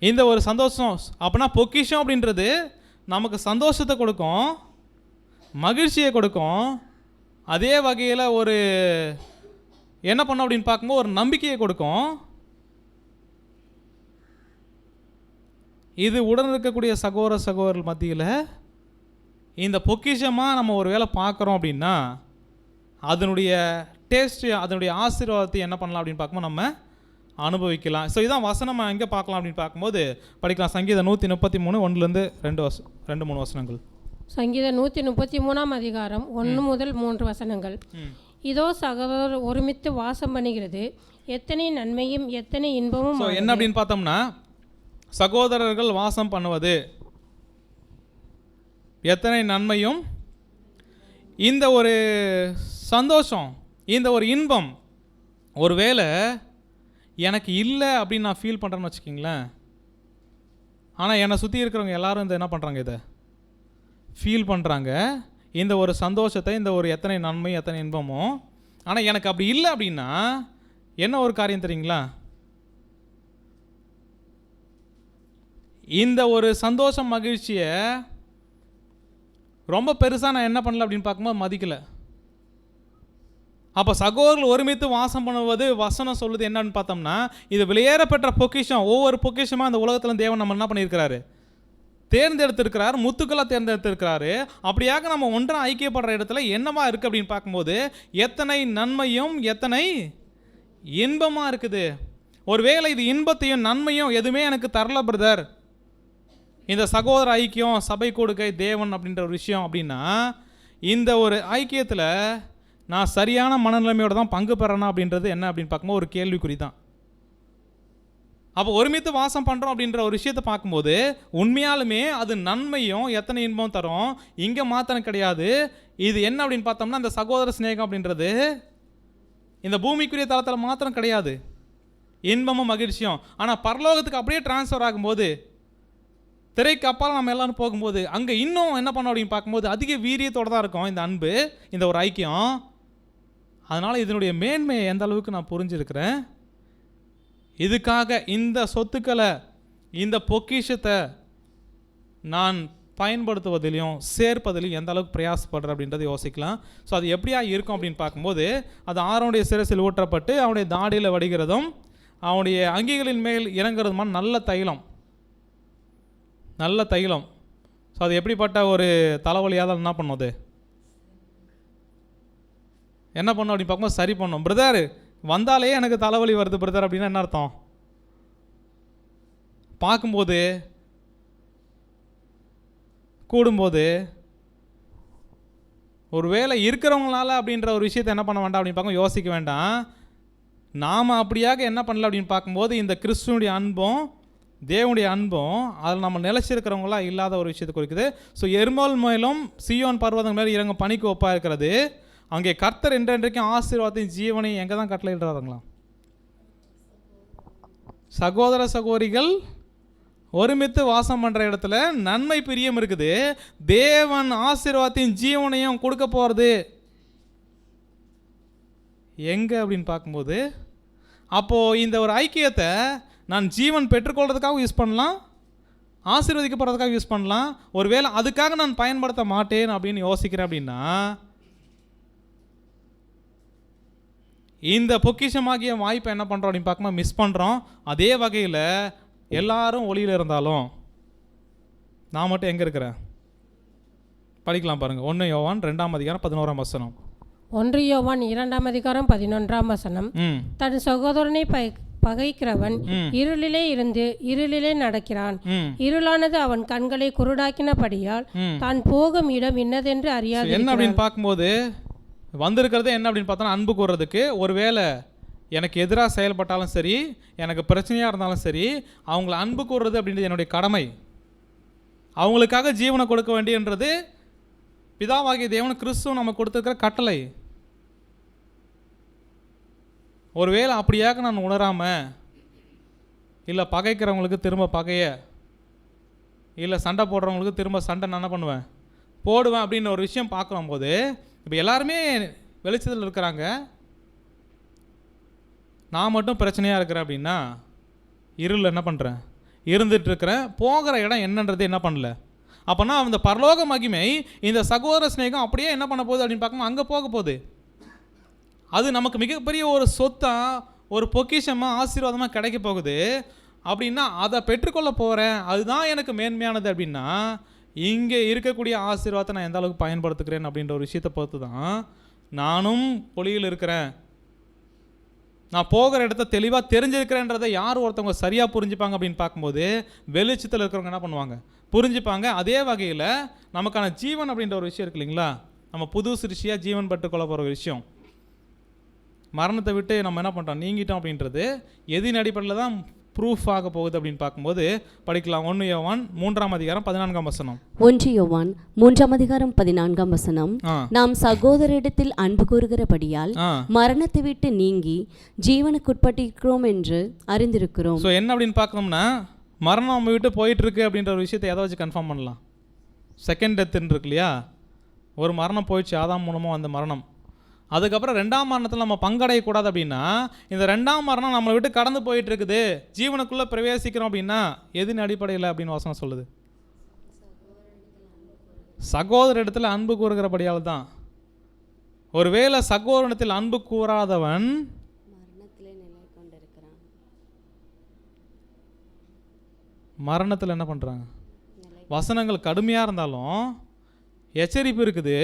இந்த ஒரு சந்தோஷம் அப்படின்னா பொக்கிஷம் அப்படின்றது நமக்கு சந்தோஷத்தை கொடுக்கும், மகிழ்ச்சியை கொடுக்கும். அதே வகையில் ஒரு என்ன பண்ணோம் அப்படின்னு பார்க்கும்போது ஒரு நம்பிக்கையை கொடுக்கும். இது உடன் இருக்கக்கூடிய சகோதர சகோதரர்கள் மத்தியில் இந்த பொக்கிஷமாக நம்ம ஒரு வேளை பார்க்குறோம் அப்படின்னா அதனுடைய டேஸ்ட்டு, அதனுடைய ஆசீர்வாதத்தை என்ன பண்ணலாம் அப்படின்னு பார்க்கும்போது நம்ம அனுபவிக்கலாம். ஸோ இதான் வசனம் எங்கே பார்க்கலாம் அப்படின்னு பார்க்கும்போது படிக்கலாம். சங்கீதம் 133 1-2 வசனங்கள். சங்கீதம் 133 அதிகாரம் 1 முதல் 3 வசனங்கள். இதோ சகோதரர் ஒருமித்து வாசம் பண்ணுகிறது, எத்தனை நன்மையும் எத்தனை இன்பமும். என்ன அப்படின்னு பார்த்தோம்னா, சகோதரர்கள் வாசம் பண்ணுவது எத்தனை நன்மையும், இந்த ஒரு சந்தோஷம், இந்த ஒரு இன்பம் ஒருவேளை எனக்கு இல்லை அப்படின்னு நான் ஃபீல் பண்ணுறேன்னு வச்சுக்கிங்களேன். ஆனால் என்னை சுற்றி இருக்கிறவங்க எல்லாரும் இந்த என்ன பண்ணுறாங்க, இதை ஃபீல் பண்ணுறாங்க, இந்த ஒரு சந்தோஷத்தை, இந்த ஒரு எத்தனை நன்மை எத்தனை இன்பமோ. ஆனால் எனக்கு அப்படி இல்லை அப்படின்னா என்ன ஒரு காரியம் தெரியுங்களா, இந்த ஒரு சந்தோஷம் மகிழ்ச்சியை ரொம்ப பெருசாக நான் என்ன பண்ணல அப்படின்னு பார்க்கும்போது மதிக்கலை. அப்போ சகோதரர்கள் ஒருமித்து வாசம் பண்ணுவது வசனம் சொல்லுது என்னன்னு பார்த்தோம்னா, இது வெளியேறப்பெற்ற பொக்கிஷம். ஒவ்வொரு பொக்கிஷமாக அந்த உலகத்தில் தேவன் நம்ம என்ன பண்ணியிருக்கிறாரு, தேர்ந்தெடுத்திருக்கிறார், முத்துக்களாக தேர்ந்தெடுத்திருக்கிறாரு. அப்படியாக நம்ம ஒன்றாக ஐக்கியப்படுற இடத்துல என்னவா இருக்குது அப்படின்னு பார்க்கும்போது எத்தனை நன்மையும் எத்தனை இன்பமாக இருக்குது. ஒருவேளை இது இன்பத்தையும் நன்மையும் எதுவுமே எனக்கு தரல பிரதர், இந்த சகோதர ஐக்கியம், சபை கொடுக்கை, தேவன் அப்படின்ற ஒரு விஷயம் அப்படின்னா, இந்த ஒரு ஐக்கியத்தில் நான் சரியான மனநிலைமையோடு தான் பங்கு பெறணும் அப்படின்றது என்ன அப்படின்னு பார்க்கும்போது ஒரு கேள்விக்குறி தான். அப்போ ஒருமித்து வாசம் பண்ணுறோம் அப்படின்ற ஒரு விஷயத்தை பார்க்கும்போது உண்மையாலுமே அது நன்மையும் எத்தனை இன்பம் தரும். இங்கே மாத்திரம் கிடையாது, இது என்ன அப்படின்னு பார்த்தோம்னா இந்த சகோதர சிநேகம் அப்படின்றது இந்த பூமிக்குரிய தளத்தில் மாத்திரம் கிடையாது, இன்பமும் மகிழ்ச்சியும். ஆனால் பரலோகத்துக்கு அப்படியே டிரான்ஸ்ஃபர் ஆகும்போது, திரைக்கு அப்பால் நம்ம எல்லாரும் போகும்போது அங்கே இன்னும் என்ன பண்ணோம் அப்படின்னு பார்க்கும்போது அதிக வீரியத்தோடு தான் இருக்கும் இந்த அன்பு, இந்த ஒரு ஐக்கியம். அதனால் இதனுடைய மேன்மையை எந்த அளவுக்கு நான் புரிஞ்சிருக்கிறேன். இதுக்காக இந்த சொத்துக்களை, இந்த பொக்கிஷத்தை நான் பயன்படுத்துவதிலையும் சேர்ப்பதிலையும் எந்த அளவுக்கு பிரயாசப்படுறேன் அப்படின்றத யோசிக்கலாம். ஸோ அது எப்படியா இருக்கும் அப்படின்னு பார்க்கும்போது, அது ஆரோனுடைய சிரசில் ஊற்றப்பட்டு அவனுடைய தாடியில் வடிகிறதும் அவனுடைய அங்கிகளின் மேல் இறங்குறதுமான நல்ல தைலம், நல்ல தைலம். ஸோ அது எப்படிப்பட்ட ஒரு தலைவலியாக தான் என்ன பண்ணுது, என்ன பண்ணோம் அப்படின்னு பார்க்கும்போது சரி பண்ணோம். பிரதர் வந்தாலே எனக்கு தலைவலி வருது பிரதர் அப்படின்னா என்ன அர்த்தம்? பார்க்கும்போது கூடும்போது ஒரு வேளை இருக்கிறவங்களால அப்படின்ற ஒரு விஷயத்தை என்ன பண்ண வேண்டாம் அப்படின்னு பார்க்க யோசிக்க வேண்டாம். நாம் அப்படியாக என்ன பண்ணல அப்படின்னு பார்க்கும்போது இந்த கிறிஸ்துவனுடைய அன்பும் தேவனுடைய அன்பும் அதில் நம்ம நிலைச்சிருக்கிறவங்களா இல்லாத ஒரு விஷயத்தை குறிக்குது. ஸோ எருமோல் மேலும் சீயோன் பர்வதம் மேலும் இறங்கும் பனிக்கு ஒப்பாக இருக்கிறது. அங்கே கர்த்தர் என்றென்றைக்கும் ஆசீர்வாதத்தையும் ஜீவனையும் எங்கே தான் கட்டளையிடுறாங்களா? சகோதர சகோதரிகள் ஒருமித்து வாசம் பண்ணுற இடத்துல நன்மை பிரியம் இருக்குது. தேவன் ஆசீர்வாதத்தையும் ஜீவனையும் கொடுக்க போகிறது எங்கே அப்படின்னு பார்க்கும்போது, அப்போது இந்த ஒரு ஐக்கியத்தை நான் ஜீவன் பெற்றுக்கொள்கிறதுக்காக யூஸ் பண்ணலாம், ஆசீர்வதிக்கப்படுறதுக்காக யூஸ் பண்ணலாம். ஒருவேளை அதுக்காக நான் பயன்படுத்த மாட்டேன் அப்படின்னு யோசிக்கிறேன் அப்படின்னா இந்த பொக்கிஷமாகிய வாய்ப்பை என்ன பண்ணுறோம் அப்படின்னு பார்க்கும்போது மிஸ் பண்ணுறோம். அதே வகையில் எல்லாரும் ஒளியில் இருந்தாலும் நான் மட்டும் எங்கே இருக்கிறேன்? படிக்கலாம் பாருங்கள். 1 யோவான் 2:11. 1 யோவான் 2:11 தன் சகோதரனை பகைக்கிறவன் இருளிலே இருந்து இருளிலே நடக்கிறான். இருளானது அவன் கண்களை குருடாக்கினபடியால் தான் போகும் இடம் இன்னதென்று அறியாது. என்ன அப்படின்னு பார்க்கும்போது வந்திருக்கிறது என்ன அப்படின்னு பார்த்தோன்னா அன்பு கூறுறதுக்கு. ஒருவேளை எனக்கு எதிராக செயல்பட்டாலும் சரி, எனக்கு பிரச்சனையாக இருந்தாலும் சரி, அவங்கள அன்பு கூறுறது அப்படின்றது என்னுடைய கடமை. அவங்களுக்காக ஜீவனை கொடுக்க வேண்டியன்றது பிதாவாகிய தேவன் கிறிஸ்துவ நம்ம கொடுத்துருக்கிற கட்டளை. ஒருவேளை அப்படியாக நான் உணராமல் இல்லை பகைக்கிறவங்களுக்கு திரும்ப பகைய, இல்லை சண்டை போடுறவங்களுக்கு திரும்ப சண்டை நான் என்ன பண்ணுவேன்? போடுவேன் அப்படின்னு ஒரு விஷயம் பார்க்கும் போது, இப்போ எல்லாருமே வெளிச்சத்தில் இருக்கிறாங்க, நான் மட்டும் பிரச்சனையாக இருக்கிறேன் அப்படின்னா இருளில் என்ன பண்ணுறேன்? இருந்துகிட்ருக்கிறேன். போகிற இடம் என்னன்றது என்ன பண்ணல. அப்போனா அந்த பரலோக மகிமை இந்த சகோதர ஸ்நேகம் அப்படியே என்ன பண்ண போகுது அப்படின்னு பார்க்கும்போது அங்கே போக போகுது. அது நமக்கு மிகப்பெரிய ஒரு சொத்தாக, ஒரு பொக்கிஷமாக, ஆசீர்வாதமாக கிடைக்க போகுது. அப்படின்னா அதை பெற்றுக்கொள்ள போகிறேன், அதுதான் எனக்கு மேன்மையானது அப்படின்னா இங்கே இருக்கக்கூடிய ஆசீர்வாதத்தை நான் எந்த அளவுக்கு பயன்படுத்துகிறேன் அப்படின்ற ஒரு விஷயத்தை பொறுத்து தான் நானும் ஒளியில் இருக்கிறேன், நான் போகிற இடத்த தெளிவாக தெரிஞ்சிருக்கிறேன்றதை யார் ஒருத்தவங்க சரியாக புரிஞ்சுப்பாங்க அப்படின்னு பார்க்கும்போது வெளிச்சத்தில் இருக்கிறவங்க என்ன பண்ணுவாங்க? புரிஞ்சுப்பாங்க. அதே வகையில் நமக்கான ஜீவன் அப்படின்ற ஒரு விஷயம் இருக்கு இல்லைங்களா? நம்ம புது சிருஷ்டியாக ஜீவன் பெற்றுக்கொள்ள போகிற ஒரு விஷயம், மரணத்தை விட்டு நம்ம என்ன பண்ணுறோம்? நீங்கிட்டோம் அப்படின்றது எதின் அடிப்படையில் தான் ப்ரூஃப் ஆக போகுது அப்படின்னு பார்க்கும்போது படிக்கலாம். 1 யோவான் 3:14. 1 யோவான் 3:14 நாம் சகோதரிடத்தில் அன்பு கூறுகிறபடியால் மரணத்தை விட்டு நீங்கி ஜீவனுக்குட்பட்டிருக்கிறோம் என்று அறிந்திருக்கிறோம். ஸோ என்ன அப்படின்னு பார்க்கணும்னா மரணம் நம்ம விட்டு போயிட்டு இருக்கு அப்படின்ற ஒரு விஷயத்தை எதை வச்சு கன்ஃபார்ம் பண்ணலாம்? செகண்ட் டெத்துன்னு இருக்கு இல்லையா? ஒரு மரணம் போயிடுச்சு, ஆதாம் மூலமாக வந்த மரணம். அதுக்கப்புறம் 2ஆம் மரணத்தில் நம்ம பங்கடையக்கூடாது அப்படின்னா இந்த 2ஆம் மரணம் நம்மளை விட்டு கடந்து போயிட்டு இருக்குது, ஜீவனுக்குள்ளே பிரவேசிக்கிறோம் அப்படின்னா எதின் அடிப்படையில் அப்படின்னு வசனம் சொல்லுது? சகோதர இடத்துல அன்பு கூறுகிறபடியால் தான். ஒருவேளை சகோதரத்தில் அன்பு கூறாதவன் மரணத்தில் என்ன பண்ணுறாங்க? வசனங்கள் கடுமையாக இருந்தாலும் எச்சரிப்பு இருக்குது.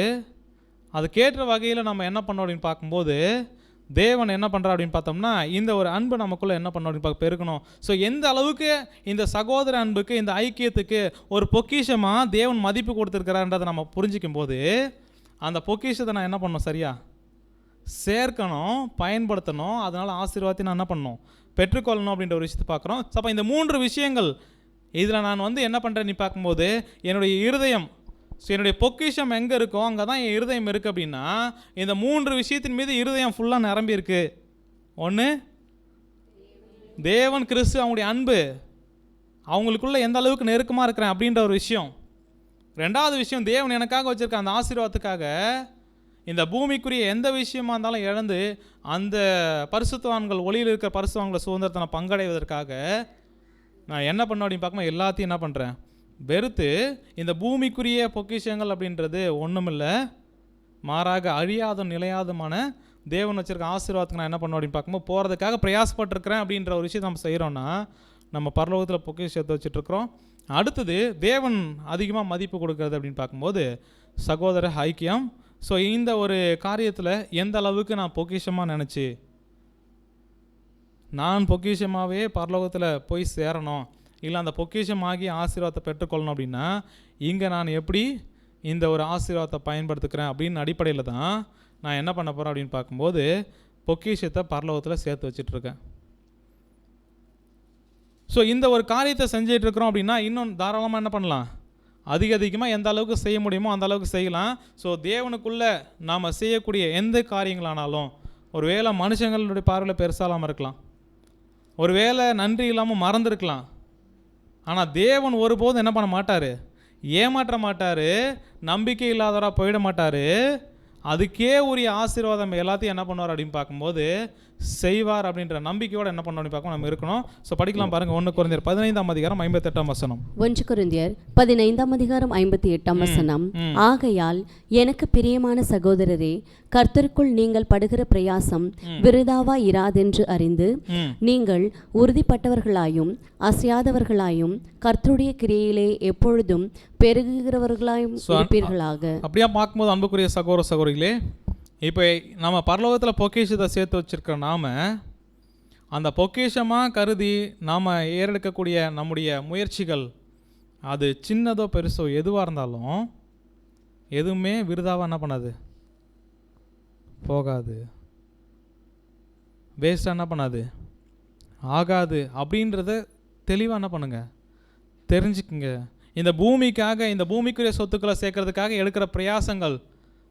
அது கேட்ட வகையில் நம்ம என்ன பண்ணோம் அப்படின்னு பார்க்கும்போது தேவன் என்ன பண்ணுறா அப்படின்னு பார்த்தோம்னா இந்த ஒரு அன்பு நமக்குள்ளே என்ன பண்ணோம் அப்படின்னு பெருக்கணும். ஸோ எந்த அளவுக்கு இந்த சகோதர அன்புக்கு, இந்த ஐக்கியத்துக்கு ஒரு பொக்கிஷமாக தேவன் மதிப்பு கொடுத்துருக்கிறான்றதை நம்ம புரிஞ்சிக்கும் போது அந்த பொக்கிஷத்தை நான் என்ன பண்ணணும்? சரியாக சேர்க்கணும், பயன்படுத்தணும். அதனால் ஆசீர்வாதத்தை நான் என்ன பண்ணணும்? பெற்றுக்கொள்ளணும் அப்படின்ற ஒரு விஷயத்தை பார்க்குறோம். ஸோ அப்போ இந்த 3 விஷயங்கள் இதில் நான் என்ன பண்ணுறேன் நீ பார்க்கும்போது என்னுடைய இருதயம், ஸோ என்னுடைய பொக்கிஷம் எங்கே இருக்கோ அங்கே தான் என் இருதயம் இருக்குது அப்படின்னா இந்த 3 விஷயத்தின் மீது இருதயம் ஃபுல்லாக நிரம்பி இருக்கு. 1 தேவன், கிறிஸ்து, அவங்களுடைய அன்பு, அவங்களுக்குள்ள எந்த அளவுக்கு நெருக்கமாக இருக்கிறேன் அப்படின்ற ஒரு விஷயம். 2வது விஷயம் தேவன் எனக்காக வச்சுருக்க அந்த ஆசீர்வாதத்துக்காக இந்த பூமிக்குரிய எந்த விஷயமா இருந்தாலும் இழந்து அந்த பரிசுத்தவான்கள், ஒளியில் இருக்கிற பரிசுத்தவான்களை சுதந்திரத்தை நான் பங்கடைவதற்காக நான் என்ன பண்ண அப்படின்னு பார்க்கும்போது எல்லாத்தையும் என்ன பண்ணுறேன்? வெறுத்து இந்த பூமிக்குரிய பொக்கிஷங்கள் அப்படின்றது ஒன்றுமில்லை, மாறாக அழியாத நிலையாதமான தேவன் வச்சுருக்க ஆசீர்வாதத்துக்கு நான் என்ன பண்ண அப்படின்னு பார்க்கும்போது போகிறதுக்காக பிரயாசப்பட்டிருக்கிறேன் அப்படின்ற ஒரு விஷயத்தை நம்ம செய்கிறோன்னா நம்ம பரலோகத்தில் பொக்கிஷத்தை வச்சுட்ருக்குறோம். அடுத்தது தேவன் அதிகமாக மதிப்பு கொடுக்கறது அப்படின்னு பார்க்கும்போது சகோதர ஐக்கியம், ஸோ இந்த ஒரு காரியத்தில் எந்த அளவுக்கு நான் பொக்கிஷமாக நினச்சி நான் பொக்கிஷமாகவே பரலோகத்தில் போய் சேரணும், இல்லை அந்த பொக்கிஷமாகி ஆசீர்வாதத்தை பெற்றுக்கொள்ளணும் அப்படின்னா இங்கே நான் எப்படி இந்த ஒரு ஆசீர்வாதத்தை பயன்படுத்துக்கிறேன் அப்படின்னு அடிப்படையில் தான் நான் என்ன பண்ண போகிறேன் அப்படின்னு பார்க்கும்போது பொக்கிஷத்தை பரலோகத்தில் சேர்த்து வச்சிட்ருக்கேன். ஸோ இந்த ஒரு காரியத்தை செஞ்சிட்டு இருக்கிறோம் அப்படின்னா இன்னும் தாராளமாக என்ன பண்ணலாம், அதிகமாக எந்த அளவுக்கு செய்ய முடியுமோ அந்த அளவுக்கு செய்யலாம். ஸோ தேவனுக்குள்ளே நாம் செய்யக்கூடிய எந்த காரியங்களானாலும் ஒரு வேளை மனுஷங்களுடைய பார்வையில் பெருசாலாமல் இருக்கலாம், ஒரு வேளை நன்றி இல்லாமல் மறந்துருக்கலாம், ஆனால் தேவன் ஒருபோதும் என்ன பண்ண மாட்டார், ஏமாற்ற மாட்டார், நம்பிக்கை இல்லாதவராக போயிட மாட்டார். அதுக்கே உரிய ஆசீர்வாதம் எல்லாத்தையும் என்ன பண்ணுவார் அப்படின்னு பார்க்கும்போது செய்வார் அப்படின்ற நம்பிக்கையோடு என்ன பண்ணணும் அப்படின்னு பார்க்க நம்ம இருக்கணும். ஸோ படிக்கலாம் பாருங்கள். 1 கொரிந்தியர் 15:58. 1 கொரிந்தியர் 15:58. ஆகையால் எனக்கு பிரியமான சகோதரரே, கர்த்தருக்குள் நீங்கள் படுகிற பிரயாசம் விருதாவா இராதென்று அறிந்து நீங்கள் உறுதிப்பட்டவர்களாயும் அசையாதவர்களாயும் கர்த்தருடைய கிரியையிலே எப்பொழுதும் பெருகுகிறவர்களாயும் இருப்பீர்களாக. அப்படியா பார்க்கும்போது அன்புக்குரிய சகோதர சகோதரிகளே, இப்போ நம்ம பரலோகத்தில் பொக்கிஷத்தை சேர்த்து வச்சிருக்கிற நாம அந்த பொக்கிஷமாக கருதி நாம் ஏறெடுக்கக்கூடிய நம்முடைய முயற்சிகள் அது சின்னதோ பெருசோ எதுவாக இருந்தாலும் எதுவுமே விருதாவாக என்ன பண்ணாது, போகாது, வேஸ்ட்டாக என்ன பண்ணாது, ஆகாது அப்படின்றத தெளிவாக என்ன பண்ணுங்க, தெரிஞ்சுக்குங்க. இந்த பூமிக்காக, இந்த பூமிக்குரிய சொத்துக்களை சேர்க்கறதுக்காக எடுக்கிற பிரயாசங்கள்,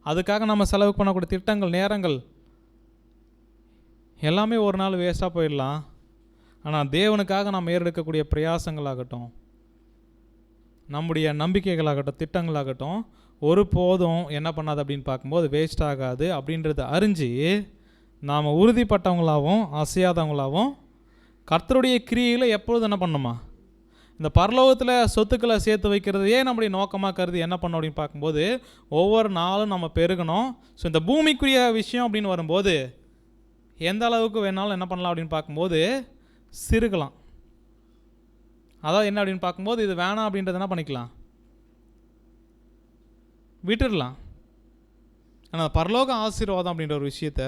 அதுக்காக நம்ம செலவு பண்ணக்கூடிய திட்டங்கள், நேரங்கள் எல்லாமே ஒரு நாள் வேஸ்ட்டாக போயிடலாம். ஆனால் தேவனுக்காக நம்ம ஏறெடுக்கக்கூடிய பிரயாசங்களாகட்டும், நம்முடைய நம்பிக்கைகளாகட்டும், திட்டங்களாகட்டும் ஒருபோதும் என்ன பண்ணாது அப்படின்னு பார்க்கும்போது வேஸ்ட் ஆகாது அப்படின்றத அறிஞ்சு நாம் உறுதிப்பட்டவங்களாகவும் அசையாதவங்களாகவும் கர்த்தருடைய கிரியையில் எப்பொழுதும் என்ன பண்ணணுமா, இந்த பரலோகத்தில் சொத்துக்களை சேர்த்து வைக்கிறதையே நம்முடைய நோக்கமாக கருதி என்ன பண்ணோம் அப்படின்னு பார்க்கும்போது ஒவ்வொரு நாளும் நம்ம பெருகணும். ஸோ இந்த பூமிக்குரிய விஷயம் அப்படின்னு வரும்போது எந்த அளவுக்கு வேணாலும் என்ன பண்ணலாம் அப்படின்னு பார்க்கும்போது சிறுகலாம். அதாவது என்ன அப்படின்னு பார்க்கும்போது இது வேணாம் அப்படின்றத என்ன பண்ணிக்கலாம், விட்டுடலாம். ஆனால் பரலோக ஆசீர்வாதம் அப்படின்ற ஒரு விஷயத்த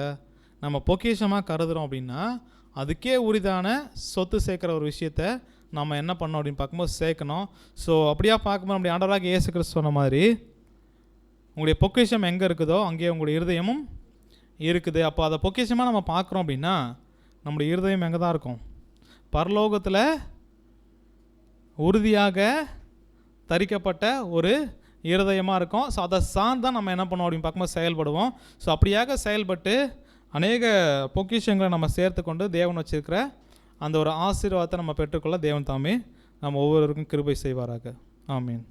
நம்ம பொக்கிஷமாக கருதுகிறோம் அப்படின்னா அதுக்கே உரிதான சொத்து சேர்க்குற ஒரு விஷயத்த நம்ம என்ன பண்ணோம் அப்படின்னு பார்க்கும்போது சேர்க்கணும். ஸோ அப்படியா பார்க்கும்போது நம்முடைய ஆண்டவராக இயேசு கிறிஸ்து சொன்ன மாதிரி உங்களுடைய பொக்கிஷம் எங்கே இருக்குதோ அங்கேயே உங்களுடைய இருதயமும் இருக்குது. அப்போ அதை பொக்கிஷமாக நம்ம பார்க்குறோம் அப்படின்னா நம்முடைய இருதயம் எங்கே தான் இருக்கும், பரலோகத்தில் உறுதியாக தரிக்கப்பட்ட ஒரு இருதயமாக இருக்கும். ஸோ அதை சார்ந்தான் நம்ம என்ன பண்ணுவோம் அப்படின்னு பார்க்கும்போது செயல்படுவோம். ஸோ அப்படியாக செயல்பட்டு அநேக பொக்கிஷங்களை நம்ம சேர்த்து கொண்டு தேவன் வச்சிருக்கிற அந்த ஒரு ஆசீர்வாதத்தை நம்ம பெற்றுக்கொள்ள தேவன் தாமே நம்ம ஒவ்வொருவருக்கும் கிருபை செய்வாராக. ஆமீன்.